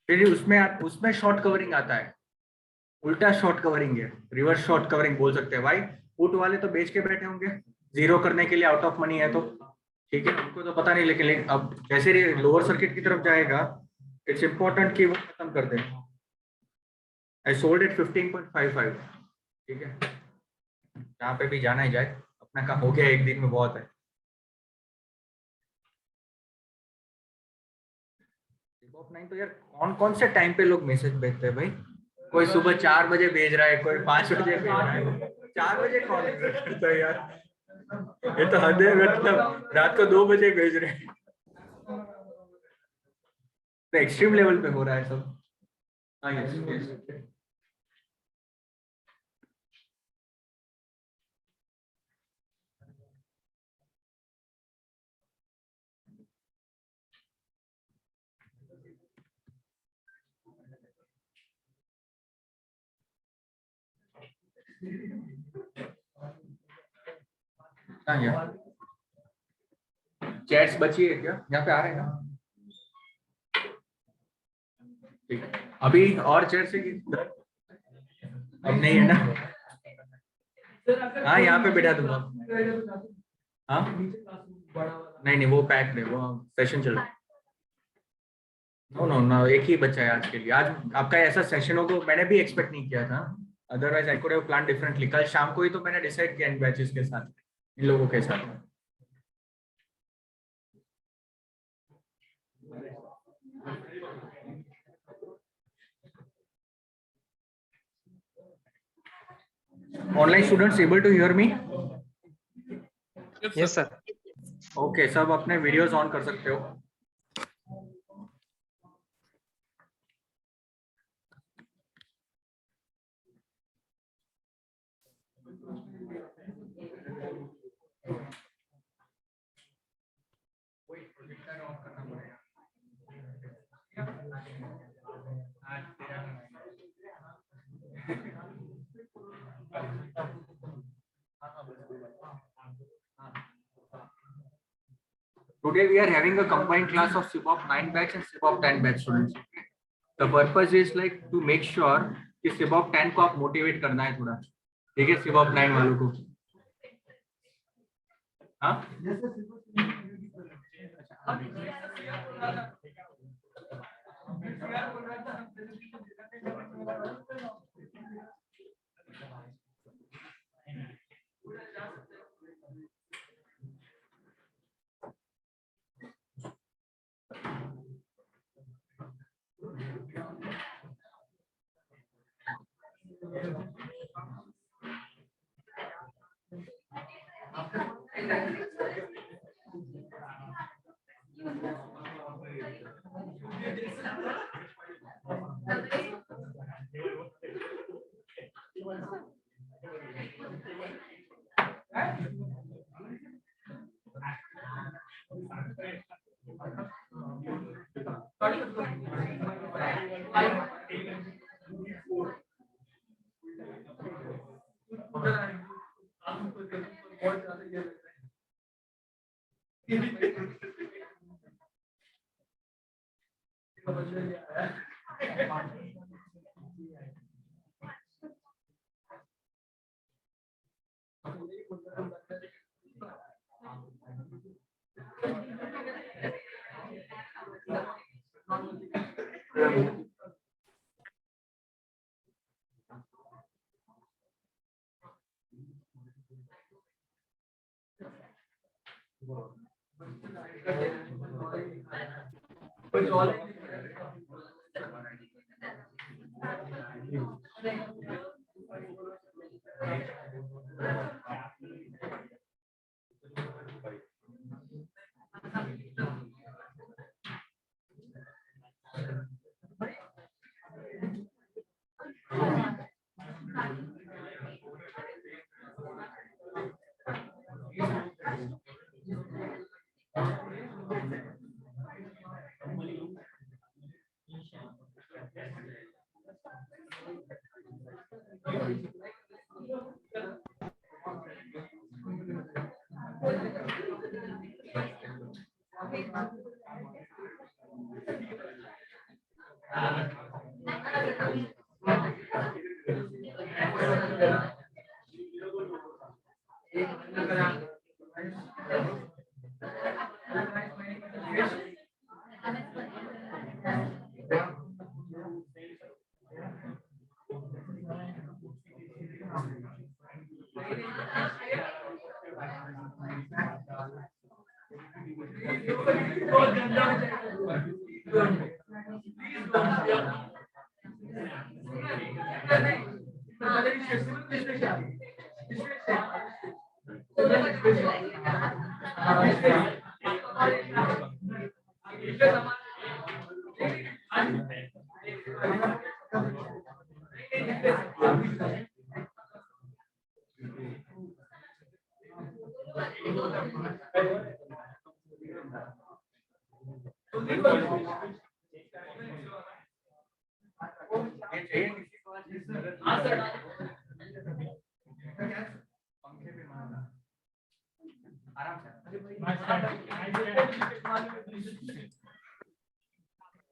फिर उसमें short covering आता है, उल्टा शॉर्ट कवरिंग है, रिवर्स शॉर्ट कवरिंग बोल सकते हैं भाई। पुट वाले तो बेच के बैठे होंगे जीरो करने के लिए, आउट ऑफ मनी है तो ठीक है, उनको तो पता नहीं, लेकिन अब जैसे लोअर सर्किट की तरफ जाएगा, इट्स इंपॉर्टेंट कि वो खत्म कर दे। आई सोल्ड इट 15.55, ठीक है, जहाँ पे भी जाना ही जाए, अपना काम हो गया एक दिन में, बहुत है। सिबॉप 9 तो यार कौन कौन से टाइम पे लोग मैसेज भेजते हैं भाई? कोई सुबह 4 बजे भेज रहा है, कोई 5 बजे भेज रहा है। 4 बजे कौन करता है यार? ये तो हद है, मतलब रात को 2 बजे भेज रहे हैं। तो एक्सट्रीम लेवल पे हो रहा है सब। हाँ यस यस। हाँ यार, चैट्स बची है क्या? यहाँ पे आ रहे हैं ना? ठीक है, अभी और चैट से अब नहीं है ना? हाँ यहाँ पे बिठा दूंगा। हाँ नहीं नहीं, वो पैक है, वो सेशन चल रहा है। नो नो नो, एक ही बच्चा है आज के लिए। आज आपका ऐसा सेशन हो तो मैंने भी एक्सपेक्ट नहीं किया था, otherwise I could have plan differently. कल शाम को ही तो मैंने डिसाइड किया इन बैचेस के साथ, इन लोगों के साथ। Online students able to hear me? Yes sir. Okay, सब अपने वीडियोस ऑन कर सकते हो। Today we are having a combined class of SIBOP 9 batch and SIBOP 10 batch students. The purpose is like to make sure कि SIBOP 10 को आप motivate करना है थोड़ा, ठीक है, SIBOP 9 वालों को। हाँ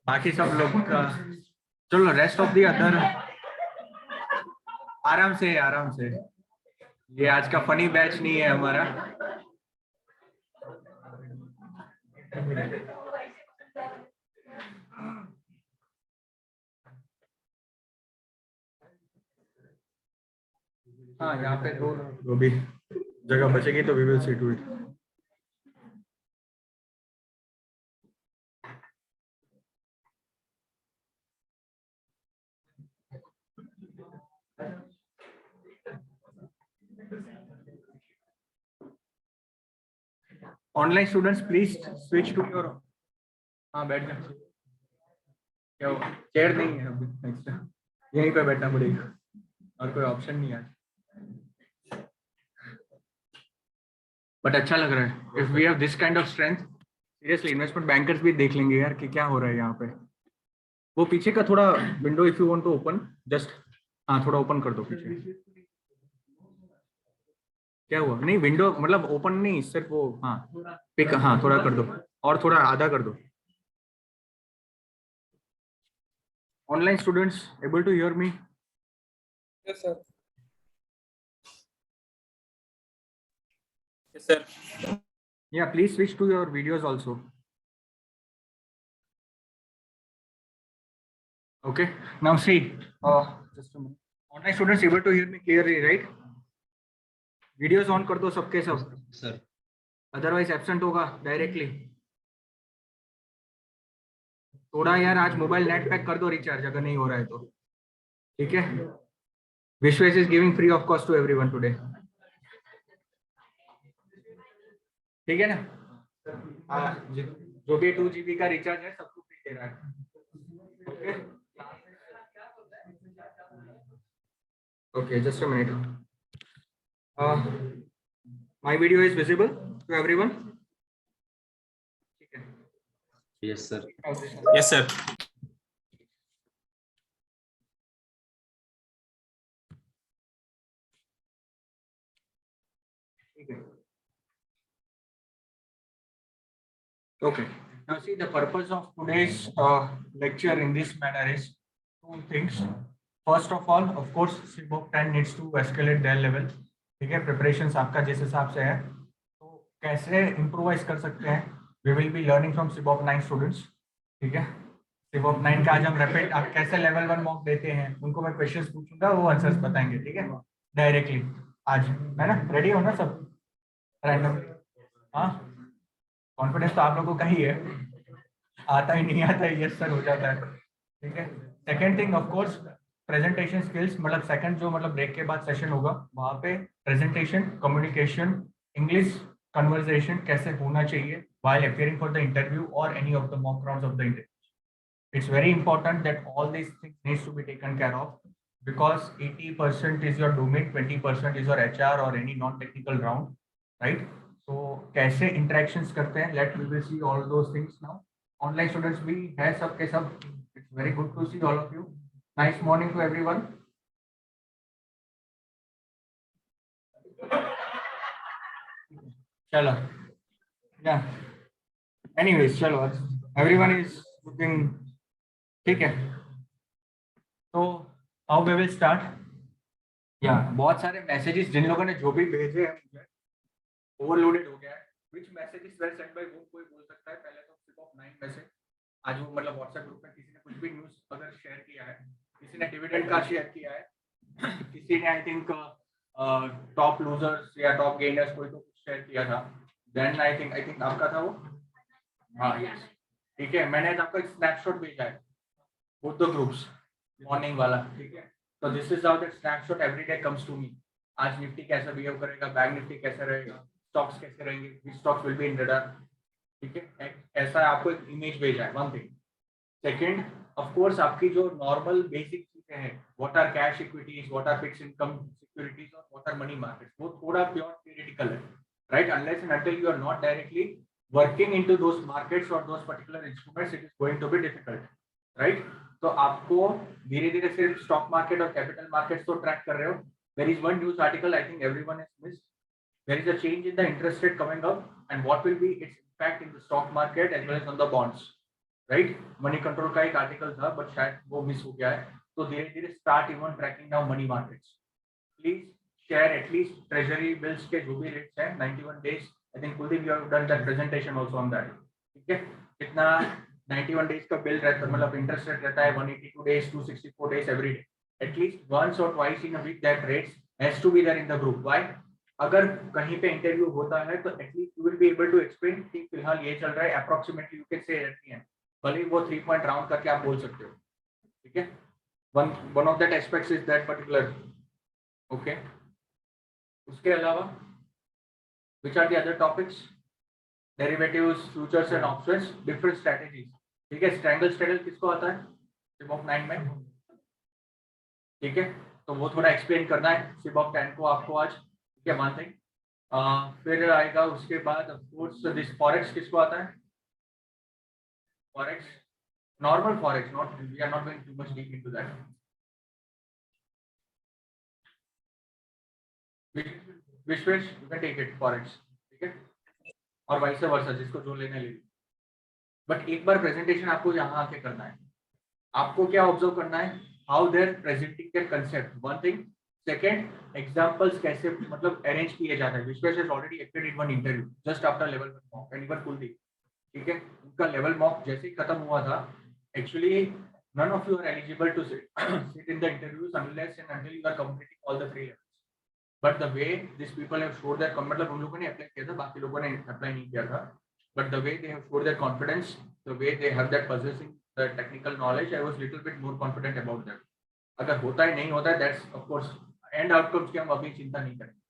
बाकी सब लोग का चलो, रेस्ट ऑफ द अदर आराम से। ये आज का फनी बैच नहीं है हमारा। हाँ, यहाँ पे दो भी जगह बचेगी तो we will see to it. Online students please switch to your. हाँ, बैठ जाओ। क्या हुआ? चेयर नहीं है अभी एक्स्ट्रा, यहीं पे बैठना पड़ेगा और कोई ऑप्शन नहीं है। बट अच्छा लग रहा है। If we have this kind of strength, seriously investment bankers भी देख लेंगे यार कि क्या हो रहा है यहाँ पे। वो पीछे का थोड़ा window if you want to open just, हाँ थोड़ा ओपन कर दो पीछे। क्या हुआ? नहीं, विंडो मतलब ओपन नहीं, सिर्फ वो, हाँ पिक, हाँ थोड़ा कर दो और थोड़ा आधा कर दो। Online students able to hear me? Yes, sir. Yes, sir. Yeah, please switch to your videos also. Okay, now see, just a minute. Online students able to hear me clearly, right? Videos on कर दो सबके सब, Sir. Otherwise absent होगा directly. थोड़ा यार आज mobile net pack कर दो रिचार्ज अगर नहीं हो रहा है तो, ठीक है? Vishwesh is giving free of cost to everyone today, ठीक है ना? जो भी 2 GB का रिचार्ज है सबको फ्री दे रहा है। Okay okay, just a minute. My video is visible to everyone? Yes, sir. Yes, sir. Okay. Now see, the purpose of today's lecture in this manner is 2 things. First of all, of course, CBOK 10 needs to escalate their level. ठीक है, preparation आपका जिस हिसाब से है तो कैसे improvise कर सकते हैं, we will be learning from CBOK 9 students. ठीक है, CBOK 9 का आज हम रैपिड, आप कैसे लेवल 1 मॉक देते हैं उनको मैं क्वेश्चंस पूछूंगा, वो आंसर्स बताएंगे। ठीक है, डायरेक्टली आज, है ना? रेडी हो ना सब? रैंडम, हाँ कॉन्फिडेंस तो आप लोगों का ही है, आता ही नहीं आता है यस सर हो जाता है। ठीक है, second thing of course presentation skills, मतलब सेकंड जो मतलब ब्रेक के बाद सेशन होगा वहां पे प्रेजेंटेशन, कम्युनिकेशन, इंग्लिश कन्वर्सेशन कैसे होना चाहिए while appearing for the interview or any of the mock rounds of the interview. It's very important that all these things needs to be taken care of because 80% is your domain, 20% is your HR or any non-technical round, right? So कैसे interactions करते हैं, let we will see all those things now. Online students भी है सब के सब, it's very good to see all of you. Nice morning to everyone. चलो, yeah. Anyways, चलो, everyone is looking, ठीक है? तो how we will start? Yeah, बहुत सारे मैसेजेस जिन लोगों ने जो भी भेजे हैं मुझे ओवरलोडेड हो गया है. Which messages were sent by whom कोई बोल सकता है. पहले तो सिर्फ ऑफ 9 में से आज वो मतलब व्हाट्सएप ग्रुप में किसी ने कुछ भी न्यूज़ अगर शेयर किया है, किसी ने डिविडेंड का शेयर किया है, किसी ने आई थिंक टॉप लूजर्स या टॉप गेनर्स कोई तो कुछ शेयर किया था, देन आई थिंक आपका था वो. हाँ यस, ठीक है. मैंने आज आपको एक स्नैपशॉट भेजा है both the groups मॉर्निंग वाला, ठीक है. तो this is how that snapshot every day comes to me. आज निफ्टी कैसा बिहेव करेगा, बैंक निफ्टी कैसा रहेगा, स्टॉक्स कैसे रहेंगे, which stocks will be in radar, ठीक है. ऐसा आपको एक इमेज भेजा है. One thing. Second, of course आपकी जो नॉर्मल बेसिक चीजें हैं, what are cash equities, what are fixed income securities और व्हाट आर मनी मार्केट्स, वो थोड़ा प्योर थियरेटिकल है, right. Unless and until you are not directly working into those markets और those particular instruments, it is going to be difficult, right. तो आपको धीरे धीरे सिर्फ स्टॉक मार्केट और कैपिटल मार्केट्स तो ट्रैक कर रहे हो. There is one news article I think everyone has missed. There is a change in the interest rate coming up and what will be its impact in the stock market as well as on the bonds, right. Moneycontrol का एक article था but शायद वो miss हो गया है. तो धीरे धीरे start even tracking now money markets. Please share at least treasury bills के जो भी रेट्स हैं 91 days. I think Kuldeep you have done that presentation also on that, ठीक है. कितना 91 डेज का बिल रहता है, मतलब इंटरेस्ट रेट रहता है 182 days, 264 days every day. At least once और twice in a week that rates has to be there in the group. Why? अगर कहीं पे इंटरव्यू होता है तो at least you will be able to explain कि फिलहाल ये चल रहा है, approximately you can say at the end. भले वो 3 पॉइंट राउंड करके आप बोल सकते हो, ठीक है. One of that aspects is that particular, okay. उसके अलावा which are the other topics? Derivatives, futures and options, different strategies, ठीक है. स्ट्रैंगल स्ट्रेडल किसको आता है सिप ऑफ 9 में, ठीक है. तो वो थोड़ा एक्सप्लेन करना है सिप ऑफ 10 को आपको आज, ठीक है. One thing. फिर आएगा उसके बाद ऑफ कोर्स दिस फॉरेक्स किसको आता है. Forex, normal forex, not we are not going too much deep into that. Vishwesh you can take it forex, ठीक है. और वाइस वर्सा जिसको जो लेना ले. बट एक बार प्रेजेंटेशन आपको यहाँ आके करना है. आपको क्या ऑब्जर्व करना है, how they're presenting their concept, one thing. Second, examples कैसे मतलब अरेंज किए जाते हैं. Vishwesh has already acted in one interview just after level 1 mock and even Kuldeep, ठीक है. उनका लेवल मॉक जैसे ही खत्म हुआ था, actually none of you are eligible to sit in the interviews unless and until you are completing all the 3 levels. But the way these people have showed their मतलब उन लोगों ने अप्लाई किया था, बाकी लोगों ने अप्लाई नहीं किया था. But the way they have showed their confidence, the way they have that possessing the technical knowledge, I was little bit more confident about that. अगर होता है नहीं होता है, that's of course end outcomes की हम अभी चिंता नहीं करेंगे,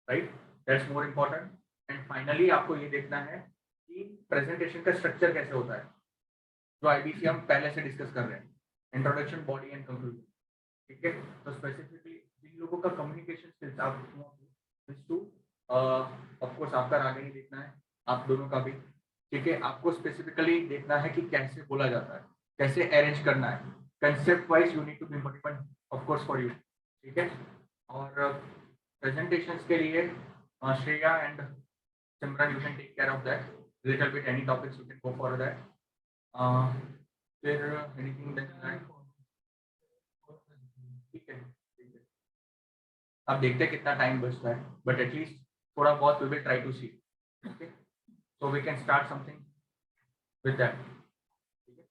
right? That's more important. And finally आपको ये देखना है कि presentation का structure कैसे होता है, जो IBC हम पहले से डिस्कस कर रहे हैं, इंट्रोडक्शन, बॉडी एंड कंक्लूजन, ठीक है. तो स्पेसिफिकली जिन लोगों का कम्युनिकेशन स्किल्स आप ऑफ कोर्स आपका आगे नहीं देखना है, आप दोनों का भी, ठीक है. आपको स्पेसिफिकली देखना है कि कैसे बोला जाता है, कैसे अरेंज करना है, concept wise you need to be motivated of course for you, ठीक है. और प्रेजेंटेशंस के लिए Shreya and Simran you can take care of that. Little bit any topics you can go for that. फिर एनीथिंग दैट, ठीक है. अब देखते हैं कितना टाइम बचता है, बट एटलीस्ट थोड़ा बहुत we will try to see, okay. So we can start something with that, ठीक है.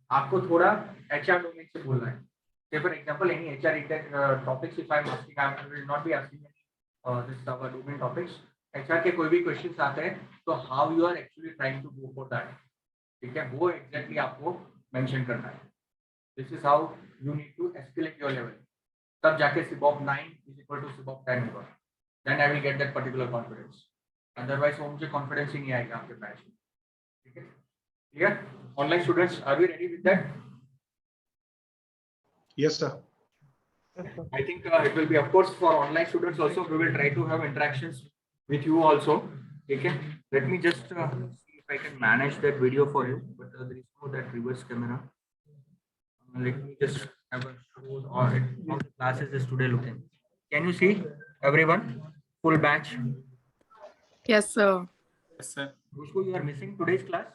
आपको थोड़ा एचआर डोमेन से बोलना है. say for example any HR topics, if I am asking, I will not be asking any this our domain topics. HR के कोई भी क्वेश्चंस आते हैं तो how you are actually trying to go for that, ठीक है, वो exactly आपको मेंशन करना है. This is how you need to escalate your level. तब जाके SIBOP 9 is equal to SIBOP 10 होगा. Then I will get that particular confidence. Otherwise वो मुझे confidence ही नहीं आएगा आपके बैच में, ठीक है. Clear? Online students, are we ready with that? Yes, sir. I think it will be, of course, for online students also. We will try to have interactions with you also. Okay. Let me just see if I can manage that video for you. But there is no that reverse camera. Let me just have a show on it. How the classes is today looking. Can you see everyone? Full batch. Yes, sir. Yes, sir. Who you are missing today's class?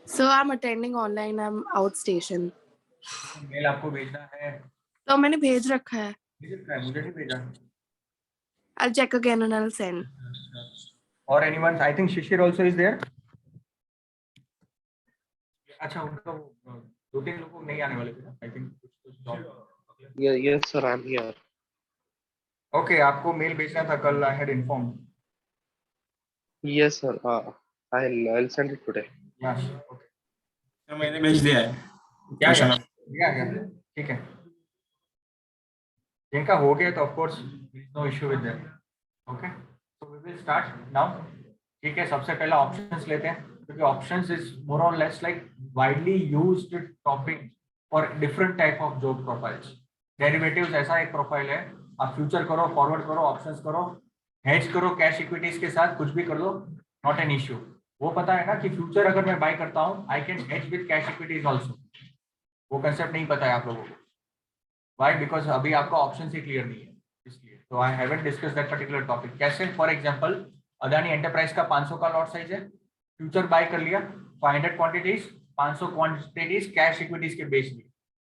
So I'm attending online. I'm outstation. Mail आपको भेजना है. तो मैंने भेज रखा है. मुझे नहीं भेजा. I'll check again and I'll send. or anyone? I think Shishir also is there. अच्छा उनका वो 2-3 लोग नहीं आने वाले थे ना, I think कुछ Yes, sir. I'm here. Okay आपको मेल भेजना था कल, I had inform. Yes, sir. I'll send it today. Yes okay तो मैंने भेज दिया है. क्या क्या ठीक है. जिनका हो गया तो of course no issue with that. Okay so we will start now. ठीक है, सबसे पहला ऑप्शंस लेते हैं क्योंकि ऑप्शंस इज मोर और less like widely used topic for different type of job profiles. Derivatives ऐसा एक प्रोफाइल है, आप फ्यूचर करो, फॉरवर्ड करो, ऑप्शंस करो, हेज करो कैश इक्विटीज के साथ, कुछ भी कर लो, नॉट एन इश्यू. वो पता है ना कि फ्यूचर अगर मैं बाय करता हूँ आई can hedge with cash equities also. वो कंसेप्ट नहीं पता है आप लोगों को. वाई? बिकॉज अभी आपका ऑप्शन ही क्लियर नहीं है, इसलिए. तो I haven't discuss that particular topic. कैसे? फॉर एग्जांपल अदानी एंटरप्राइज का 500 का लॉट साइज है, फ्यूचर बाय कर लिया 500 क्वांटिटीज, 500 क्वांटिटीज कैश इक्विटीज के बेच दी.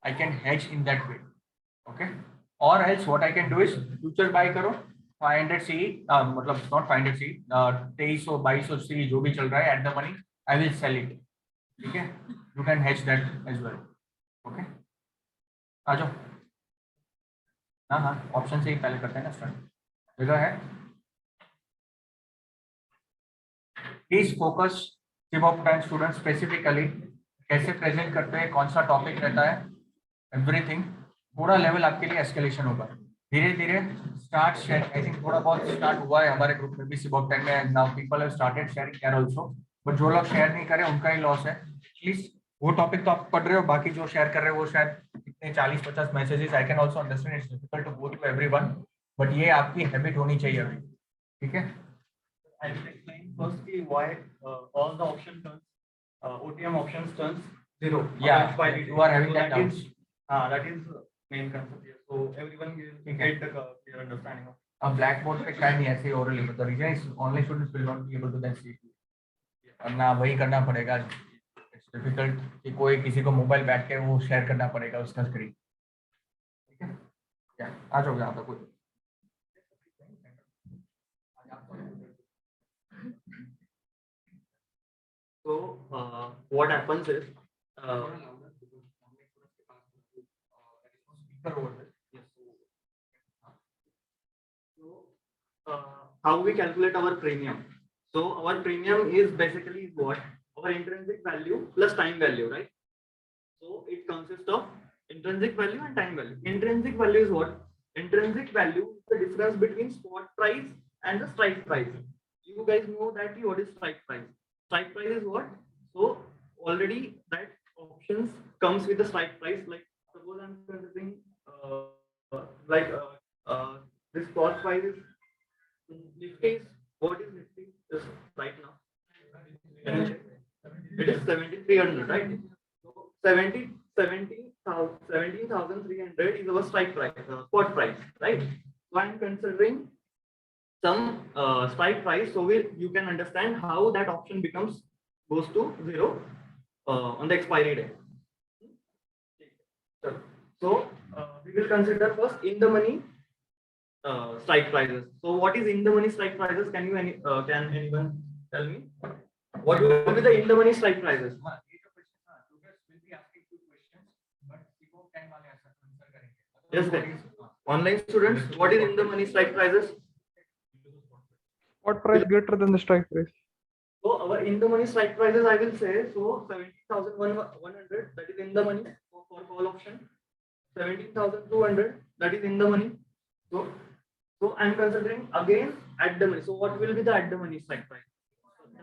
I can hedge in that way. Okay. और else what I can do is future buy करो 500 सी, मतलब नॉट 500 सी, 2300 2200 सी जो भी चल रहा है at the money, I will sell it. ठीक है, you can hedge that as well. Okay आ जाओ. हाँ ऑप्शन से ही पहले करते हैं ना स्टार्ट. जगह है. Please focus. सिबॉप टाइम स्टूडेंट स्पेसिफिकली कैसे प्रेजेंट करते हैं, कौन सा टॉपिक रहता है, एवरीथिंग. थोड़ा लेवल आपके लिए एस्केलेशन होगा धीरे धीरे. Start share. आई थिंक थोड़ा बहुत स्टार्ट हुआ है हमारे ग्रुप में भी सिबॉप टाइम में. Now people have started sharing their also, but जो लोग शेयर नहीं कर रहे उनका ही लॉस है. प्लीज वो टॉपिक तो आप पढ़ रहे हो, बाकी जो शेयर कर रहे हो वो शायद कितने 40-50 messages. I can also understand it's difficult to go to everyone, but ये आपकी हैबिट होनी चाहिए अभी. ठीक है. I will explain firstly why all the option turns, OTM options turns zero. Yeah, expiry you are having date. that doubts. That is main concept here. So everyone will get the clear understanding of. अब blackboard पे शायद नहीं ऐसे orally, मतलब reason is online students will not be able to then see. वरना वही करना पड़ेगा. इट्स डिफिकल्ट कि कोई किसी को मोबाइल बैठ के वो शेयर करना पड़ेगा उसका स्क्रीन. ठीक है. क्या आ जाओगे आप कोई. So what happens is how we calculate our premium. So our premium is basically what? Our intrinsic value plus time value, right? So it consists of intrinsic value and time value. Intrinsic value is what? Intrinsic value is the difference between spot price and the strike price. You guys know that what is strike price? Strike price is what? So already that options comes with the strike price. Like suppose I'm considering this spot price is Nifty. What is Nifty? Just right now. Can you check? It is 7,300, right? So 17,300 is our strike price, spot price, right? So I'm considering some strike price, so you can understand how that option goes to zero on the expiry day. So we will consider first in the money strike prices. So what is in the money strike prices? Can anyone tell me? What will be the in the money strike prices? Yes, online students, what is in the money strike prices? What price greater than the strike price? So our in the money strike prices, I will say, so 17,100, that is in the money for call option. 17,200, that is in the money. So I'm considering again at the money. So what will be the at the money strike price?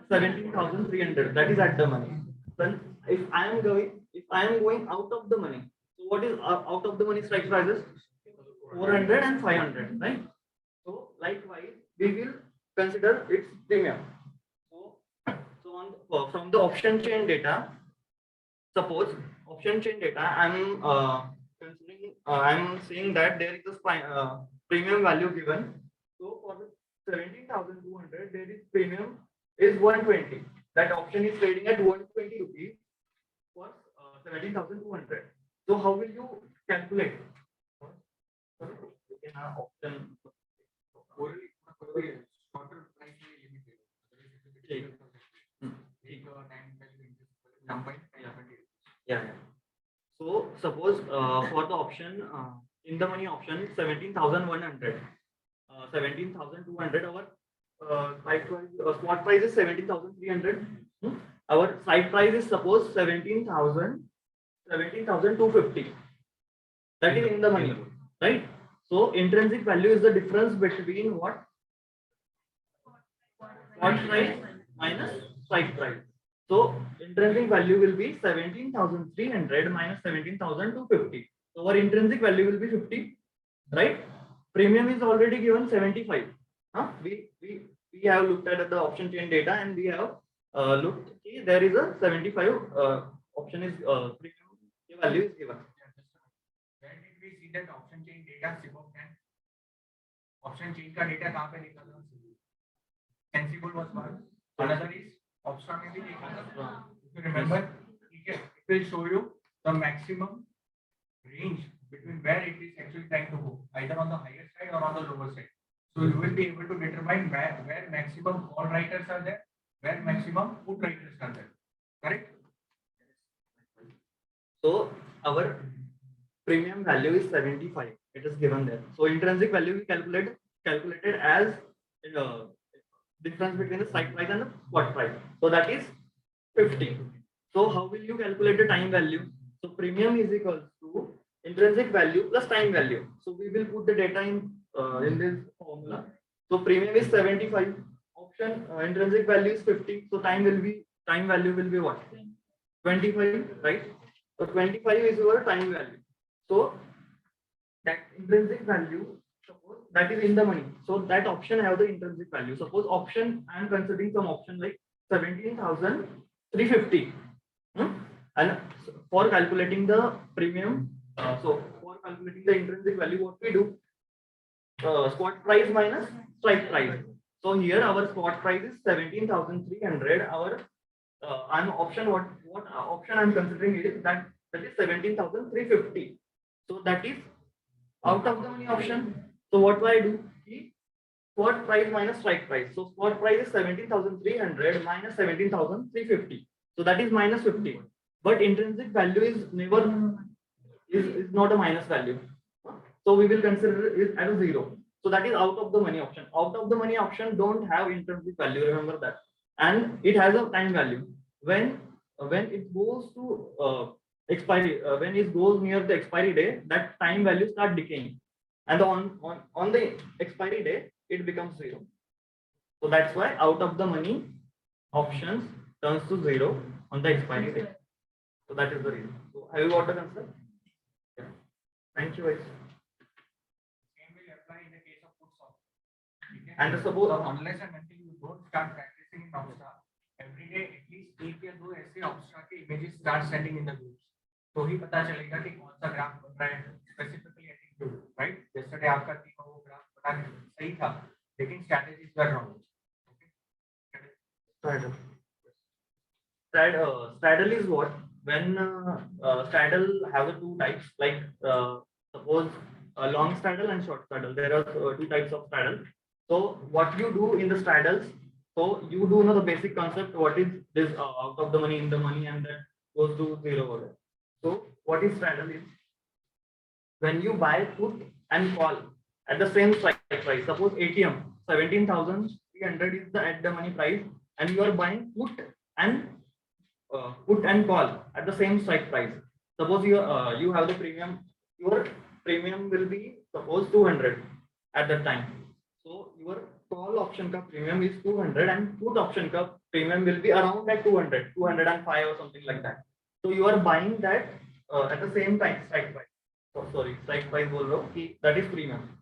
17,300, that is at the money. Then if I am going out of the money, so what is out of the money strike prices? 400 and 500, right? So likewise, we will consider its premium. So from the option chain data, suppose option chain data, I'm considering, I'm saying that there is a premium value given. So for the 17,200, there is premium is 120. That option is trading at 120 rupees for 17,200. So how will you calculate? combined. Yeah. So suppose for the option in the money option 17,100, 17,200. Our spot price is 17,300. Our side price is suppose 17,250. That is in the money, right? So intrinsic value is the difference between what? Spot price minus strike price. So intrinsic value will be 17,300 minus 17,250. So our intrinsic value will be 50, right? Premium is already given 75. We have looked at the option chain data and we have looked. There is a 75 option is premium value is given. Where did we see that option chain data? Option chain का data कहाँ पे निकाला? Sensible was one. Another is Option में भी निकाला. If you remember, it will show you the maximum range between where it is actually trying to go, either on the higher side or on the lower side. So you will be able to determine where maximum call writers are there, where maximum put writers are there. Correct? So our premium value is 75. It is given there. So intrinsic value we calculated as difference between the strike price and the spot price. So that is 50. So how will you calculate the time value? So premium is equal to intrinsic value plus time value. So we will put the data in this formula. So premium is 75. Option intrinsic value is 50. So time value will be what? 25, right? So 25 is your time value. So that intrinsic value, suppose that is in the money. So that option have the intrinsic value. Suppose option I am considering some option like 17,350. And for calculating the premium, so for calculating the intrinsic value, what we do? Spot price minus strike price. So here our spot price is 17,300. Our I'm option what option I'm considering is that is 17,350. So that is out of the money option. So what do I do? Spot price minus strike price. So spot price is 17,300 minus 17,350. So that is minus 50. But intrinsic value is never is not a minus value. So we will consider it as a 0. So that is out of the money option. Out of the money option don't have intrinsic value. Remember that. And it has a time value. When it goes to expiry, when it goes near the expiry day, that time value start decaying. And on the expiry day, it becomes 0. So that's why out of the money options turns to 0 on the expiry day. So that is the reason. So have you got the concept? Yeah. Thank you guys. Same will apply in the case of puts also. Okay? And suppose Unless and until you don't start practicing in Opstra, every day at least 1 या 2 ऐसे Opstra के images start sending in the groups. तो ही पता चलेगा कि कौन सा graph बन रहा है specifically I think you right. Yesterday आपका तीनों वो ग्राफ बना सही था, लेकिन strategies were wrong. straddle is what? When straddle have the two types, like suppose a long straddle and short straddle. There are two types of straddle. So what you do in the straddles? So you do know the basic concept. What is this out of the money, in the money, and that goes to 0 order. So what is straddle is when you buy put and call at the same strike price. Suppose ATM 17,300 is the at the money price, and you are buying put and call at the same strike price. Suppose you have the premium. Your premium will be suppose 200 at that time. So your call option ka premium is 200 and put option ka premium will be around at 205 or something like that. So you are buying that at the same time strike price. Oh, sorry, strike price bol raha hu, that is premium.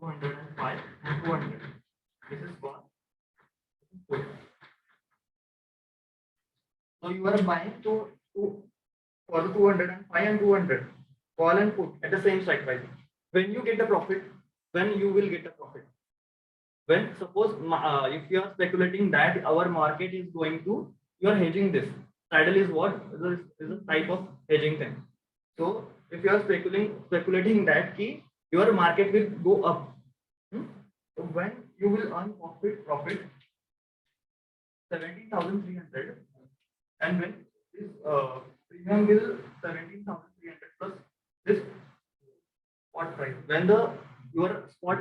205 and 200. This is call. So you are buying for the 205 and 200 call and put at the same strike price. When you get the profit, when you will get the profit? When suppose if you are speculating that our market is going to, you are hedging this. Straddle is what? Is a type of hedging thing. So if you are speculating that key, your market will go up. So when you will earn profit 17,300 and when this premium will 17,300 plus this spot price. When the your spot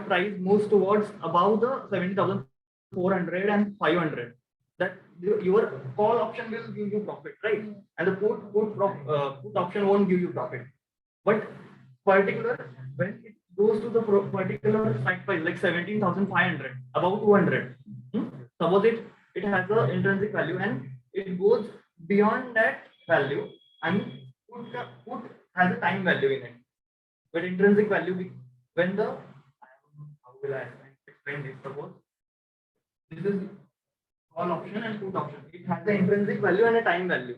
price moves towards above the 17,400 and 500, that your call option will give you profit, right? And the put option won't give you profit. But particular when it goes to the particular strike price like 17,500 above 200, suppose it has the intrinsic value and it goes beyond that value, and put has a time value in it. But intrinsic value when the how will I explain this? Suppose this is call option and put option. It has the intrinsic value and a time value,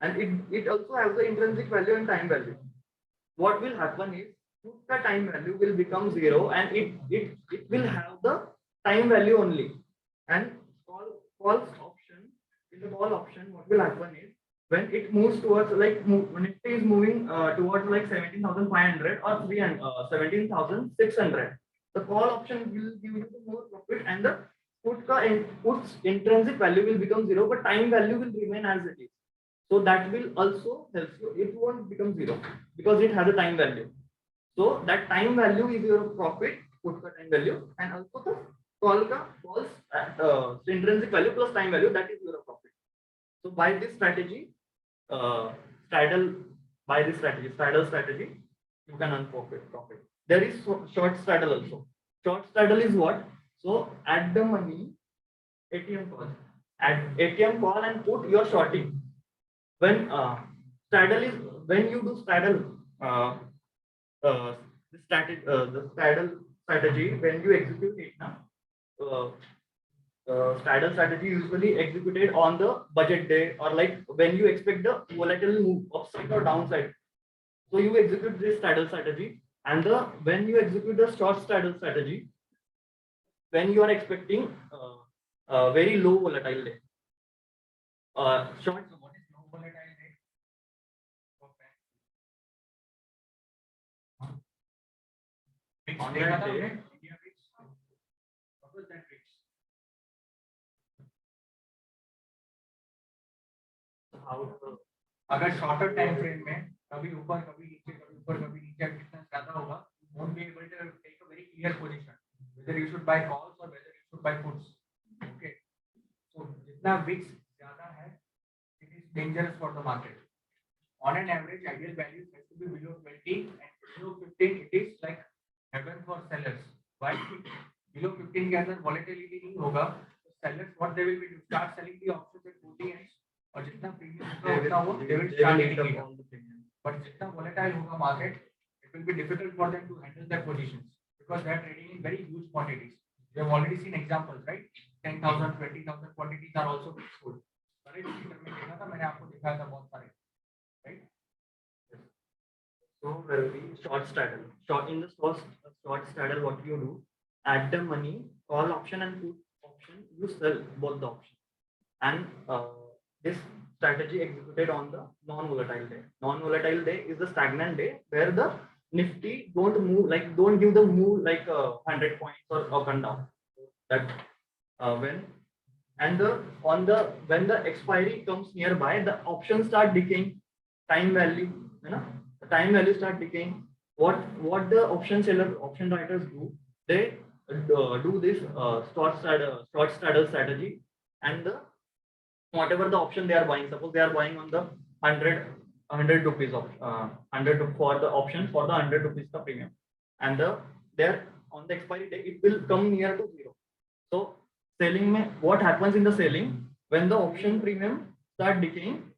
and it also has the intrinsic value and time value. What will happen is the time value will become 0 and it will have the time value only. And calls option, in the call option, what will happen is when it moves towards like when it is moving towards like 17,500 or 17,600, the call option will give you the more profit, and the put's intrinsic value will become 0, but time value will remain as it is. So that will also help you. It won't become 0 because it has a time value. So that time value is your profit, put ka time value, and also the calls intrinsic value plus time value, that is your profit. So by this strategy, straddle strategy, you can earn profit. There is short straddle also. Short straddle is what? So at the money ATM call, and put your shorting. When straddle is when you do straddle, the strategy when you execute it now. Straddle strategy usually executed on the budget day or like when you expect the volatile move upside or downside. So you execute this straddle strategy, and when you execute the short straddle strategy, when you are expecting a very low volatile day. Short. What is low volatile day? On that day, what was that fix? अगर shorter time frame में कभी ऊपर कभी नीचे कभी ऊपर कभी नीचे कितना ज्यादा होगा, won't be able to take a very clear position whether you should buy calls or whether you should buy puts. Okay, so जितना VIX ज्यादा है, it is dangerous for the market. On an average, ideal value has to be below 20 and below 15. It is like heaven for sellers. Why? Below 15 के अंदर volatility नहीं होगा, तो sellers what they will be do, start selling the options at 40x. और जितना premium होगा उतना वो they will start hitting it. But जितना volatile होगा market, it will be difficult for them to handle their positions because they are trading in very huge quantities. We have already seen examples, right? 10,000, 20,000 quantities are also sold. Correct? में देखा था, मैंने आपको दिखाया था बहुत सारे, right? So will be short straddle. In the short straddle, what you do at the money call option and put option, you sell both the options, and this strategy executed on the non-volatile day. Non-volatile day is the stagnant day where the Nifty don't move, like don't give the move like 100 points or up and down. That when the expiry comes nearby, the options start decaying. Time value, the time value start decaying. What the option writers do? They do this short straddle strategy, and whatever the option they are buying, suppose they are buying on the 100 rupees of 100 for the option for the 100 rupees the premium, and there on the expiry day it will come near to 0. So selling what happens in the selling when the option premium start decaying,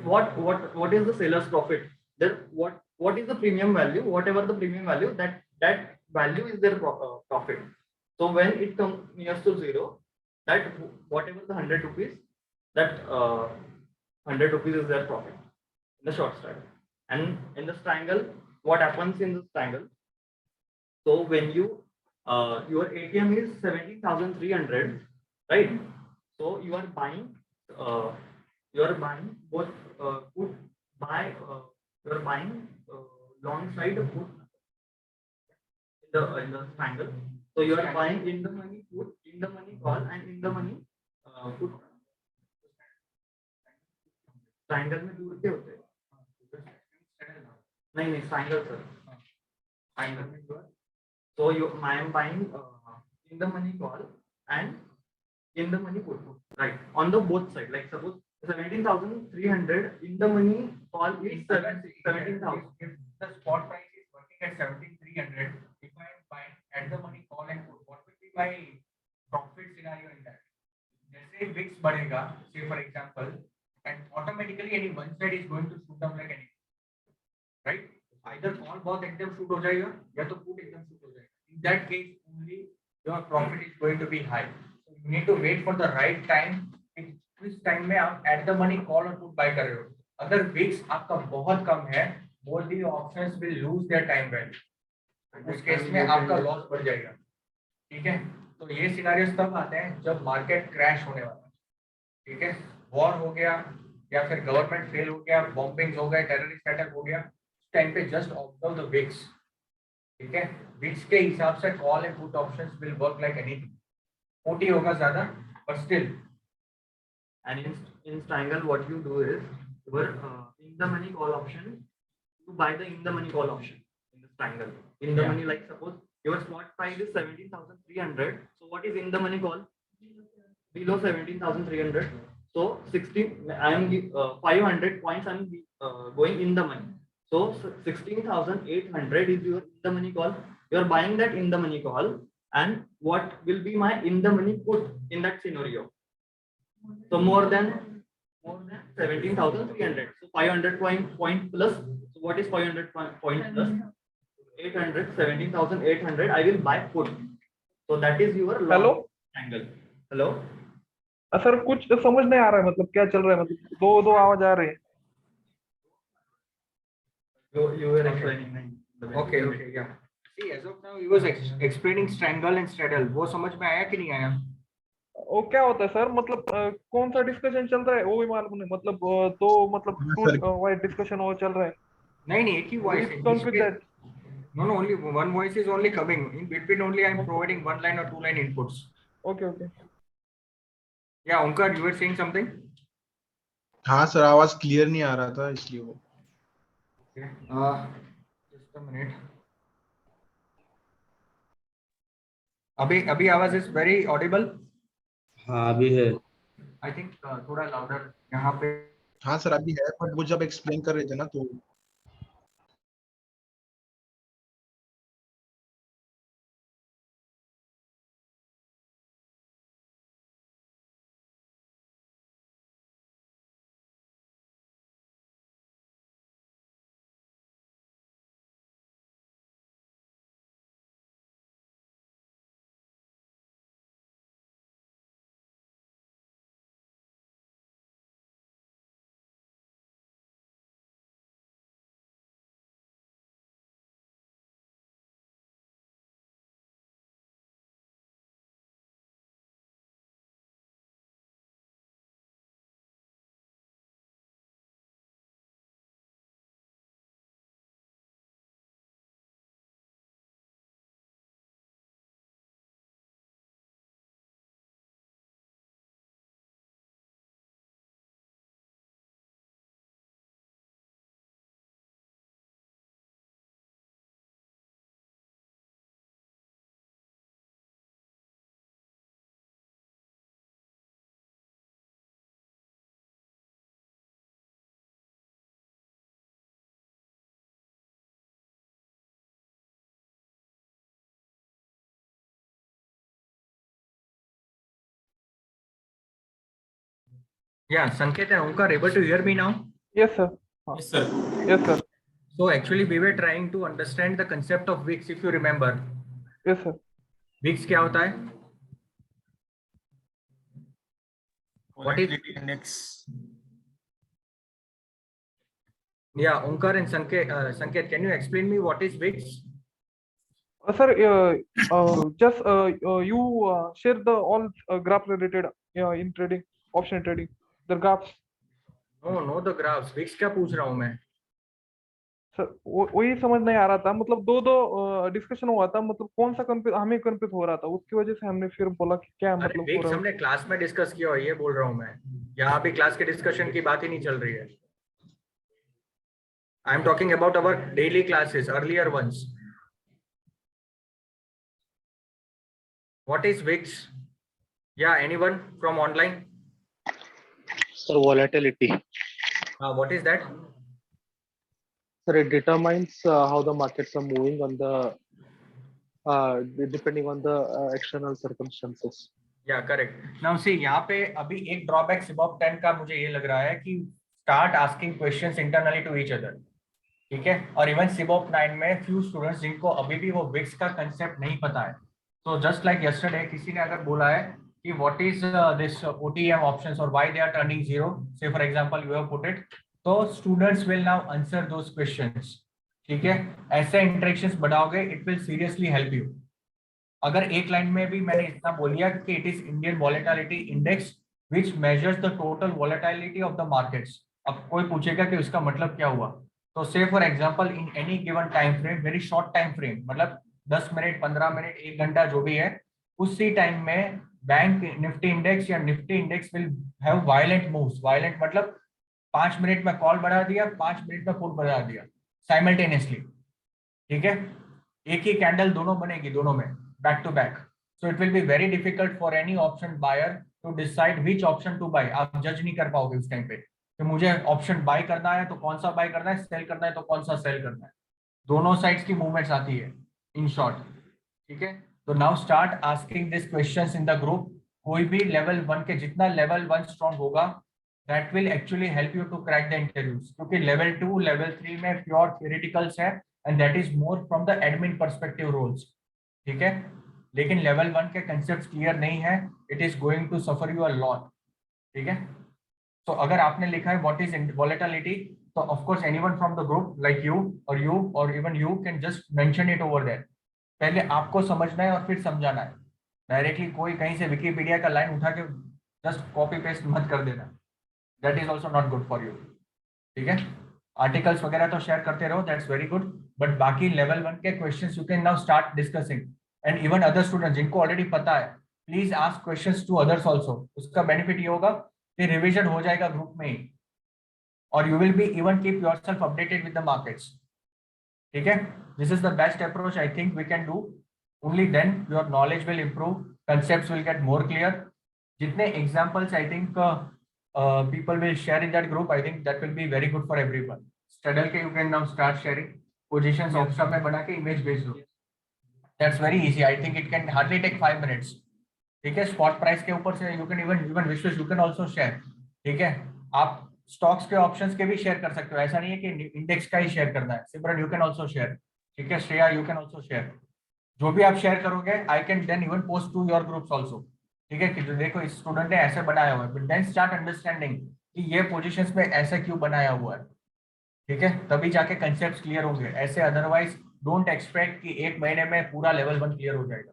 what is the seller's profit? Then what is the premium value? Whatever the premium value, that value is their profit. So when it comes near to 0, that whatever the 100 rupees, that 100 rupees is their profit in the short straddle. And in the triangle, what happens in the triangle? So when your ATM is 17,300, right? So you are buying both put buy you are buying long side put in the triangle. So you are buying in the money put, in the money call, and in the money put triangle, sir. Triangle. So I am buying in the money call and in the money put, right? On the both side, like suppose 17,300 in the money call is 17,000. If the spot price is working at 17,300, if I am buying at the money call and put, what will be my profit scenario in that? जैसे VIX बढ़ेगा, say for example, and automatically any one side is going to shoot up like anything, right? Either call बहुत एकदम shoot हो जाएगा या तो put एकदम shoot हो जाएगा. In that case only your profit is going to be high. So you need to wait for the right time. इस टाइम में आप at the money call और put buy कर रहे हो. अगर VIX आपका बहुत कम है, both the options will lose their time value. उस केस में आपका लॉस बढ़ जाएगा. ठीक है, तो ये सिनारियोस तब आते हैं जब मार्केट क्रैश होने वाला है. ठीक है, वॉर हो गया या फिर गवर्नमेंट फेल हो गया, बॉम्बिंग हो गए, टेररिस्ट अटैक हो गया, उस टाइम पे जस्ट ऑब्जर्व द विक्स. ठीक है, विक्स के हिसाब से call and put options will work like anything. 40 होगा ज्यादा, but still. And in triangle, what you do is your in the money call option, you buy the in the money call option in this triangle. In the money, like suppose your spot price is 17,300. So what is in the money call? Below 17,300. So 16. I am 500 points. I am going in the money. So 16,800 is your in the money call. You are buying that in the money call, and what will be my in the money put in that scenario? So more than 17,300. So 500 point plus. So what is 500 point plus? 800, 17,800. I will buy put. So that is your Hello? angle. Hello. Sir कुछ समझ नहीं आ रहा है, मतलब क्या चल रहा है, मतलब दो आवाज आ रही है. You were explaining. Okay, yeah. See, as of now he was explaining strangle and straddle. वो समझ में आया कि नहीं आया? वो क्या होता है सर, मतलब कौन सा डिस्कशन चल रहा है वो भी मालूम नहीं, मतलब तो मतलब टू वाइड डिस्कशन वो चल रहा है. नहीं, एक ही वॉइस है. Don't with that. No, only one voice is only coming. In between only I am providing one line or two line inputs. Okay. Yeah, Omkar, you were saying something? हाँ sir, आवाज clear नहीं आ रहा था इसलिए वो. Okay. Just a minute. अभी आवाज is very audible. हाँ अभी है. I think थोड़ा louder यहाँ पे. हाँ सर अभी है, बट वो जब एक्सप्लेन कर रहे थे ना तो Yeah, Sanket and Omkar, able to hear me now? Yes sir. Yes sir. Yes sir. So actually we were trying to understand the concept of VIX, if you remember. Yes sir. VIX क्या होता है? What is Volatility index. Yeah, Omkar and Sanket, can you explain me what is VIX? Sir, just you share the all graph related in trading, option trading, the graphs. No, the graphs. VIX क्या पूछ रहा हूँ मैं? Sir वही समझ नहीं आ रहा था, मतलब दो डिस्कशन हुआ था, मतलब कौन सा हमें कंफ्यूज हो रहा था, उसकी वजह से हमने फिर बोला कि क्या मतलब हो VIX रहा है. हमने क्लास में डिस्कस किया, ये बोल रहा हूँ मैं. यहाँ भी क्लास के डिस्कशन की बात ही नहीं चल रही है. I am talking about our daily classes, earlier ones. What is VIX? Yeah, anyone from online? Sir, volatility. What is that? Sir, it determines how the markets are moving on the depending on the external circumstances. या correct now see यहाँ पे अभी एक drawback सिबॉप 10 का मुझे ये लग रहा है कि start asking questions internally to each other, ठीक है। और इवन सिबॉप 9 में फ्यू स्टूडेंट्स जिनको अभी भी वो विक्स का कंसेप्ट नहीं पता है, तो जस्ट लाइक यस्टरडे किसी ने अगर बोला है कि what is this OTM options और why they are turning zero, say for example you have put it, तो students will now answer those questions, ठीक है। ऐसे इंटरेक्शंस बढ़ाओगे, it will seriously help you. अगर एक लाइन में भी मैंने इतना बोल दिया कि it is Indian volatility index which measures the total volatility of the markets, अब कोई पूछेगा कि उसका मतलब क्या हुआ, तो से for example in any given time frame, very short time frame, मतलब 10 मिनट 15 मिनट 1 घंटा जो भी है, उसी टाइम में बैंक निफ्टी इंडेक्स या Nifty index will have violent moves. Violent मतलब 5 मिनट में कॉल बढ़ा दिया, 5 मिनट में पुट बढ़ा दिया साइमल्टेनियसली, ठीक है। एक ही कैंडल दोनों बनेगी, दोनों में back to back, so it will be very difficult for any option buyer to decide which option to buy। आप जज नहीं कर पाओगे उस टाइम पे कि मुझे ऑप्शन बाय करना है तो कौन सा बाय करना है, सेल करना है तो कौन सा सेल करना है, दोनों साइड्स की मूवमेंट्स आती है इन शॉर्ट, ठीक है। तो now start asking this questions in the group. कोई भी लेवल 1 के जितना लेवल 1 स्ट्रॉन्ग होगा, that will actually help you to crack the interviews, क्योंकि लेवल 2 लेवल 3 में प्योर थियोरेटिकल्स है and that is more from the admin perspective roles, ठीक है। लेकिन लेवल 1 के कंसेप्ट क्लियर नहीं है, it is going to suffer you a lot, ठीक है। तो अगर आपने लिखा है व्हाट इज वॉलेटिलिटी, तो of course anyone from the group like you और even you can just mention it over there. पहले आपको समझना है और फिर समझाना है। डायरेक्टली कोई कहीं से विकिपीडिया का लाइन उठा के जस्ट कॉपी पेस्ट मत कर देना, that is also not good for you, ठीक है। आर्टिकल्स वगैरह तो शेयर करते रहो, दैट्स वेरी गुड, बट बाकी लेवल 1 के questions you can now start discussing and even other students जिनको ऑलरेडी पता है, please ask questions to others also. उसका बेनिफिट ये होगा कि रिवीजन हो जाएगा ग्रुप में ही, और you will be even keep yourself updated with the markets, ठीक है। This is the best approach I think we can do, only then your knowledge will improve, concepts will get more clear. जितने examples I think people will share in that group, I think that will be very good for everyone. Straddle के you can now start sharing positions option में बना के image भेज दो, that's very easy, I think it can hardly take 5 minutes, ठीक है। spot price के ऊपर से you can even Vishwesh you can also share, ठीक है। आप stocks के options के भी share कर सकते हो, ऐसा नहीं है कि index का ही share करना है। सिमरन you can also share, ठीक है। Shreya you can also share, जो भी आप share करोगे I can then even post to your groups also, ठीक है। कि जो देखो इस स्टूडेंट ने ऐसे बनाया हुआ है, बट देन स्टार्ट अंडरस्टैंडिंग कि ये पोजीशंस में ऐसा क्यों बनाया हुआ है, ठीक है। तभी जाके कंसेप्ट्स क्लियर होंगे, ऐसे अदरवाइज डोंट एक्सपेक्ट कि 1 महीने में पूरा लेवल 1 क्लियर हो जाएगा,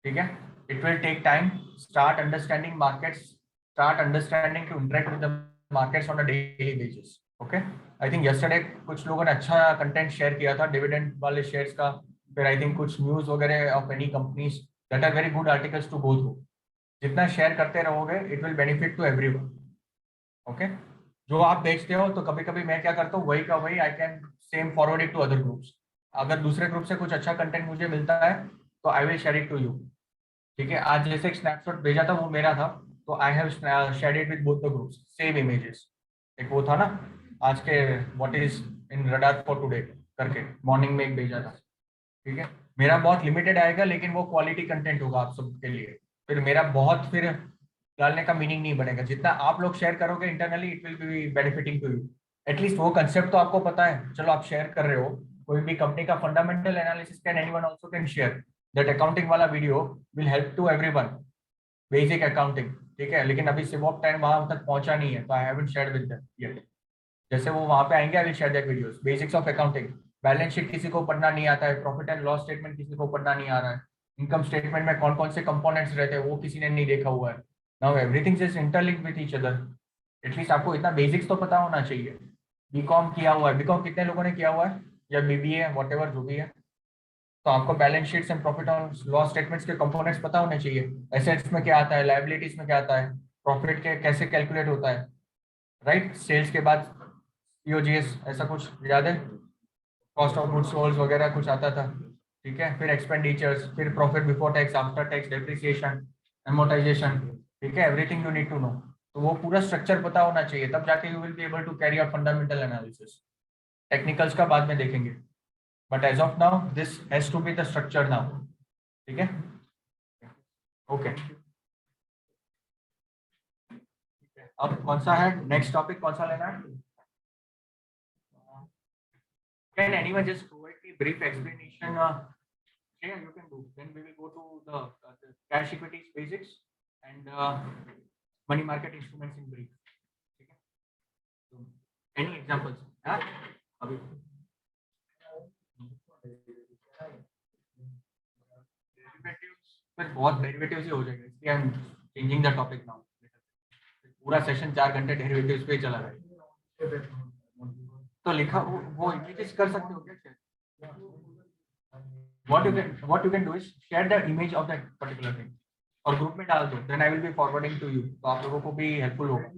ठीक है। It will take time, start understanding markets, start understanding to interact with the markets on a daily basis, okay. I think yesterday कुछ लोगों ने अच्छा कंटेंट शेयर किया था डिविडेंड वाले शेयर्स का, फिर आई थिंक कुछ न्यूज वगैरह of any companies, that are very good articles to go through. जितना शेयर करते रहोगे it will benefit to everyone, okay. जो आप बेचते हो तो कभी कभी मैं क्या करता हूँ, वही का वही I can same forward it to other groups. अगर दूसरे ग्रुप से कुछ अच्छा कंटेंट मुझे मिलता है तो I will share it to you, ठीक है। आज जैसे एक स्नैपशॉट भेजा था वो मेरा था, तो आई have shared it with both the groups, same images. एक वो था ना आज के what is in radar for today करके, मॉर्निंग में एक भेजा था, ठीक है। मेरा बहुत लिमिटेड आएगा लेकिन वो क्वालिटी कंटेंट होगा आप सबके लिए, फिर मेरा बहुत फिर डालने का मीनिंग नहीं बनेगा। जितना आप लोग शेयर करोगे internally it will be benefiting to you. At least वो कंसेप्ट तो आपको पता है, चलो आप शेयर कर रहे हो। कोई भी कंपनी का fundamental analysis can anyone also can share that accounting वाला video will help to everyone, basic accounting, ठीक है। लेकिन अभी सिबॉप 10 वहां तक पहुंचा नहीं है, तो I haven't shared with them yet. जैसे वो वहां पे आएंगे आई will share that videos, basics of accounting. Balance sheet किसी को पढ़ना नहीं आता है, प्रॉफिट एंड लॉस स्टेटमेंट किसी को पढ़ना नहीं आ रहा है, इनकम स्टेटमेंट में कौन कौन से कंपोनेंट्स रहते हैं वो किसी ने नहीं देखा हुआ है। Now everything is interlinked with each other. At least आपको इतना बेसिक्स तो पता होना चाहिए। बीकॉम किया हुआ है, बीकॉम कितने लोगों ने किया हुआ है, या बीबीए व्हाटएवर जो भी है, तो आपको balance sheets and profit and loss statements के कंपोनेंट्स पता होने चाहिए। एसेट्स में क्या आता है, लायबिलिटीज में क्या आता है, प्रॉफिट के कैसे कैलकुलेट होता है, राइट। सेल्स के बाद COGS ऐसा कुछ याद है? कॉस्ट ऑफ गुड्स सोल्ड वगैरह कुछ आता था, ठीक है। फिर एक्सपेंडिचर्स, फिर profit before tax, after tax, depreciation, amortization, ठीक है। Everything you need to know. तो वो पूरा स्ट्रक्चर पता होना चाहिए, तब जाके you will be able to carry out fundamental analysis. Technicals का बाद में देखेंगे, but as of now this has to be the structure now, ठीक है। ओके, अब कौन सा है नेक्स्ट टॉपिक, कौन सा लेना है? Can anyone just provide me brief explanation? Yeah, you can do. Then we will go to the cash equities basics and money market instruments in brief. Okay. So, any examples? हाँ? अभी derivatives, फिर बहुत derivatives ही हो जाएगा, इसलिए I'm changing the topic now. पूरा session 4 घंटे derivatives पे ही चला गया। तो लिखा वो इमेजेस कर सकते हो क्या? what you can do is share the image of that particular thing और ग्रुप में डाल दो, then I will be forwarding to you, तो आप लोगों को भी हेल्पफुल होगा।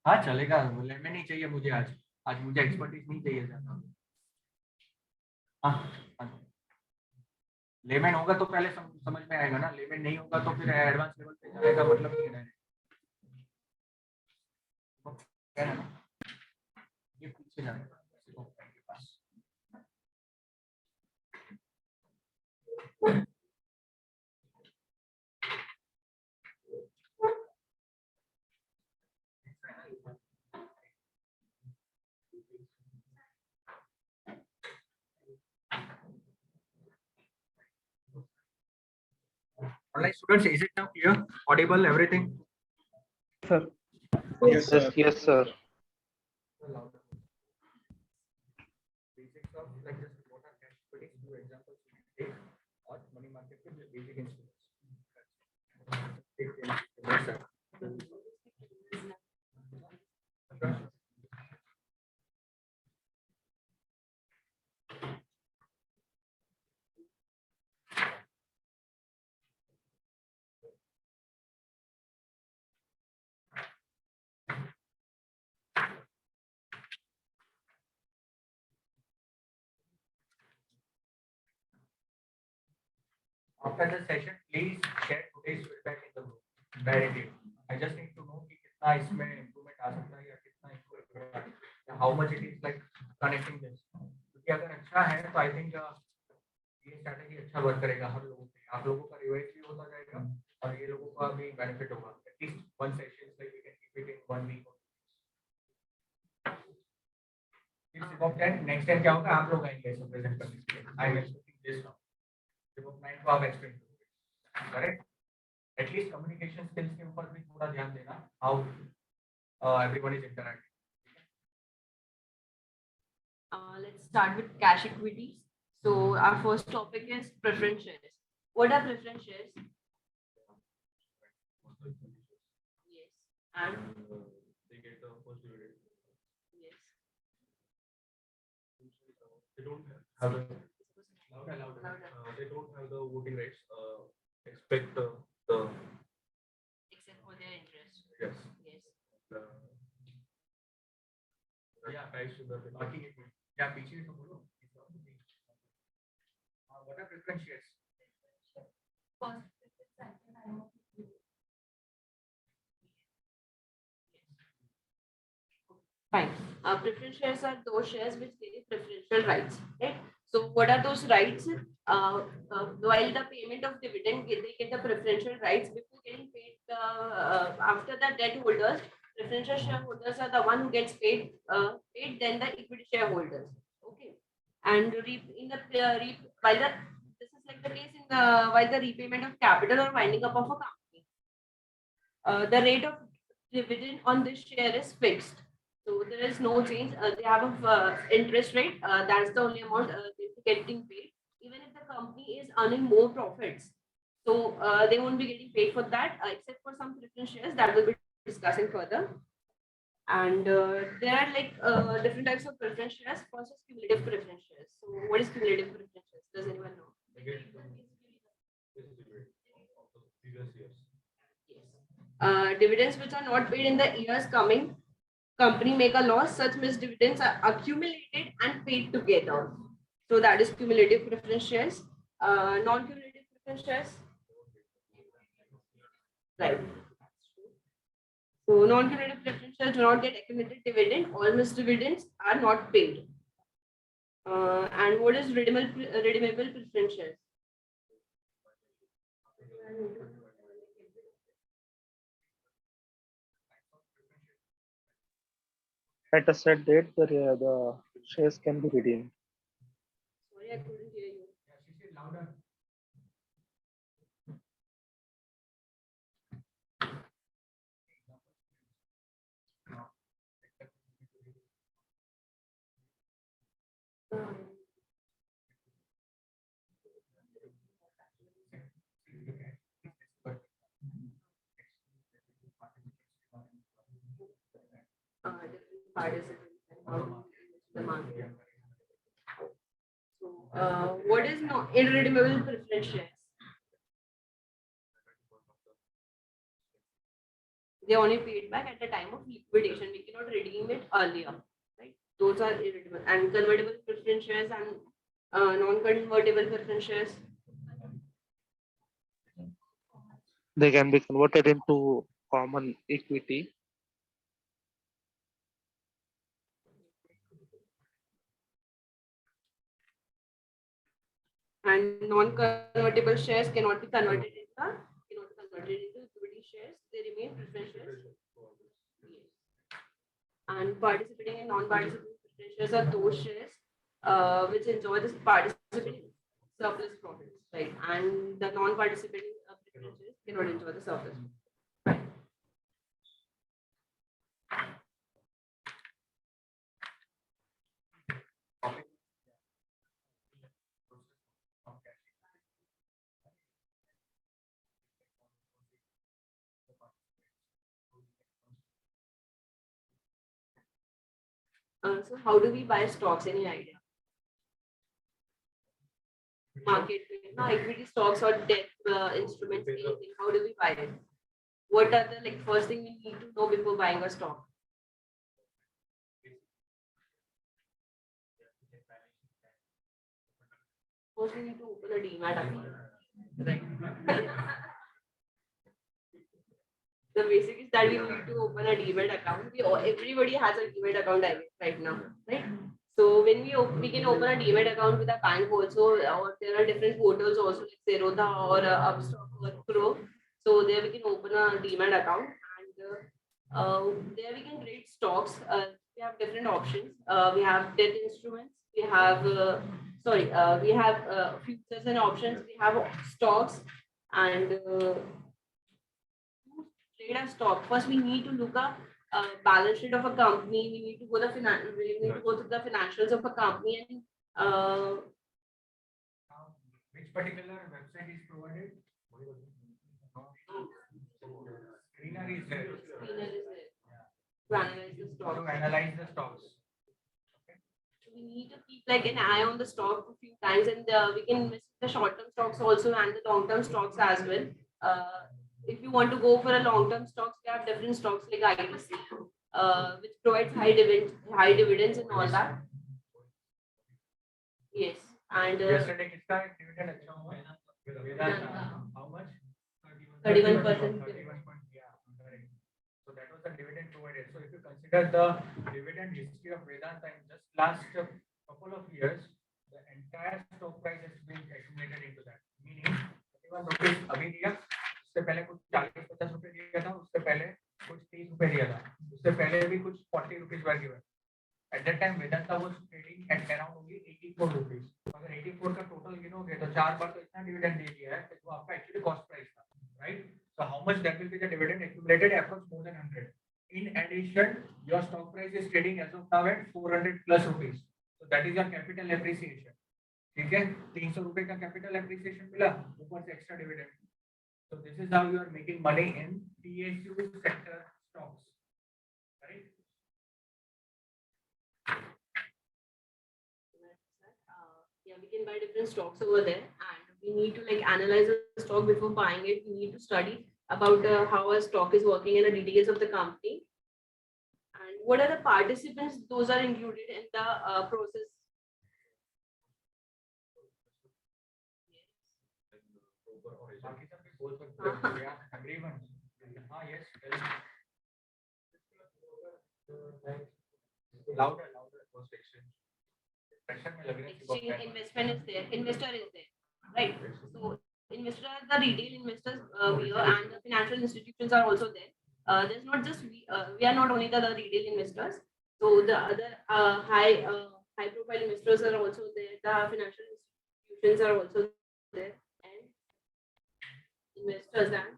हाँ चलेगा, लेमन नहीं चाहिए मुझे आज मुझे एक्सपर्टीज नहीं चाहिए ज्यादा। हाँ लेमन होगा तो पहले समझ में आएगा ना, लेमन नहीं होगा तो फिर एडवांस लेवल पे जाने का मतलब नहीं है। ये पीछे जाने का के पास। Online students, is it now clear, audible, everything? Sir. Yes, sir. Yes, sir. Basics of like just what are cash equities, 2 examples you can take, or money market के basic instruments. After the session, please share today's feedback in the group directly. I just need to know कि कितना इसमें improvement आ सकता है या कितना improve है, या how much it is like connecting this. क्योंकि अगर अच्छा है तो I think ये strategy अच्छा वर्क करेगा हर लोगों पे, आप लोगों का रिवाइज भी होता जाएगा और ये लोगों का भी benefit होगा। At least one session like we can keep it in 1 week. Next time क्या होगा, आप लोग आएंगे इसको प्रेजेंट करने के लिए। I am expecting this now. को आप एक्सप्लेन करोगे, करेक्ट? एटलीस्ट कम्युनिकेशन स्किल्स के ऊपर भी थोड़ा ध्यान देना, how everyone is interacting. Let's start with cash equities. So our first topic is preference shares. What are preference shares? Yes. And They get the first dividend. yes. They don't have the they don't have the voting rights. Expect the Except for their interest. yes. Yes. या Ties to the बाकी या पीछे तो बोलो। What are preference shares? Fine. Preference shares are those shares which carry preferential rights, right? So what are those rights? While the payment of dividend, they get the preferential rights before getting paid. After the debt holders, preferential shareholders are the one who gets paid. Paid then the equity shareholders. Okay, and while this is like the case in the while the repayment of capital or winding up of a company, the rate of dividend on this share is fixed. So there is no change. They have a interest rate. That's the only amount they're getting paid. Even if the company is earning more profits, so they won't be getting paid for that, except for some preference shares that we'll be discussing further. And there are like different types of preference shares. First is cumulative preference shares. So what is cumulative preference shares? Does anyone know? they get the dividend of the previous years. Yes. Dividends which are not paid in the years coming. company make a loss, such missed dividends are accumulated and paid together. So that is cumulative preference shares. Non-cumulative preference shares. Right. So non-cumulative preference shares do not get accumulated dividend. All missed dividends are not paid. And what is redeemable preference shares? At a set date, the shares can be redeemed. Sorry, I couldn't hear you. Different participants and how to manage the market. So, what is not irredeemable preference shares? They only paid back at the time of liquidation. We cannot redeem it earlier, right? Those are irredeemable. And convertible preference shares and non-convertible preference shares. They can be converted into common equity. And non-convertible shares cannot be converted into equity shares. They remain preference shares. Yes. And participating and non-participating preference shares are those shares which enjoy this participating surplus profits, right? And the non-participating preference shares cannot enjoy the surplus. Right. So how do we buy stocks? Any idea? Market, equity stocks or debt instruments, anything. How do we buy it? What are the first thing we need to know before buying a stock? First, we need to open a Demat account. Right. The basic is that we need to open a Demat account. Everybody has a Demat account right now, right? So when we can open a Demat account with a bank also, or there are different portals also like Zerodha or Upstock or Pro. So there we can open a Demat account, and there we can trade stocks. We have different options. We have debt instruments. We have we have futures and options. We have stocks and trade a stock. First, we need to look up balance sheet of a company. We need to go through the financials of a company and which particular website is provided? Screener is there. To analyze the stock. To analyze the stocks. We need to keep an eye on the stock a few times, and we can invest in the short-term stocks also and the long-term stocks as well. If you want to go for a long-term stocks, we have different stocks like IDC, which provides high dividends and all that. Yes, and Yesterday, किसका dividend अच्छा हुआ है? Vedanta. How much? 31%. 31%. Yeah, correct. So that was the dividend provided. So if you consider the dividend history of Vedanta in just last couple of years, the entire stock price has been accumulated into that. Meaning, 31 rupees अभी दिया, उससे पहले कुछ 40-50 रुपए दिया था, उससे पहले कुछ 30 रुपए दिया था, उससे पहले भी कुछ 40 rupees were given. At that time, Vedanta was trading at around only 84 rupees. अगर 84 का total गिनोगे तो 4 बार तो इतना dividend दे दिया है, तो आपका actually cost price था, right? So how much that will be the dividend accumulated? Approx more than 100. In addition, your stock price is trading as of now at 400 plus rupees. So that is your capital appreciation. ठीक है? 300 रुपए का capital appreciation मिला, ऊपर से extra dividend. So this is how you are making money in PSU sector stocks, right? Yeah, we can buy different stocks over there, and we need to analyze the stock before buying it. We need to study about how a stock is working and the details of the company. And what are the participants? Those are included in the process. बाकी सब भी बोल सकते हो या agreement. हाँ, yes, tell me. Louder, first exchange. Pressure में लग रहा है कि बहुत Exchange investment is there, investor is there, right? So investor are the retail investors here, and the financial institutions are also there. There's not just we are not only the retail investors. So the other high profile investors are also there. The financial institutions are also there, and investors and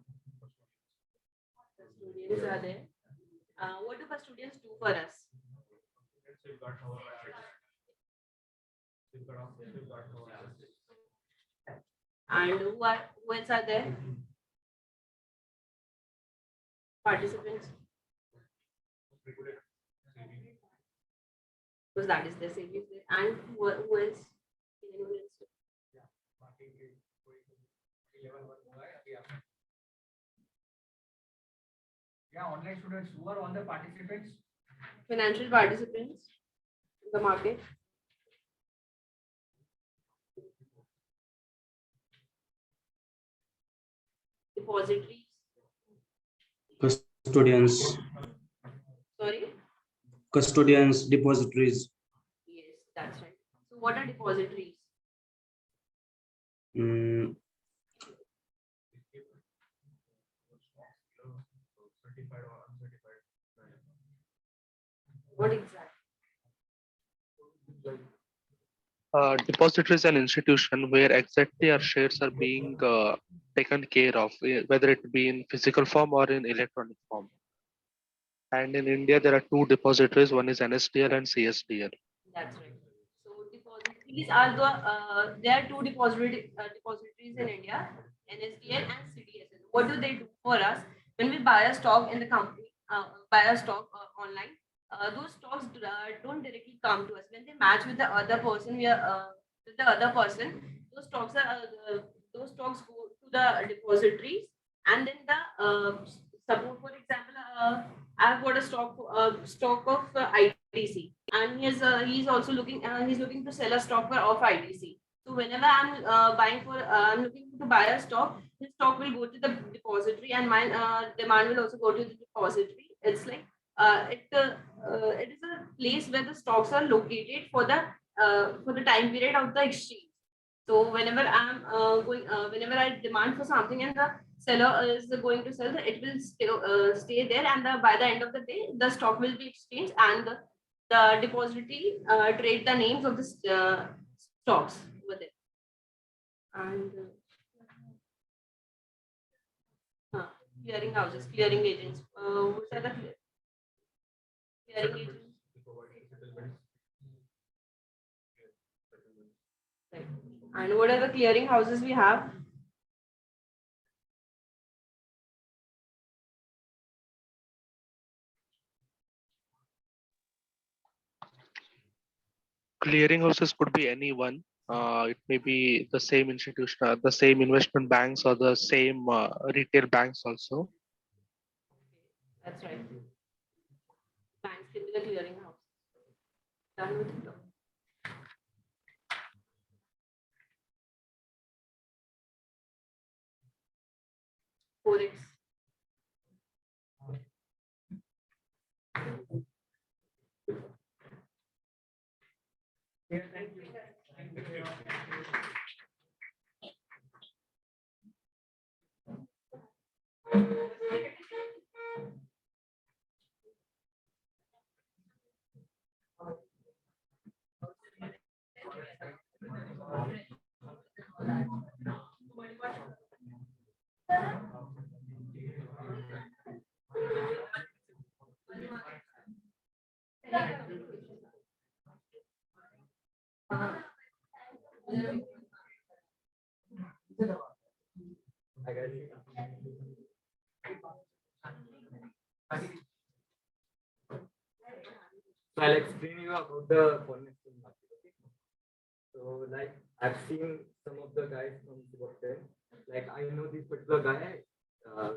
custodians are there. What do custodians do for us? And who else are there? Participants. Because that is their savings there. And who else? Anyone else? Yeah, online students, who are all the participants? Financial participants in the market. Depositories. Custodians, Sorry. custodians, depositories. Yes, that's right. So what are depositories? Mm, Certified or uncertified. What exactly? Depository is an institution where exactly our shares are being taken care of, whether it be in physical form or in electronic form. And in India, there are two depositories. One is NSDL and CSDL. That's right. So depositories are there are two depositories in India, NSDL and CDSL. What do they do for us? When we buy a stock in the company, buy a stock online, those stocks don't directly come to us. When they match with the other person, those stocks go to the depositories, and then the support, for example, I've got a stock of ITC, and he's also looking to sell a stock of ITC. So whenever I'm looking to buy a stock, his stock will go to the depository, and my demand will also go to the depository. It's like it is a place where the stocks are located for the time period of the exchange. So whenever whenever I demand for something and the seller is going to sell, it will stay there, and by the end of the day, the stock will be exchanged, and the depository trade the names of the stocks over there. And clearing houses, clearing agents. What are the clearing agents? Right. And what are the clearing houses we have? Clearing houses could be anyone. It may be the same institution, the same investment banks, or the same retail banks also. That's right. Banks can be the clearing house. Done with it. Forex. Yeah, thank you. So I'll explain you about the foreign exchange market. Okay. So like I've seen some of the guys from Singapore. Like I know this particular guy.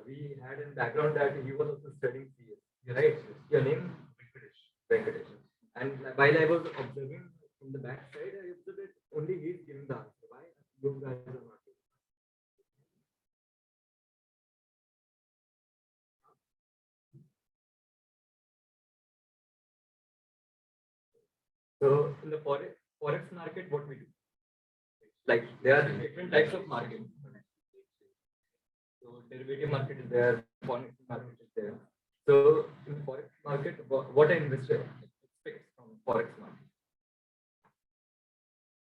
We had in background that he was also studying CS. Right? Your name? Venkatesh. And while I was observing from the back side, I observed that only he is giving the answer. Why you guys are not? So in the forex market, what we do? Like there are different types of market. So derivative market is there, foreign exchange market is there. So in forex market, what an investor expects from forex market?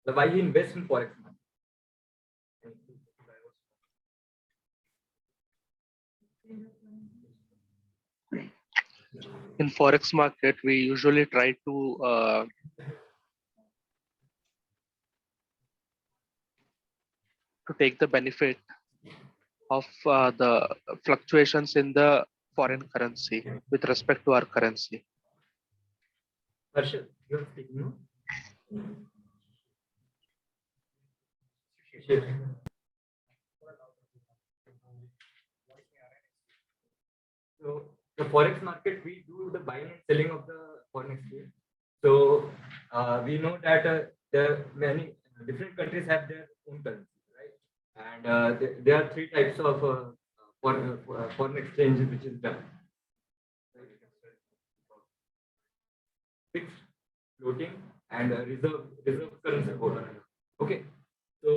So why he invests in forex market? In forex market, we usually try to take the benefit of the fluctuations in the foreign currency with respect to our currency. Harshad, you're speaking, no? So the forex market, we do the buying and selling of the foreign exchange. So we know that there are many different countries have their own currency, right? And there are three types of foreign exchange which is done. Fixed, floating, and reserve currency board. Okay. So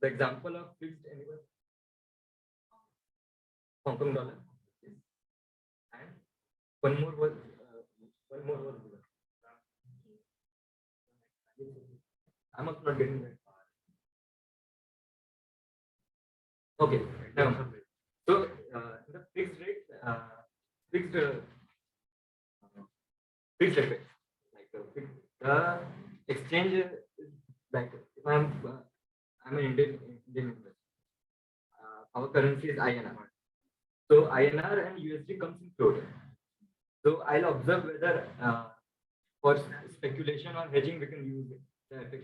the example of fixed, anyone? Hong Kong dollar. And one more was I'm also not getting that. Okay. So the fixed rate, fixed effect, like the exchange is like if I'm an Indian investor, our currency is INR. So INR and USD comes in float. So I'll observe whether for speculation or hedging we can use the FX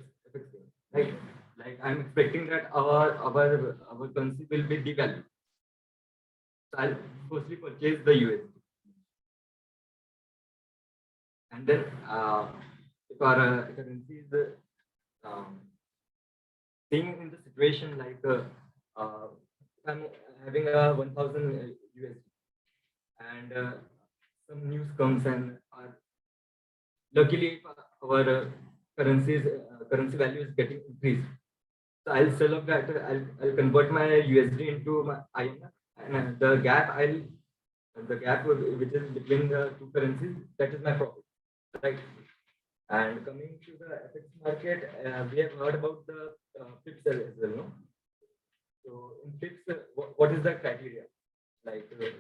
thing, right? Like I'm expecting that our currency will be devalued. So I'll firstly purchase the USD. And then if our currency is being in the situation like I'm having a 1000 USD and some news comes and luckily our currency value is getting increased. So I'll sell off that. I'll convert my USD into my INR, and the gap which is between the two currencies, that is my profit, right? And coming to the FX market, we have heard about the FIPS as well, no? So in FIPS, what is the criteria? Like the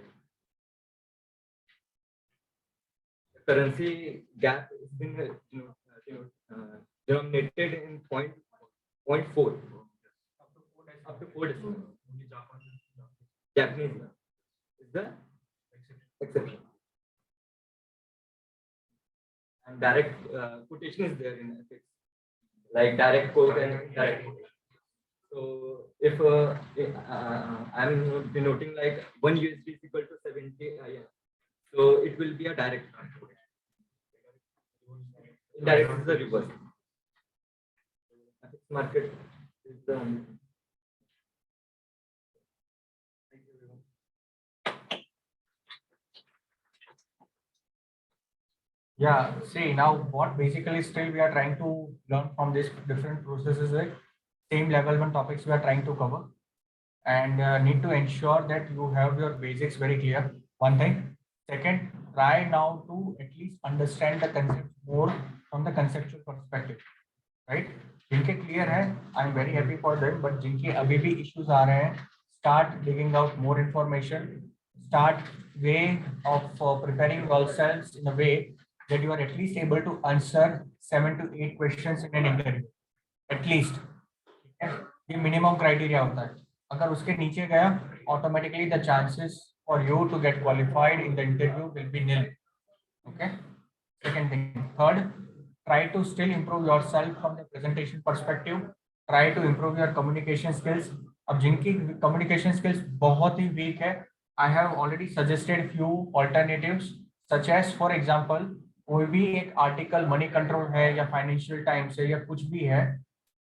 currency gap has been denominated in 0.4 up to 4 decimals. Japanese is the exception. And direct quotation is there in FX, like direct quote and indirect quote. So if I'm denoting like 1 USD is equal to 70 INR, so it will be a direct quotation. Indirect is the reverse. FX market is the Yeah, see now what basically still we are trying to learn from these different processes, like same level 1 topics we are trying to cover, and need to ensure that you have your basics very clear. One thing. Second, try now to at least understand the concept more from the conceptual perspective, right? जिनके clear है, I'm very happy for them, but जिनके अभी भी issues आ रहे हैं, start digging out more information, start way of preparing yourselves in a way that you are at least able to answer 7 to 8 questions in an interview, at least. ये minimum criteria होता है. अगर उसके नीचे गया, automatically the chances for you to get qualified in the interview will be nil. Okay. Second thing. Third, try to still improve yourself from the presentation perspective. Try to improve your communication skills. अब जिनकी communication skills बहुत ही weak है, I have already suggested few alternatives, such as, for example, कोई भी एक article money control है या financial times है या कुछ भी है,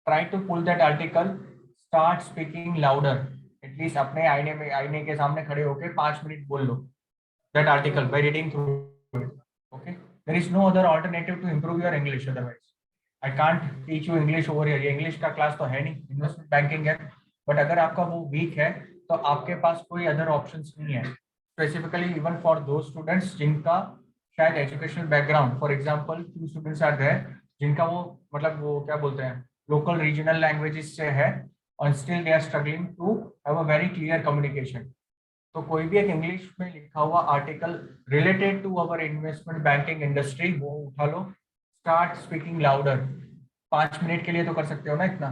try to pull that article, start speaking louder, at least अपने आईने के सामने खड़े होके 5 मिनट बोल लो that article by reading through it. Okay, there is no other alternative to improve your English. Otherwise, I can't teach you English over here. ये English का क्लास तो है नहीं, इन्वेस्टमेंट बैंकिंग है. बट अगर आपका वो वीक है तो आपके पास कोई अदर ऑप्शंस नहीं है. स्पेसिफिकली इवन फॉर दो स्टूडेंट्स जिनका शायद educational background, for example few students are there जिनका वो मतलब वो क्या बोलते हैं लोकल रीजनल लैंग्वेजेस से है और still they are struggling to have a very clear communication. तो कोई भी एक इंग्लिश में लिखा हुआ article related to our investment banking industry वो उठा लो, स्टार्ट स्पीकिंग लाउडर. 5 मिनट के लिए तो कर सकते हो ना इतना,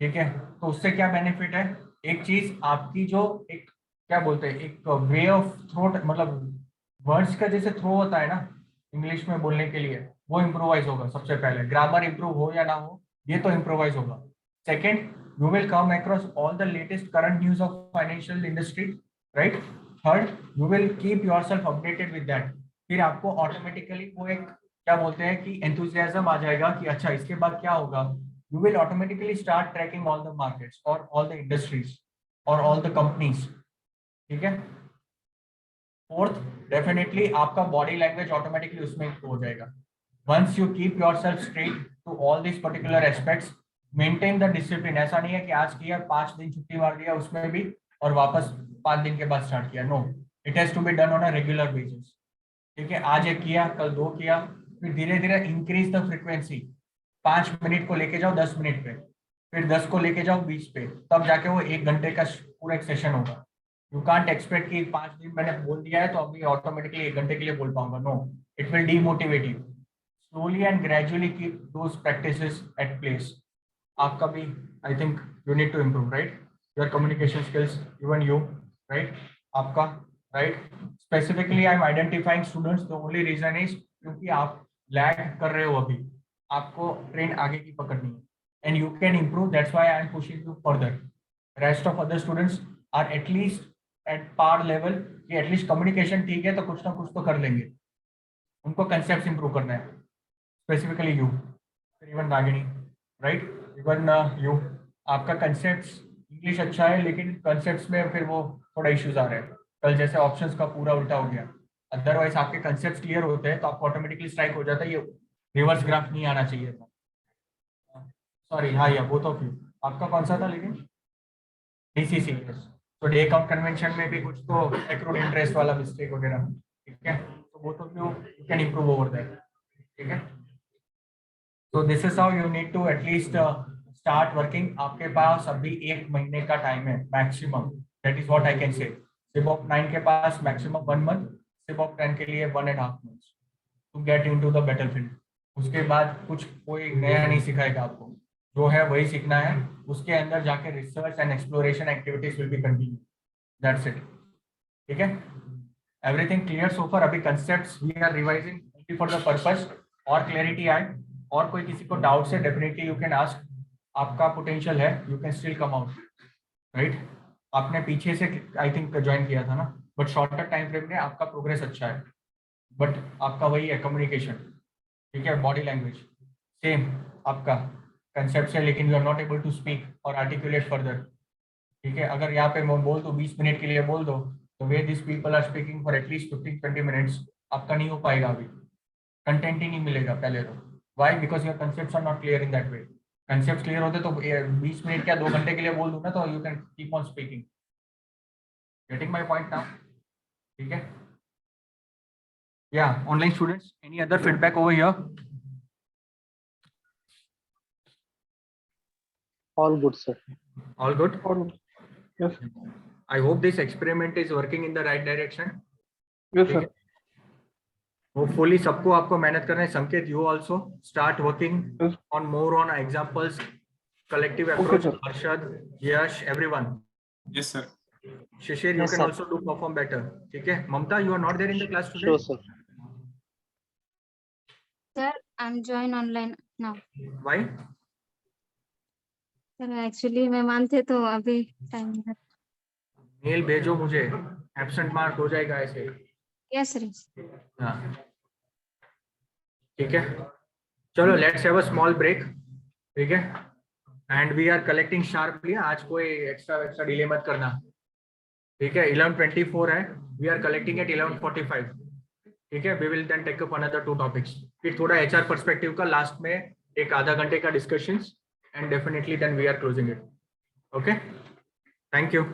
ठीक है. तो उससे क्या बेनिफिट है, एक चीज आपकी जो एक क्या बोलते हैं एक वे ऑफ थ्रोट, मतलब वर्ड्स का जैसे थ्रो होता है ना इंग्लिश में बोलने के लिए, वो इम्प्रोवाइज होगा. सबसे पहले ग्रामर इम्प्रूव हो या ना हो, ये तो इम्प्रोवाइज होगा. Second, you will come across all the latest current news of financial industry, right? Third, you will keep yourself updated with that. फिर आपको ऑटोमेटिकली वो एक क्या बोलते हैं कि enthusiasm आ जाएगा कि अच्छा इसके बाद क्या होगा. You will automatically start tracking all the markets or all the industries or all the companies. ठीक है. फोर्थ, डेफिनेटली आपका बॉडी लैंग्वेज ऑटोमेटिकली उसमें हो जाएगा. Once you keep yourself straight to all these particular aspects, maintain the discipline. ऐसा नहीं है कि आज किया 5 दिन छुट्टी मार दिया उसमें भी और वापस 5 दिन के बाद स्टार्ट किया. No, it has to be done on a regular basis. ठीक है, आज एक किया, कल 2 किया, फिर धीरे धीरे इंक्रीज द फ्रीक्वेंसी. 5 मिनट को लेके जाओ 10 मिनट पे, फिर 10 को लेके जाओ 20 पे, तब जाके वो 1 घंटे का पूरा एक सेशन होगा. यू कांट एक्सपेक्ट कि 5 दिन मैंने बोल दिया है तो अभी ऑटोमेटिकली 1 घंटे के लिए बोल पाऊंगा. No, it will demotivate you. Slowly and gradually keep those practices at place. आपका भी I think you need to improve, right, your communication skills, even you, right, आपका, right. Specifically I am identifying students, the only reason is क्योंकि आप lag कर रहे हो अभी, आपको ट्रेन आगे की पकड़नी है and you can improve. That's why I am pushing you further. Rest of other students are at least at par level, कि एटलीस्ट कम्युनिकेशन ठीक है तो कुछ ना कुछ तो कर लेंगे. उनको कंसेप्ट इंप्रूव करना है. Specifically you, even Ragini, right, even you, आपका कंसेप्ट्स इंग्लिश अच्छा है लेकिन कंसेप्ट्स में फिर वो थोड़ा इश्यूज आ रहे हैं. कल जैसे ऑप्शंस का पूरा उल्टा हो गया. अदरवाइज आपके कंसेप्ट्स क्लियर होते हैं तो आपको ऑटोमेटिकली स्ट्राइक हो जाता है. ये रिवर्स ग्राफ नहीं आना चाहिए था. सॉरी, हाँ, या बोथ ऑफ यू. आपका कौन सा था लेकिन डीसीसी. तो डे काउंट कन्वेंशन में भी कुछ तो एक्रूड इंटरेस्ट वाला मिस्टेक वगैरह, ठीक है. तो both of you can improve over that, ठीक है. तो this is how you need to at least start working. आपके पास अभी 1 महीने का टाइम है maximum. That is what I can say. सिबॉक 9 के पास मैक्सिमम 1 मंथ, सिबॉक 10 के लिए 1.5 months to get into the battlefield. उसके बाद कुछ कोई नया नहीं सिखाएगा आपको, जो है वही सीखना है. उसके अंदर जाके research and exploration activities will be continue. That's it, ठीक है. Everything clear so far. अभी concepts we are revising only for the purpose. और क्लैरिटी आए और कोई किसी को डाउट है डेफिनेटली यू कैन आस्क. आपका पोटेंशियल है, you can still come out, right. आपने पीछे से आई थिंक ज्वाइन किया था ना, बट शॉर्टर टाइम फ्रेम में आपका प्रोग्रेस अच्छा है. बट आपका वही है कम्युनिकेशन, ठीक है. बॉडी लैंग्वेज सेम आपका कंसेप्ट है, लेकिन you are not able to speak और आर्टिकुलेट फर्दर, ठीक है. अगर यहाँ पे मैं बोल दो 20 मिनट के लिए बोल दो, तो way this people are speaking for at least 15-20 minutes. आपका नहीं हो पाएगा, अभी कंटेंट ही नहीं मिलेगा पहले तो. Why? Because your concepts are not clear in that way. Concept clear होते तो 20 मिनट क्या 2 घंटे के लिए बोल दूं ना, तो you can keep on speaking. Getting my point now, ठीक है. या online students, any other feedback over here? All good, sir. All good? Yes. I hope this experiment is working in the right direction. Yes, sir. Hopefully सबको आपको मेहनत करना है. संकेत, you also start working Yes. on more on examples, collective Okay, approach. sir. Arshad, Yash, everyone. Yes, sir. Shishir, you Yes, can sir. also do perform better. ठीक है. Mamta, you are not there in the class today. Sure, sir. Sir, I'm join online now. Why? Sir, actually मेहमान थे तो अभी time नहीं है. Mail भेजो मुझे, एब्सेंट मार्क हो जाएगा ऐसे. Yes, sir. हाँ. ठीक है, चलो let's have a small break, ठीक है, and we are collecting sharply, आज कोई एक्स्ट्रा डिले मत करना, ठीक है। 11:24 है, वी आर कलेक्टिंग एट 11:45, ठीक है। We will then take up another 2 topics, फिर थोड़ा एचआर पर्सपेक्टिव का लास्ट में एक आधा घंटे का discussions, and definitely then we are closing it. Okay, thank you.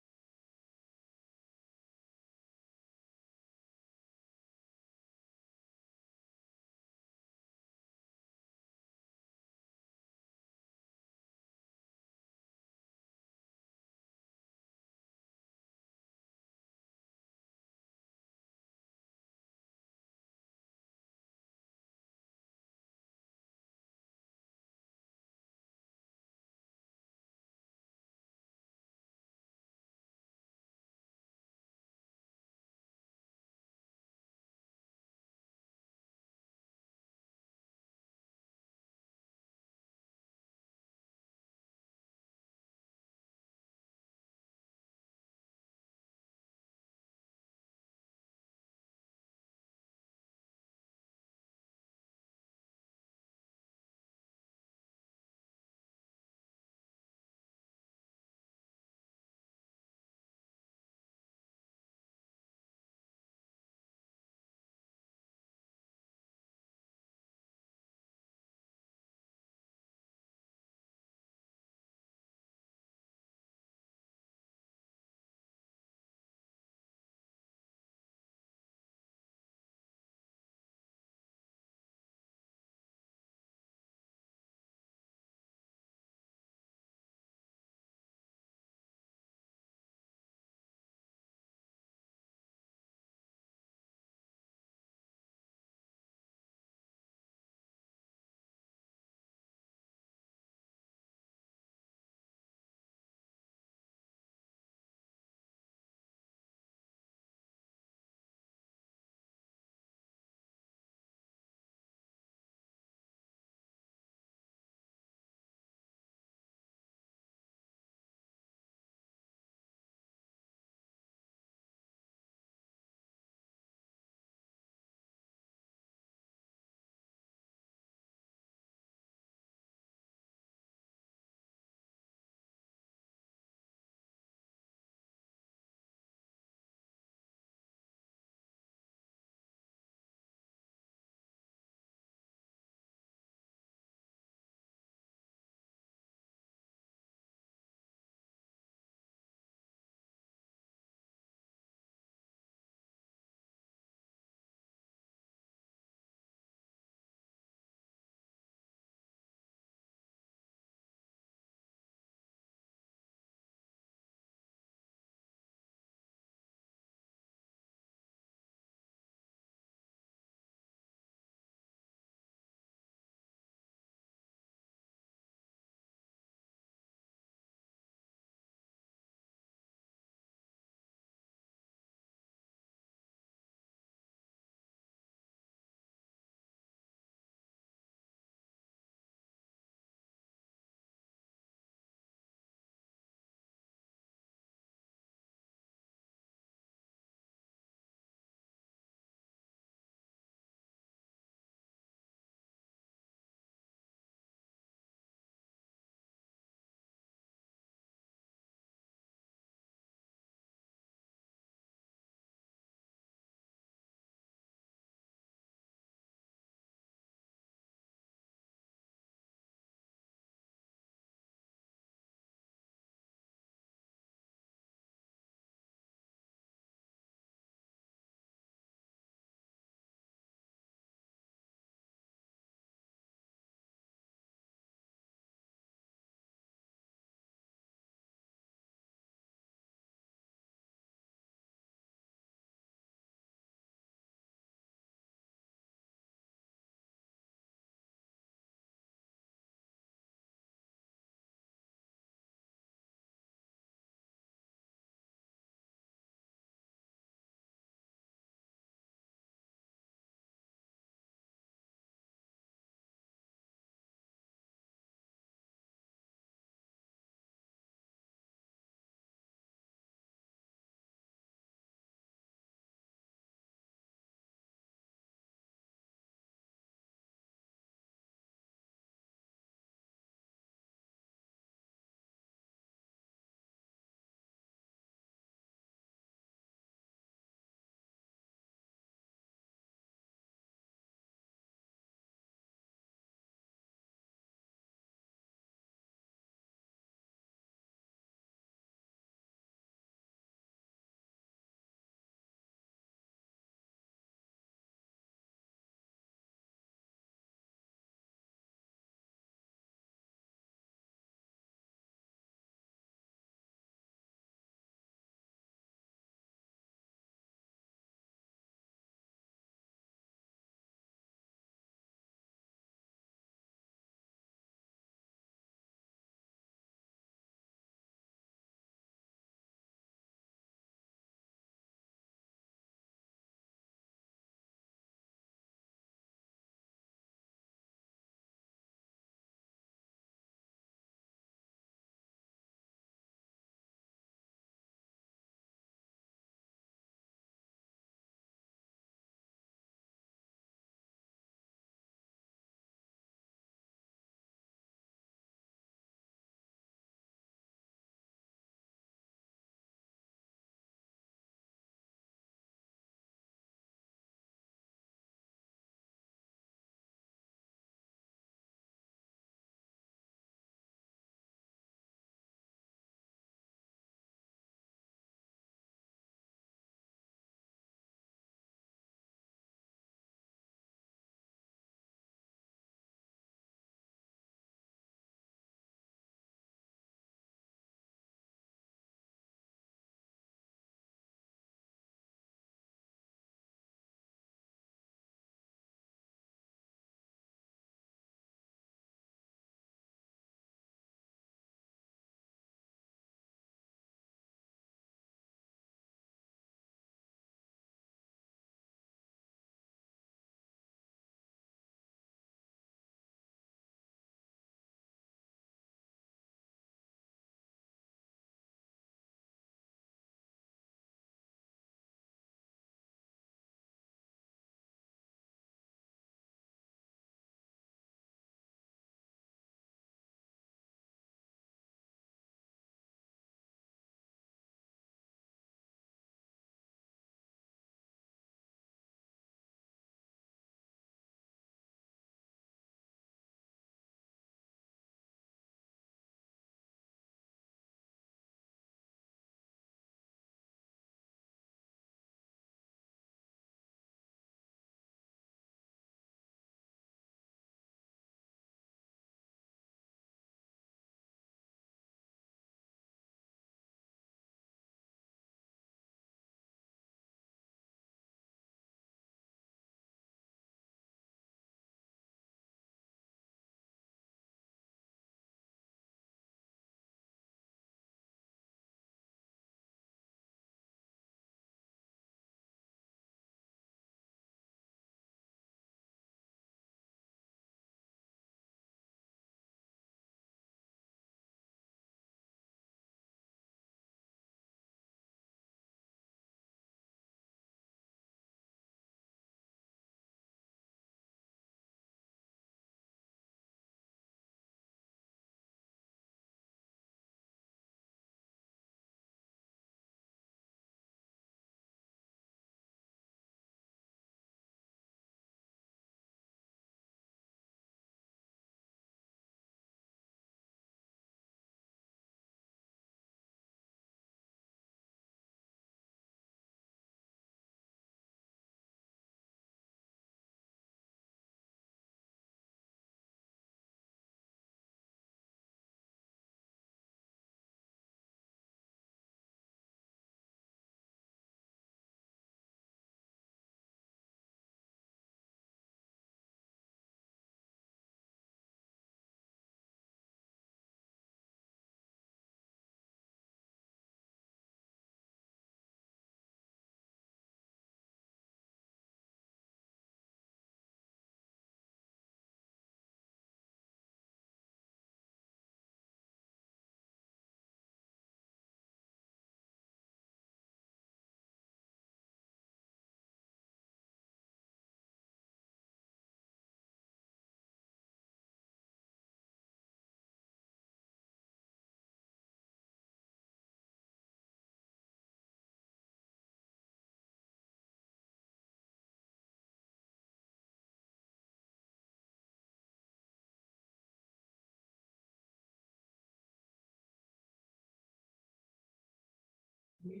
Online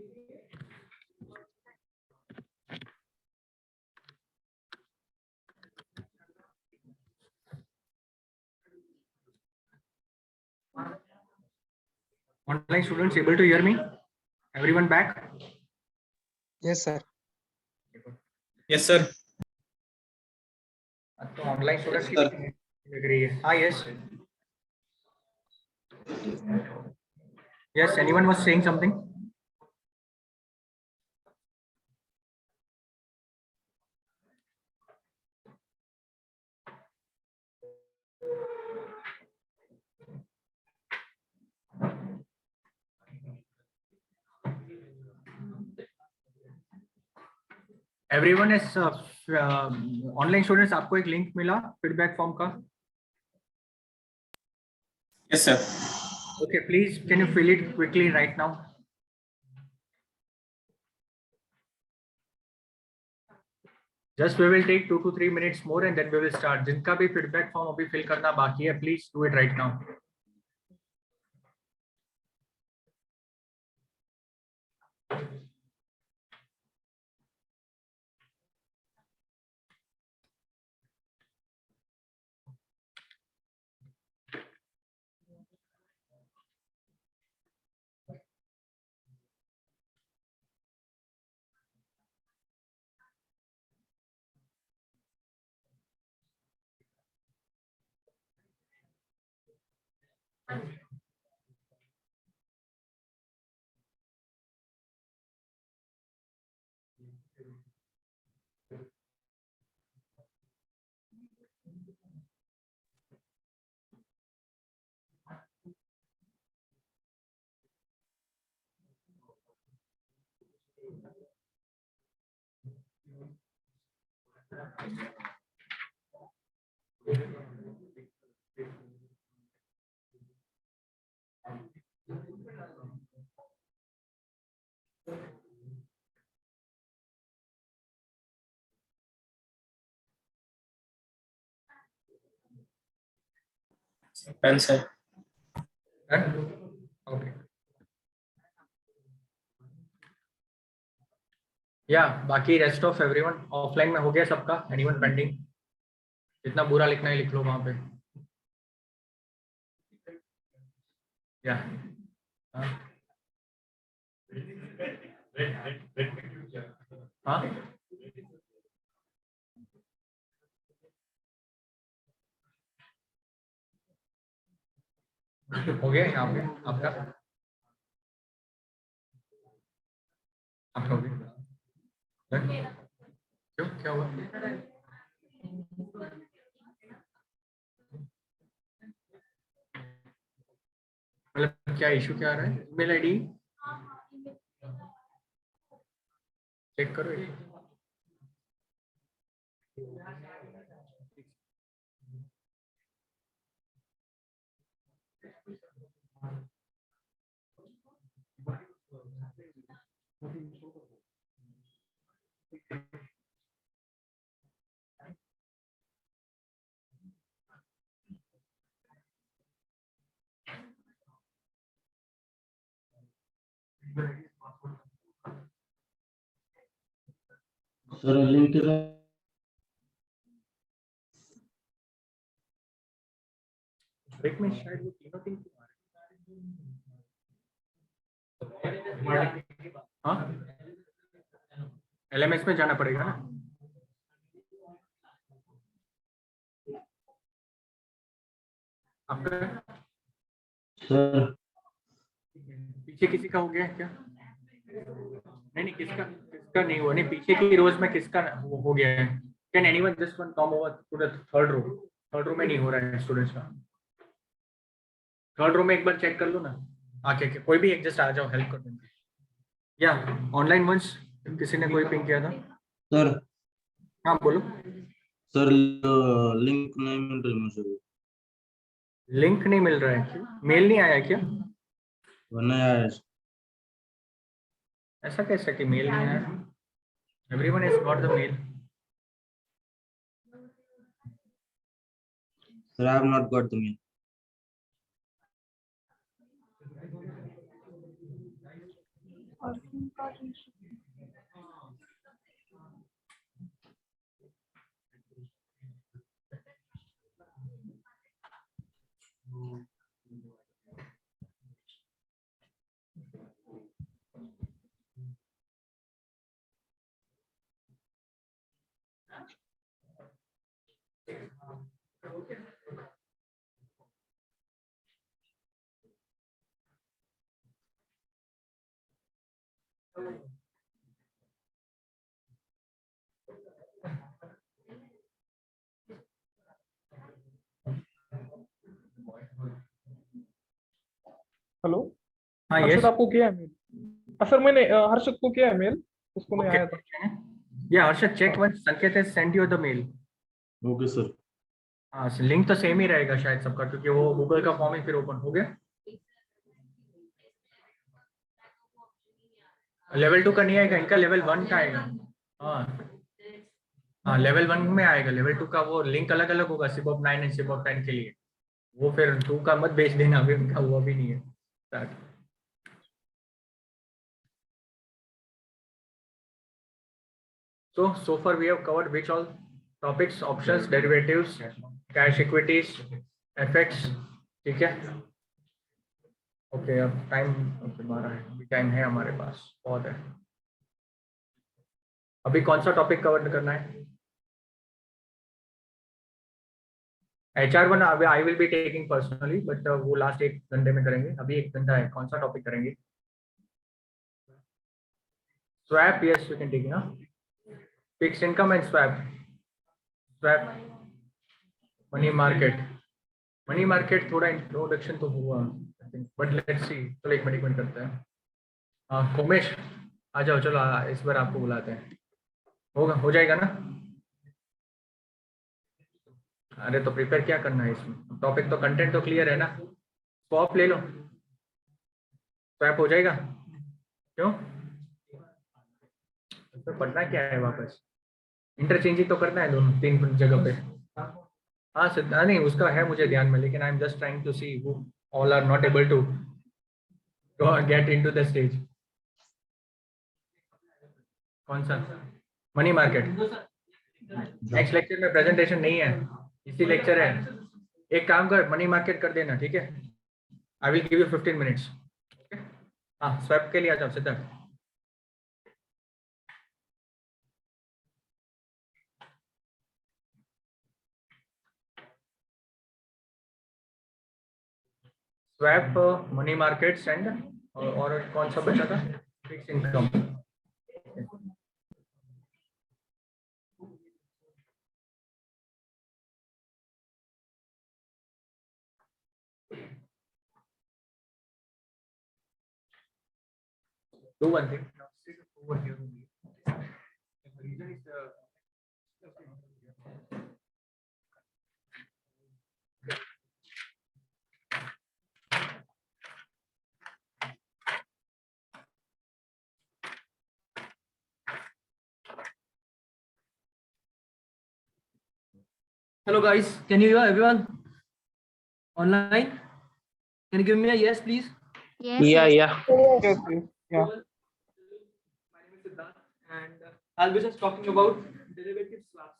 students able to hear me? Everyone back? Yes, sir. Yes, sir. तो online students की Sir. लग रही है. हाँ, yes. Yes, anyone was saying something? Everyone is online students. आपको एक link मिला feedback form का? Yes, sir. Okay, please can you fill it quickly right now? Just we will take 2 to 3 minutes more and then we will start. जिनका भी feedback form अभी fill करना बाकी है, please do it right now. Done, sir. Done? Okay. Yeah, बाकी rest of everyone offline में हो गया सबका? Anyone pending? जितना बुरा लिखना है लिख लो वहाँ पे. Yeah. हाँ? हो गया यहाँ पे आपका? आपका हो गया? क्यों क्या हुआ? मतलब क्या इशू क्या आ रहा है? ईमेल आईडी चेक करो. Sir, link ब्रेक में शायद वो तीनों टीम हाँ LMS में जाना पड़ेगा ना. आपका sir. पीछे किसी का हो गया क्या? नहीं किसका नहीं हुआ. नहीं पीछे की रोज में किसका हो गया है? Can anyone just one come over to the third row में नहीं हो रहा है स्टूडेंट्स का. थर्ड रो में एक बार चेक कर लो ना आके के कोई भी एक जस्ट आ जाओ हेल्प कर देंगे. या ऑनलाइन वंस किसी ने कोई पिंग किया था? Sir, हाँ बोलो. sir, link नहीं मिल रही मुझे. लिंक नहीं मिल रहा है क्यों? मेल नहीं आया क्या? वो नहीं आया. ऐसा कैसे कि मेल नहीं आया? Everyone has got the mail. Sir, I have not got the mail. और हेलो हाँ हर्षद यस आपको किया है मेल? सर मैंने हर्षद को किया है मेल, उसको नहीं आया था। या हर्षद चेक वन संकेत has sent you the mail. Okay sir. हाँ लिंक तो सेम ही रहेगा शायद सबका, क्योंकि वो गूगल का फॉर्म ही फिर ओपन हो गया। लेवल 2 का नहीं आएगा, इनका लेवल 1 का आएगा। हाँ लेवल 1 में आएगा, लेवल 2 का वो लिंक अलग अलग होगा सिबॉप 9 एंड सिबॉप 10 के लिए। वो फिर 2 का मत बेच देना, अभी उनका हुआ भी नहीं है start. So far we have covered which all topics: options, derivatives, cash equities, FX. ठीक है, ओके अब टाइम 12 है, अभी टाइम है हमारे पास, बहुत है। अभी कौन सा टॉपिक कवर करना है? HR1 I will be taking personally, but वो लास्ट 1 घंटे में करेंगे। अभी 1 घंटा है, कौन सा टॉपिक करेंगे? Swap, yes you can take ना, fix income and swap, money market थोड़ा इंट्रोडक्शन तो हुआ बट लेट्स सी। चलो 1 मिनट करते हैं। हाँ कोमेश आ जाओ, चलो इस बार आपको बुलाते हैं, होगा हो जाएगा ना? अरे तो प्रिपेयर क्या करना है इसमें, टॉपिक तो कंटेंट तो क्लियर है ना। स्वैप ले लो, स्वैप हो जाएगा। क्यों तो पढ़ना क्या है वापस? इंटरचेंज ही तो करना है दोनों 3 जगह पे। हाँ सिद्धा नहीं उसका है मुझे ध्यान में, लेकिन I am just trying to see who all are not able to get into the stage. कौन सा? Money market. नेक्स्ट लेक्चर में प्रेजेंटेशन नहीं है, इसी लेक्चर है। एक काम कर, मनी मार्केट कर देना, ठीक है? I will give you 15 minutes. हाँ स्वैप के लिए आ जाओ सिद्धा। स्वैप, मनी मार्केट्स एंड और कौन सा बचा था? Fix income. Do one thing. Now sit over here only. The reason is Hello guys, can you hear everyone online? Can you give me a yes, please? Yes, Yeah, yes. yeah. Yes, yes, yeah. My name is Siddharth, and I'll be just talking about derivative swaps.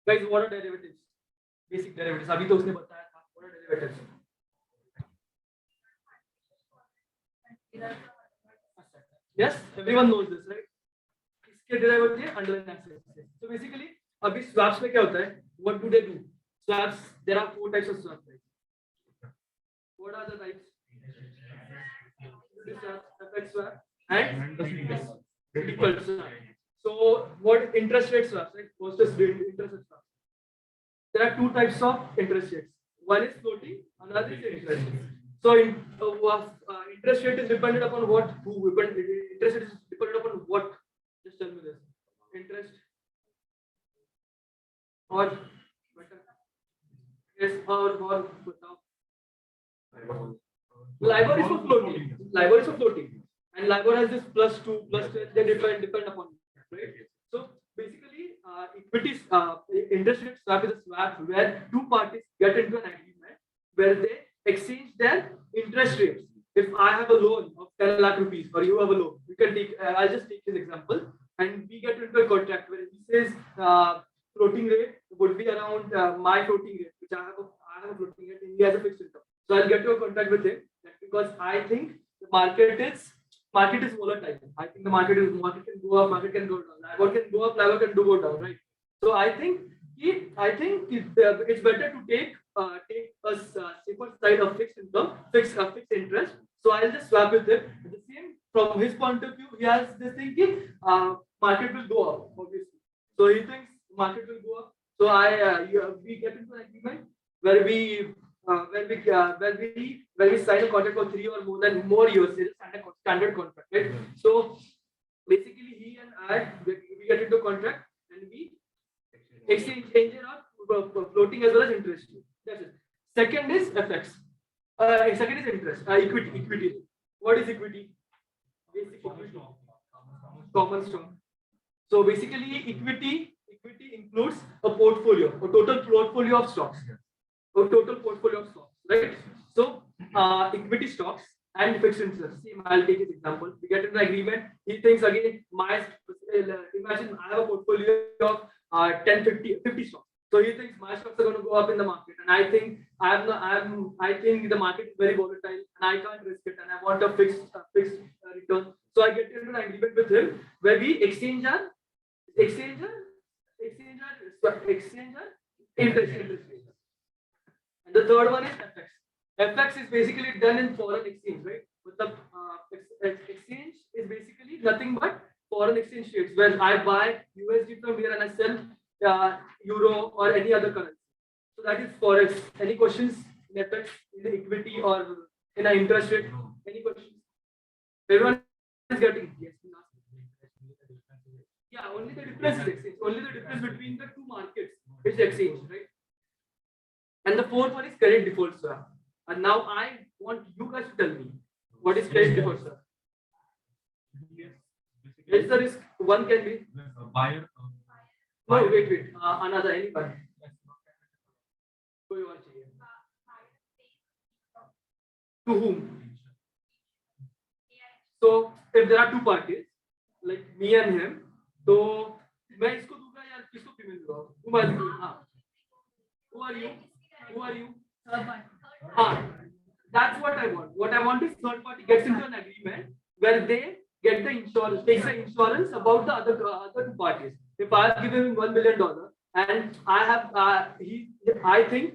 Guys, what are derivatives? Basic derivatives. अभी तो उसने बताया था. What are derivatives? Yes, everyone knows this, right? इसके derivative है underlying assets. So basically, अभी swaps में क्या होता है? What do they do? Swaps. There are 4 types of swaps. What are the types? FX swap and equal swap. So what interest rate swaps, right? First is interest rate swaps. There are 2 types of interest rates. One is floating, another is interest rate. So interest rate is dependent upon what? Interest rate is dependent upon what? Just tell me this. Interest or yes or LIBOR is for floating. LIBOR is for floating, and LIBOR has this +2, +10. They depend upon it, right? So basically, equities interest rate swap is a swap where 2 parties get into an agreement where they exchange their interest rates. if I have a loan of 10 lakh rupees or you have a loan, you can take, I'll just take his example, and we get into a contract where he says floating rate would be around my floating rate, which I have a floating rate, and he has a fixed income. So I'll get to a contract with him because I think the market is volatile. I think the market can go up, market can go down. LIBOR can go up, LIBOR can go down, right? So I think it's better to take a safer side of fixed income, fixed interest. So I'll just swap with him. The same from his point of view, he has this thinking, market will go up, obviously. So he thinks market will go up. So we get into an agreement where we sign a contract for 3 or more years. It's a standard contract, right? So basically, he and I we get into a contract and we exchange our floating as well as interest. That's it. Second is FX. Second is interest. Equity. What is equity? Basic equity. Common stock. So basically, equity includes a portfolio, a total portfolio of stocks. Right? So equity stocks and fixed interest. I'll take his example. We get into an agreement. He thinks again, imagine I have a portfolio of 50 stocks. So he thinks my stocks are going to go up in the market, and I think I think the market is very volatile, and I can't risk it, and I want a fixed return. So I get into an agreement with him where we exchange our interest rate. And the third one is FX. FX is basically done in foreign exchange, right? But the exchange is basically nothing but foreign exchange rates, where I buy USD from here and I sell euro or any other currency. So that is forex. Any questions in FX, in the equity, or in an interest rate? Any questions? Everyone is getting? Yes. Yeah, only the difference is exchange. Only the difference between the two markets is exchange, right? And the fourth one is credit default swap. And now I want you guys to tell me what is credit default swap. Yes, the risk. One can be Buyer. no, wait. Another anyone. To whom? So if there are two parties, like me and him, तो मैं इसको दूंगा या किसको payment दूंगा? Who are you? That's what I want. What I want is third party gets into an agreement where they get the insurance, takes the insurance about the other two parties. If I give him $1 million and I have I think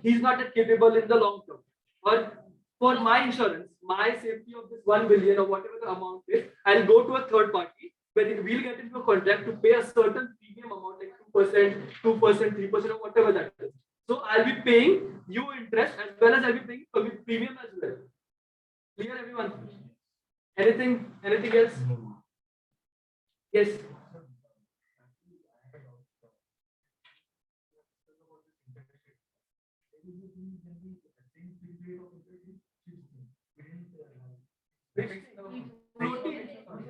he's not that capable in the long term, or for my insurance, my safety of this 1 billion or whatever the amount is, I'll go to a third party where we'll get into a contract to pay a certain premium amount, like 2%, 3%, or whatever that is. So I'll be paying you interest as well as I'll be paying premium as well. Clear, everyone? Anything else? Yes. Floating.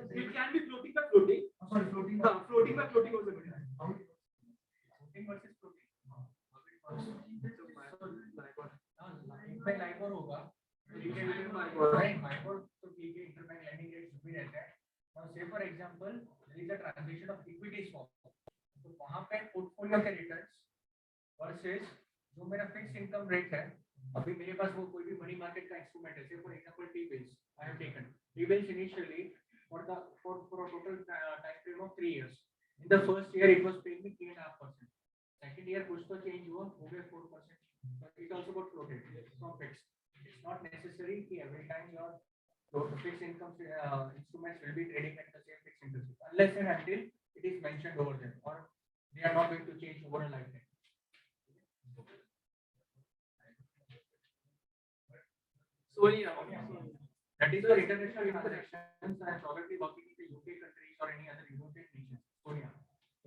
It can be floating by floating. Sorry, floating by floating also. Floating versus floating. LIBOR होगा. Right. LIBOR तो ठीक है. Interbank lending rates भी रहता है. Now say for example, there is a transaction of equity swap. तो वहाँ पे portfolio के returns versus जो मेरा fixed income rate है. अभी मेरे पास वो कोई भी मनी मार्केट का इंस्ट्रूमेंट है. Say for example, T-bills. I have taken T-bills initially for a total time frame of 3 years. In the first year, it was paying me 3.5%. Second year, कुछ तो change हुआ, हो गया 4%. But it also got floated. It's not fixed. It's not necessary कि every time your fixed income instruments will be trading at the same fixed interest rate, unless and until it is mentioned over there, or they are not going to change over a lifetime. So that is your international interactions and probably working in the UK countries or any other European nations.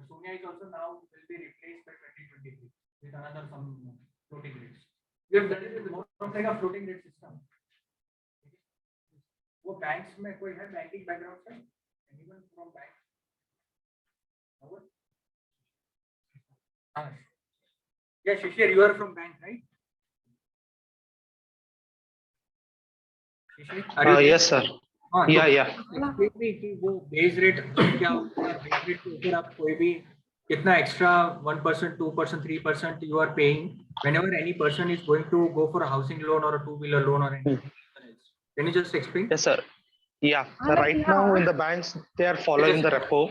Sonia is also now will be replaced by 2023 with another some floating rates. We have done it with more of like a floating rate system. वो banks में कोई है banking background से? Anyone from bank? No? Yeah, Shishir, you are from bank, right? Yes, sir. हाँ, Yeah, तो yeah. explain me कि वो base rate क्या होता है, बेस रेट के ऊपर आप कोई भी कितना extra 1%, 2%, 3% you are paying whenever any person is going to go for a housing loan or a two-wheeler loan or anything else. Can you just explain? Yes, sir. Yeah. So right now in the banks, they are following the repo,